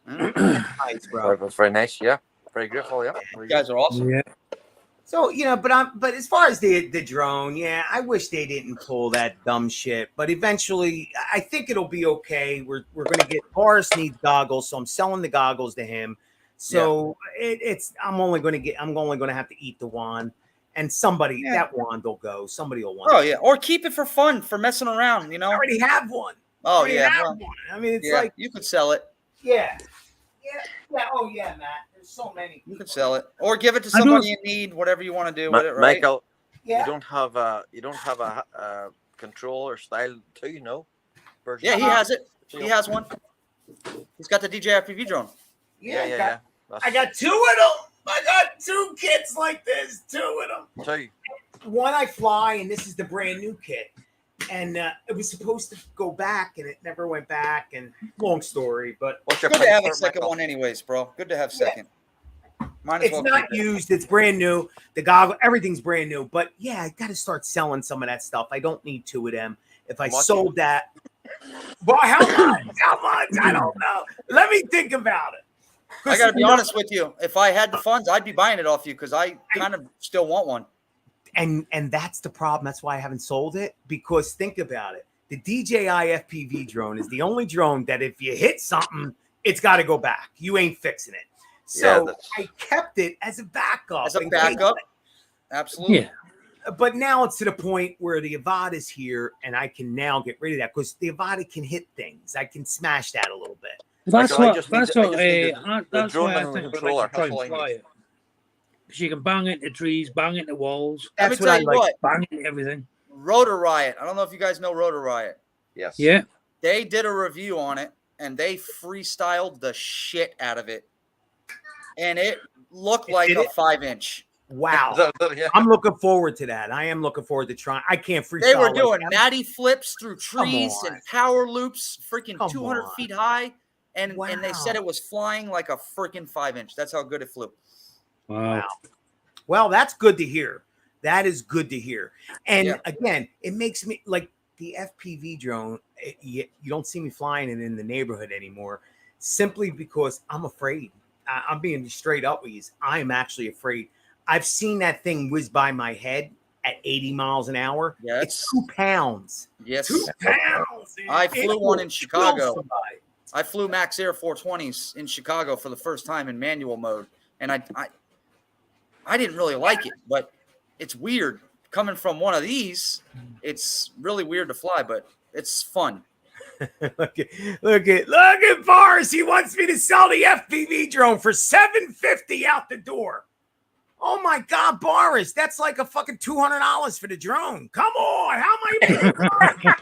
nice, bro. That's very nice. Yeah. Very grateful. Yeah. You guys are awesome. Yeah. So but as far as the drone, yeah, I wish they didn't pull that dumb shit. But eventually, I think it'll be okay. We're gonna get Boris needs goggles, so I'm selling the goggles to him. So I'm only gonna have to eat the wand, and that wand will go. Somebody will want. Oh, yeah. Or keep it for fun, for messing around, you know? I already have one. Oh, Already yeah. have well, one. I mean, it's yeah, like you could sell it. yeah. Oh yeah, Matt. There's so many. You could sell it. Or give it to I don't- somebody in need, whatever you want to do with it, right? Michael, Yeah. you don't have a control or style too, you know? Version Yeah, he of- has it. He has one. He's got the DJI FPV drone. Yeah. I got 2 of them. I got 2 kits like this. 2 of them. Two. One I fly, and this is the brand new kit. And it was supposed to go back, and it never went back. And long story, but What's your Good to have price a for it, second Michael? one, anyways, bro. Good to have second. Might as it's well not keep it. used. It's brand new. The goggle, everything's brand new. But yeah, I got to start selling some of that stuff. I don't need 2 of them. If I Much. sold that, Well, how much? How much? I don't know. Let me think about it. I got to be honest with you. If I had the funds, I'd be buying it off you because I kind of still want one. And that's the problem. That's why I haven't sold it, because think about it. The DJI FPV drone is the only drone that if you hit something, it's got to go back. You ain't fixing it. So I kept it as a backup. As a backup? Absolutely. Yeah. But now it's to the point where the Avata is here, and I can now get rid of that because the Avata can hit things. I can smash that a little bit. That's I what. just That's need what. the That's drone why I and think I'd controller. like to try That's all I and fly need. it. Because you can bang into trees, bang into walls, Let me That's what tell I you like. what. bang into everything. Rotor Riot. I don't know if you guys know Rotor Riot. Yes. Yeah. They did a review on it, and they freestyled the shit out of it. And it looked like Did a it? 5-inch. Wow. Yeah. I'm looking forward to that. I am looking forward to trying. I can't freestyle. They were like doing that. natty flips through trees on. and power loops, freaking Come 200 on. feet high. And they said Wow. it was flying like a freaking 5-inch. That's how good it flew. Wow. Well, that's good to hear. That is good to hear. And Yeah. again, it makes me like the FPV drone. You don't see me flying it in the neighborhood anymore, simply because I'm afraid. I'm being straight up with you. I'm actually afraid. I've seen that thing whiz by my head at 80 miles an hour. Yeah, It's 2 pounds. Yes. 2 pounds. I It flew will one in kill Chicago. somebody. I flew Max Air 420s in Chicago for the first time in manual mode. And I didn't really like it, but it's weird. Coming from one of these, it's really weird to fly, but it's fun. look at Boris. He wants me to sell the FPV drone for $750 out the door. Oh my God, Boris, that's like a fucking $200 for the drone. Come on, how am I making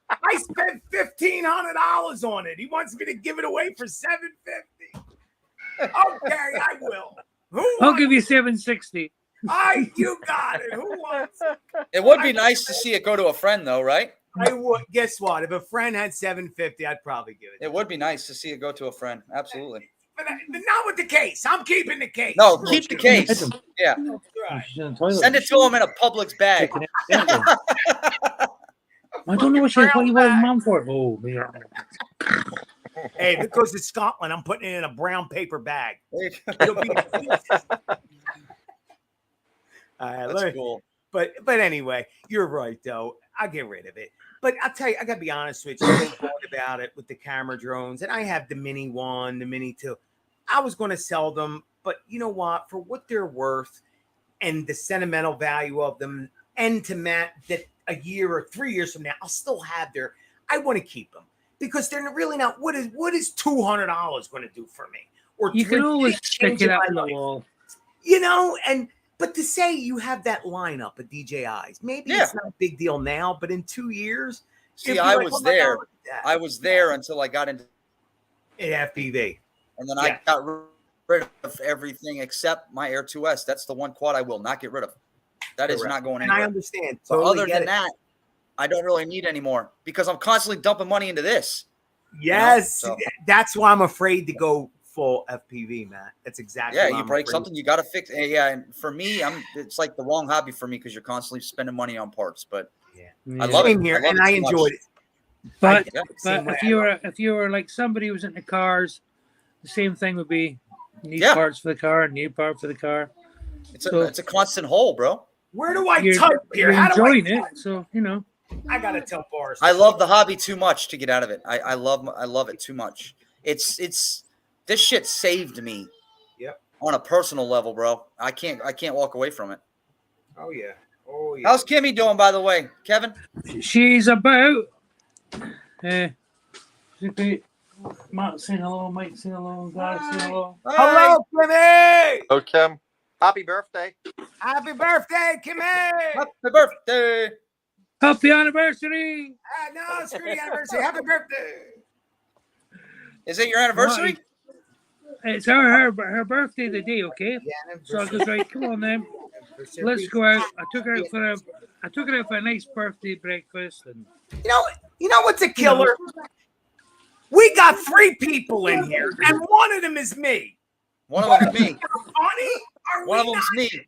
I spent $1,500 on it. He wants me to give it away for $750. Okay, I will. I'll give you 760. You got it. Who wants it? It would be nice to see it go to a friend, though, right? I would. Guess what? If a friend had $750, I'd probably give it. It would be nice to see it go to a friend. Absolutely. But not with the case. I'm keeping the case. No, keep the case. Yeah. Send it to him in a Publix bag. I don't know what you want mom for. Oh, man. Hey, if it goes to Scotland, I'm putting it in a brown paper bag. It'll be That's cool. But anyway, you're right though. I'll get rid of it. But I'll tell you, I gotta be honest with you. I thought about it with the camera drones, and I have the Mini 1, the Mini 2. I was going to sell them, but you know what? For what they're worth and the sentimental value of them, and to Matt, that a year or 3 years from now, I'll still have their. I want to keep them because they're really not. What is $200 going to do for me? Or You can always change stick it up my on the life. wall. You know, but to say you have that lineup of DJIs, maybe it's not a big deal now, but in 2 years, See, I was there. I was there until I got into FPV. And then I got rid of everything except my Air 2S. That's the one quad I will not get rid of. That is not going And anywhere. I understand. But Totally other get than it. that, I don't really need anymore because I'm constantly dumping money into this. Yes, You know? So, that's why I'm afraid to go full FPV, Matt. That's exactly. yeah, why you I'm break afraid. something, you got to fix it. Yeah, and for me, it's like the wrong hobby for me because you're constantly spending money on parts. But I love Same it. here, I love and it I so much. enjoyed it. But, Same way but I if you were like somebody who was into cars, the same thing would be need Yeah. parts for the car, need part for the car. It's a constant hole, bro. Where do I You're, type here? you're How do I enjoying it, so you know. I gotta tell Boris. I love the hobby too much to get out of it. I love it too much. It's this shit saved me. Yep. On a personal level, bro. I can't walk away from it. Oh yeah. Oh yeah. How's Kimmy doing, by the way, Kevin? She's about. Matt, say hello. Mike, say hello. Guys, say hello. Hello, Kimmy. Oh, Kim. Happy birthday. Happy birthday, Kimmy. Happy birthday. Happy anniversary. No, screw the anniversary. Happy birthday. Is it your anniversary? It's her birthday today, okay? So I goes, right, come on then. Let's go out. I took her out for a nice birthday breakfast, and You know what's a killer? We got 3 people in here, and one of them is me. One of them is me. Funny? Are One of we them's not? me.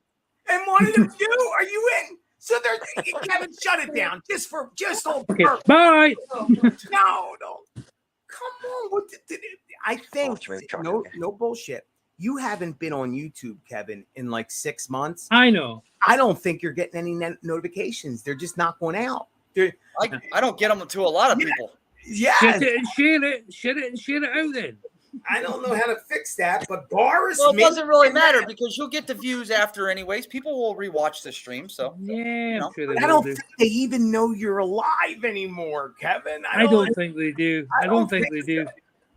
And one of them you? Are you in? So they're Kevin, shut it down just on Okay, purpose. bye. No. Come on. I think no bullshit. You haven't been on YouTube, Kevin, in like 6 months. I know. I don't think you're getting any notifications. They're just not going out. I don't get them to a lot of people. Yeah. Shit it and share it. Share it and share it out then. I don't know how to fix that, but Boris. Well, it doesn't really matter because you'll get the views after, anyways. People will rewatch the stream, so Yeah, I'm sure they I will don't do. think they even know you're alive anymore, Kevin. I don't think they do. I don't think they do.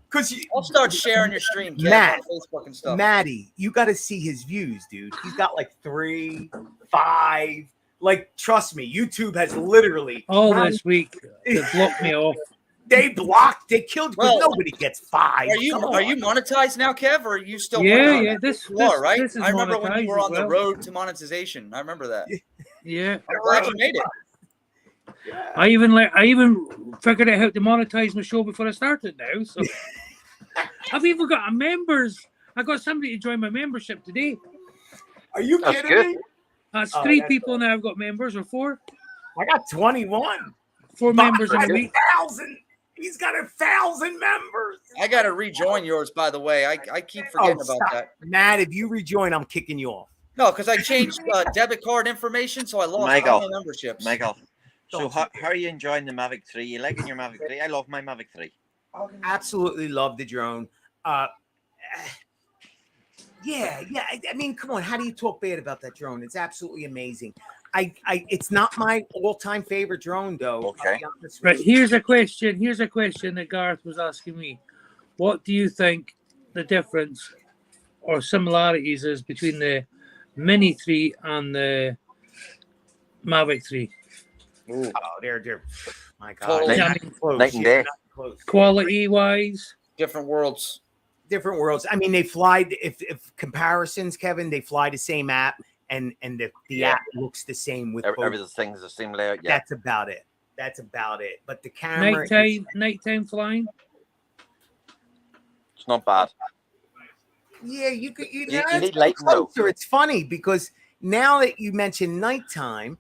Because I'll start sharing your stream, Kev, Matt, on Facebook and stuff. Maddie, you got to see his views, dude. He's got like 3, 5. Like, trust me, YouTube has literally All this week they blocked me off. They killed. Well, nobody gets 5. Are you monetized now, Kev, or are you still? Yeah, working on yeah. it? This You are, right? This is I remember when you were monetized on as the well. road to monetization. I remember that. Yeah. I'm glad you made it. I even figured out how to monetize my show before I started now. So I've even got a members. I got somebody to join my membership today. Are you That's kidding good. me? That's Oh, 3 that's people now. I've got members or 4. I got 21. 4 members in a week. 1,000. He's got 1,000 members. I got to rejoin yours, by the way. I keep forgetting about stop. that. Matt, if you rejoin, I'm kicking you off. No, because I changed debit card information, so I lost Michael. all my memberships. Michael, so how are you enjoying the Mavic 3? You liking your Mavic 3? I love my Mavic 3. Absolutely love the drone. Yeah. I mean, come on. How do you talk bad about that drone? It's absolutely amazing. It's not my all-time favorite drone, though. Okay. I'll be honest with Right. you. Here's a question. Here's a question that Gareth was asking me. What do you think the difference or similarities is between the Mini 3 and the Mavic 3? Oh, they're my God. Totally Not even close. night and Yeah, day. not close. Quality wise, different worlds. Different worlds. I mean, they fly. If comparisons, Kevin, they fly the same app, and the Yeah. app looks the same with both. Everything's the same layout. Yeah. That's about it. But the camera, nighttime flying. It's not bad. yeah, you could. You, You know, need it's lighting, though. closer. It's funny because now that you mentioned nighttime,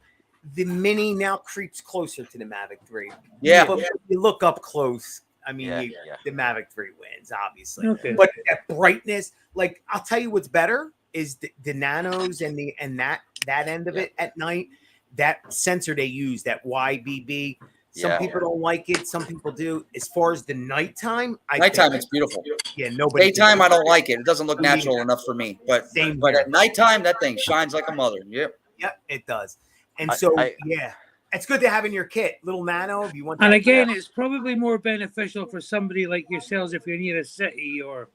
the Mini now creeps closer to the Mavic 3. Yeah. But when you look up close, I mean, Yeah, yeah. the Mavic 3 wins, obviously. Okay. But that brightness, like I'll tell you what's better is the nanos and that end of it at night. That sensor they use, that YBB. Some Yeah. people don't like it. Some people do. As far as the nighttime, Nighttime, it's beautiful. Yeah, nobody. Daytime, I don't like it. It doesn't look natural enough for me. But Same but here. at nighttime, that thing shines like a mother. Yep. Yep, it does. And so, yeah, it's good to have in your kit, little nano. If you want. And that. again, it's probably more beneficial for somebody like yourselves if you're near a city or,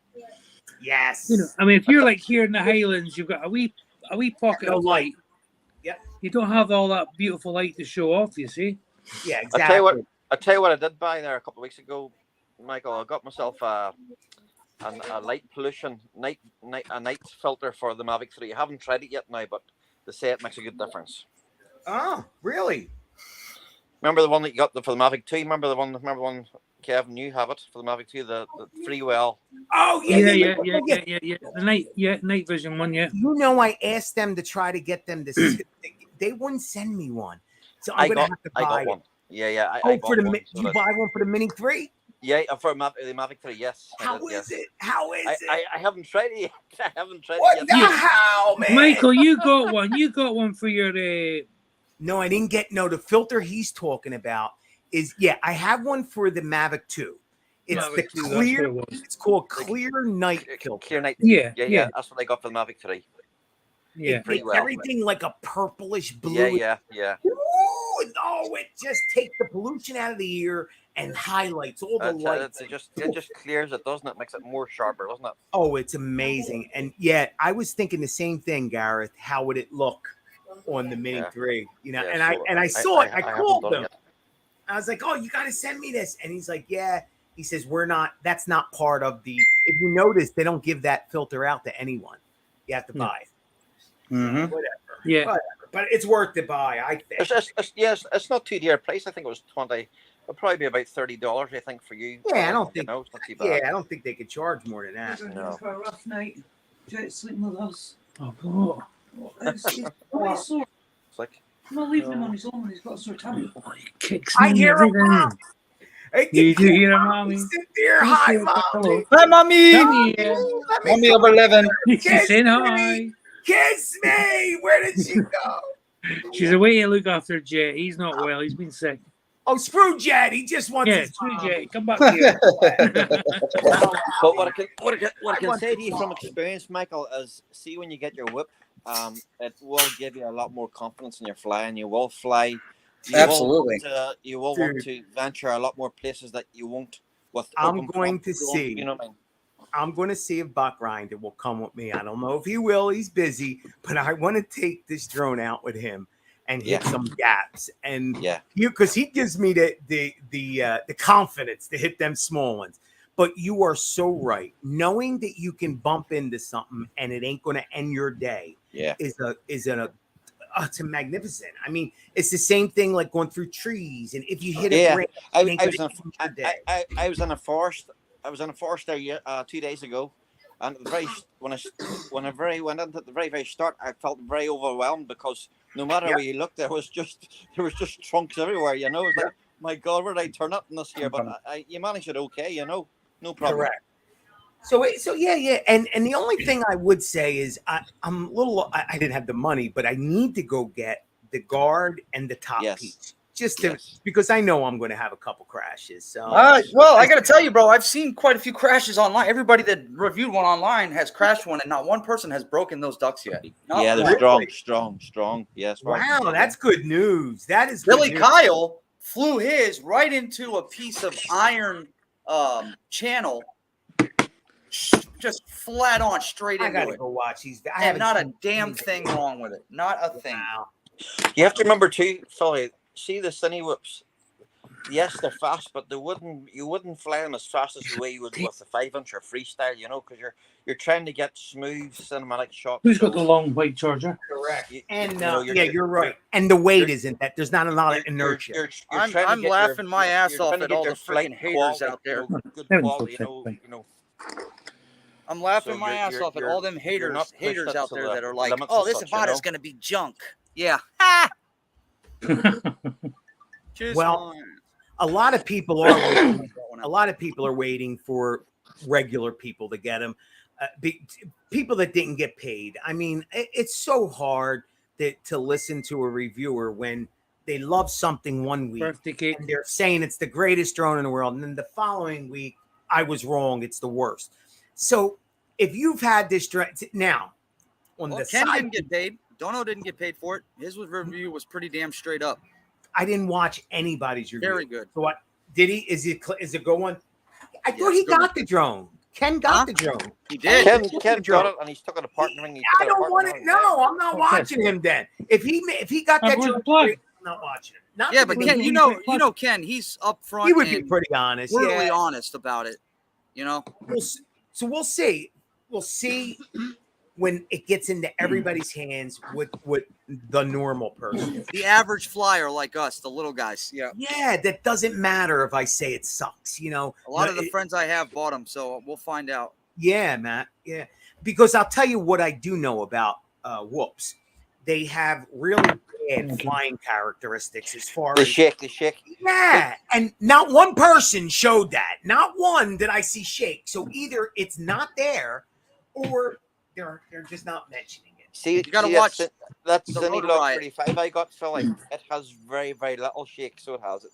Yes. you know, I mean, if you're like here in the Highlands, you've got a wee pocket No of light. Yep. You don't have all that beautiful light to show off, you see. Yeah, I'll exactly. tell you what I did buy there a couple of weeks ago, Michael. I got myself a light pollution night filter for the Mavic 3. I haven't tried it yet now, but they say it makes a good difference. Oh, really? Remember the one that you got for the Mavic 2? Remember the one, Kevin, you have it for the Mavic 2, the Freewell. Oh, Yeah. The night vision one, yeah. You know, I asked them to try to get them to. They wouldn't send me one, so I'm gonna have to buy I got it. one. Yeah. I Oh, got for the one, so you buy one for the Mini 3? Yeah, for the Mavic 3, yes. How is it? How is it? I haven't tried it yet. I haven't tried What it the yet. hell, man? Michael, you got one. You got one for your. No, I didn't get. No, the filter he's talking about is I have one for the Mavic 2. It's Mavic the 2, that's clear. what it was. It's called Clear Night filter. Clear night. Yeah. Yeah. That's what I got for the Mavic 3. Yeah. It makes Freewell. everything like a purplish blue. Yeah. Ooh, no, it just takes the pollution out of the ear and highlights all the lights. It just clears it, doesn't it? Makes it more sharper, doesn't it? Oh, it's amazing. And yet I was thinking the same thing, Gareth. How would it look on the Mini 3? You know, Yeah, and I so saw it. I haven't called done it him. yet. I was like, "Oh, you got to send me this." And he's like, "Yeah." He says, that's not part of the, if you notice, they don't give that filter out to anyone. You have to buy it. Mm-hmm. Whatever. Yeah. Whatever. But it's worth to buy, I think. It's not too dear a price. I think it was 20. It'll probably be about $30, I think, for you. Yeah, I don't think. it's not too bad. Yeah, I don't think they could charge more than that. No. For a rough night. Do you sleep with us? Oh, God. It's quite sore. It's like I'm not leaving him on his own. He's got a sore tummy. Oh, he kicks I me hear and him, everything. Mom. Hey, You do hear him, mommy? Cynthia, hi, Mom. Hello. Hi, mommy. Come here. Mommy of 11. She's saying hi. Kiss me. Where did she go? She's away to look after Jet. He's not well. He's been sick. Oh, screw Jed. He just wants Yeah, his screw mom. Jet. Come back here. But what I can say to you from experience, Michael, is see when you get your whip, it will give you a lot more confidence in your flying. You will fly. Absolutely. You will want to venture a lot more places that you won't with. I'm open going to front. see. You know what I mean? I'm going to see if Buck Ryder will come with me. I don't know if he will. He's busy, but I want to take this drone out with him and hit some gaps. And because he gives me the confidence to hit them small ones. But you are so right. Knowing that you can bump into something and it ain't going to end your day is it's a magnificent. I mean, it's the same thing like going through trees. And if you hit a branch, I was in a forest. I was in a forest there 2 days ago, and at the very when I went into the very start, I felt very overwhelmed because no matter where you looked, there was just trunks everywhere. You know, it's like, my God, where did I turn up in this year? But you managed it okay. You know, no problem. Correct. So yeah. And the only thing I would say is I'm a little. I didn't have the money, but I need to go get the guard and the top piece. Just because I know I'm going to have a couple crashes. So, well, I got to tell you, bro, I've seen quite a few crashes online. Everybody that reviewed one online has crashed one, and not one person has broken those ducks yet. They're strong. Yes. Wow, that's good news. That is Billy good news. Kyle flew his right into a piece of iron channel, just flat on straight into it. I gotta go watch these. And not a damn thing wrong with it. Not a thing. You have to remember too, Philly. See the cine whips. Yes, they're fast, but you wouldn't fly them as fast as the way you would with the 5-inch or freestyle. You know, because you're trying to get smooth cinematic shots. Who's got the long white charger? Correct. And you're right. And the weight isn't that. There's not a lot of inertia. I'm laughing my ass off at all the freaking haters out there. Good quality, you know. I'm laughing my ass off at all them haters out there that are like, "Oh, this Avata's gonna be junk." Yeah. Well, a lot of people are waiting for regular people to get them. People that didn't get paid. I mean, it's so hard to listen to a reviewer when they love something one week and they're saying it's the greatest drone in the world, and then the following week I was wrong, it's the worst. So if you've had this drone now on the Ken side, didn't get paid. Dono didn't get paid for it. His review was pretty damn straight up. I didn't watch anybody's review. Very good. So what did he? Is it go on? I thought he got the drone. Ken got the drone. He did. Ken got it, and he's took it apart. I don't want it. No, I'm not watching him. Then if he got that drone, I'm not watching him. Yeah, but Ken, you know, Ken, he's upfront. He would be pretty honest. Brutally honest about it. You know. So we'll see. We'll see when it gets into everybody's hands with the normal person, the average flyer like us, the little guys. Yeah, that doesn't matter if I say it sucks. You know, a lot of the friends I have bought them, so we'll find out. Yeah, Matt. Yeah, because I'll tell you what I do know about whoops. They have really bad flying characteristics as far as the shake. Yeah, and not one person showed that. Not one did I see shake. So either it's not there, or they're just not mentioning it. See, you gotta watch that's the Cinelog 35 I got, Philly. It has very, very little shake, so it has.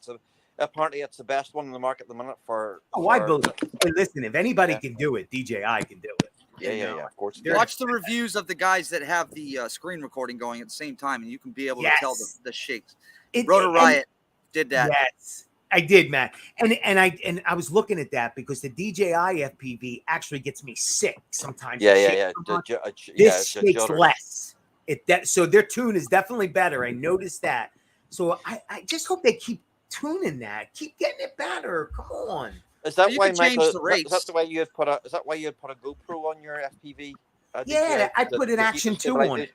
Apparently it's the best one in the market at the minute for. I believe. Hey, listen, if anybody can do it, DJI can do it. Yeah, of course. Watch the reviews of the guys that have the screen recording going at the same time, and you can be able to tell the shakes. Rotor Riot did that. Yes, I did, Matt. And I was looking at that because the DJI FPV actually gets me sick sometimes. Yeah. This shakes less. So their tune is definitely better. I noticed that. So I just hope they keep tuning that, keep getting it better. Come on. Is that why, Michael? Is that the way you had put a? Is that why you had put a GoPro on your FPV? Yeah, I put an Action 2 on it.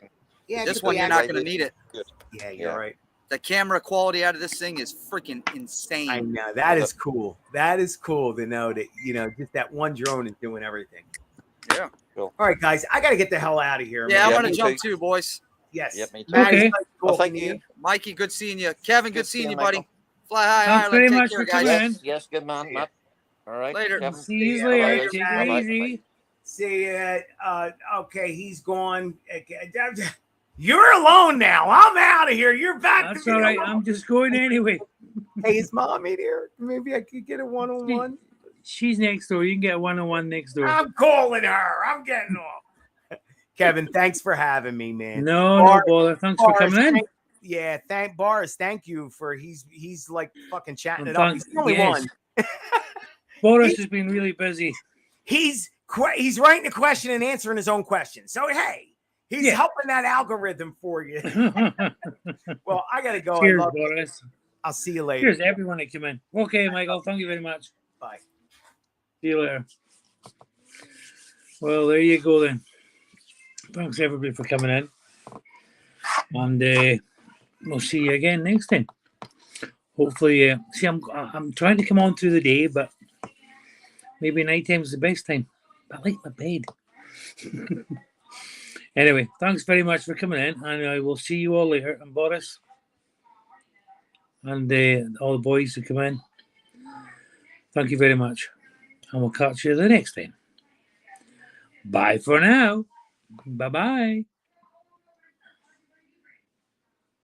Yeah, this one you're not going to need it. Good. Yeah, you're right. The camera quality out of this thing is freaking insane. I know that is cool. That is cool to know that just that one drone is doing everything. Yeah. Cool. All right, guys, I got to get the hell out of here. Yeah, I want to jump too, boys. Yes. Yep, me too. Matt, it's Okay. nice Well, talking thank to you. Mikey, good seeing you. Kevin, good Good seeing seeing you, you, buddy. Michael. Fly high, Thanks Ireland. very Take much care, for guys. coming in. Yes, yes, good man, Matt. All right, Later. Kevin. See you ya. later. Later, Take Matt. it easy. See ya. Okay, he's gone. Okay, you're alone now. I'm out of here. You're back That's to all me right. alone. I'm just going anyway. Hey, is mom in here? Maybe I could get a one-on-one. She's next door. You can get a one-on-one next door. I'm calling her. I'm getting off. Kevin, thanks for having me, man. No bother. Thanks for coming in. Thank Boris. Thank you for he's like fucking chatting And it up. He's the only yes. one. Boris has been really busy. He's writing a question and answering his own question. So hey, he's helping that algorithm for you. Well, I gotta go. Cheers, I love you. Boris. I'll see you later. Cheers, everyone that came in. Okay, Michael. Thank you very much. Bye. See you later. Well, there you go then. Thanks everybody for coming in, and we'll see you again next time. Hopefully, see, I'm trying to come on through the day, but maybe night time is the best time. I like my bed. Anyway, thanks very much for coming in, and I will see you all later. And Boris, and all the boys who come in. Thank you very much, and we'll catch you the next time. Bye for now. Bye-bye.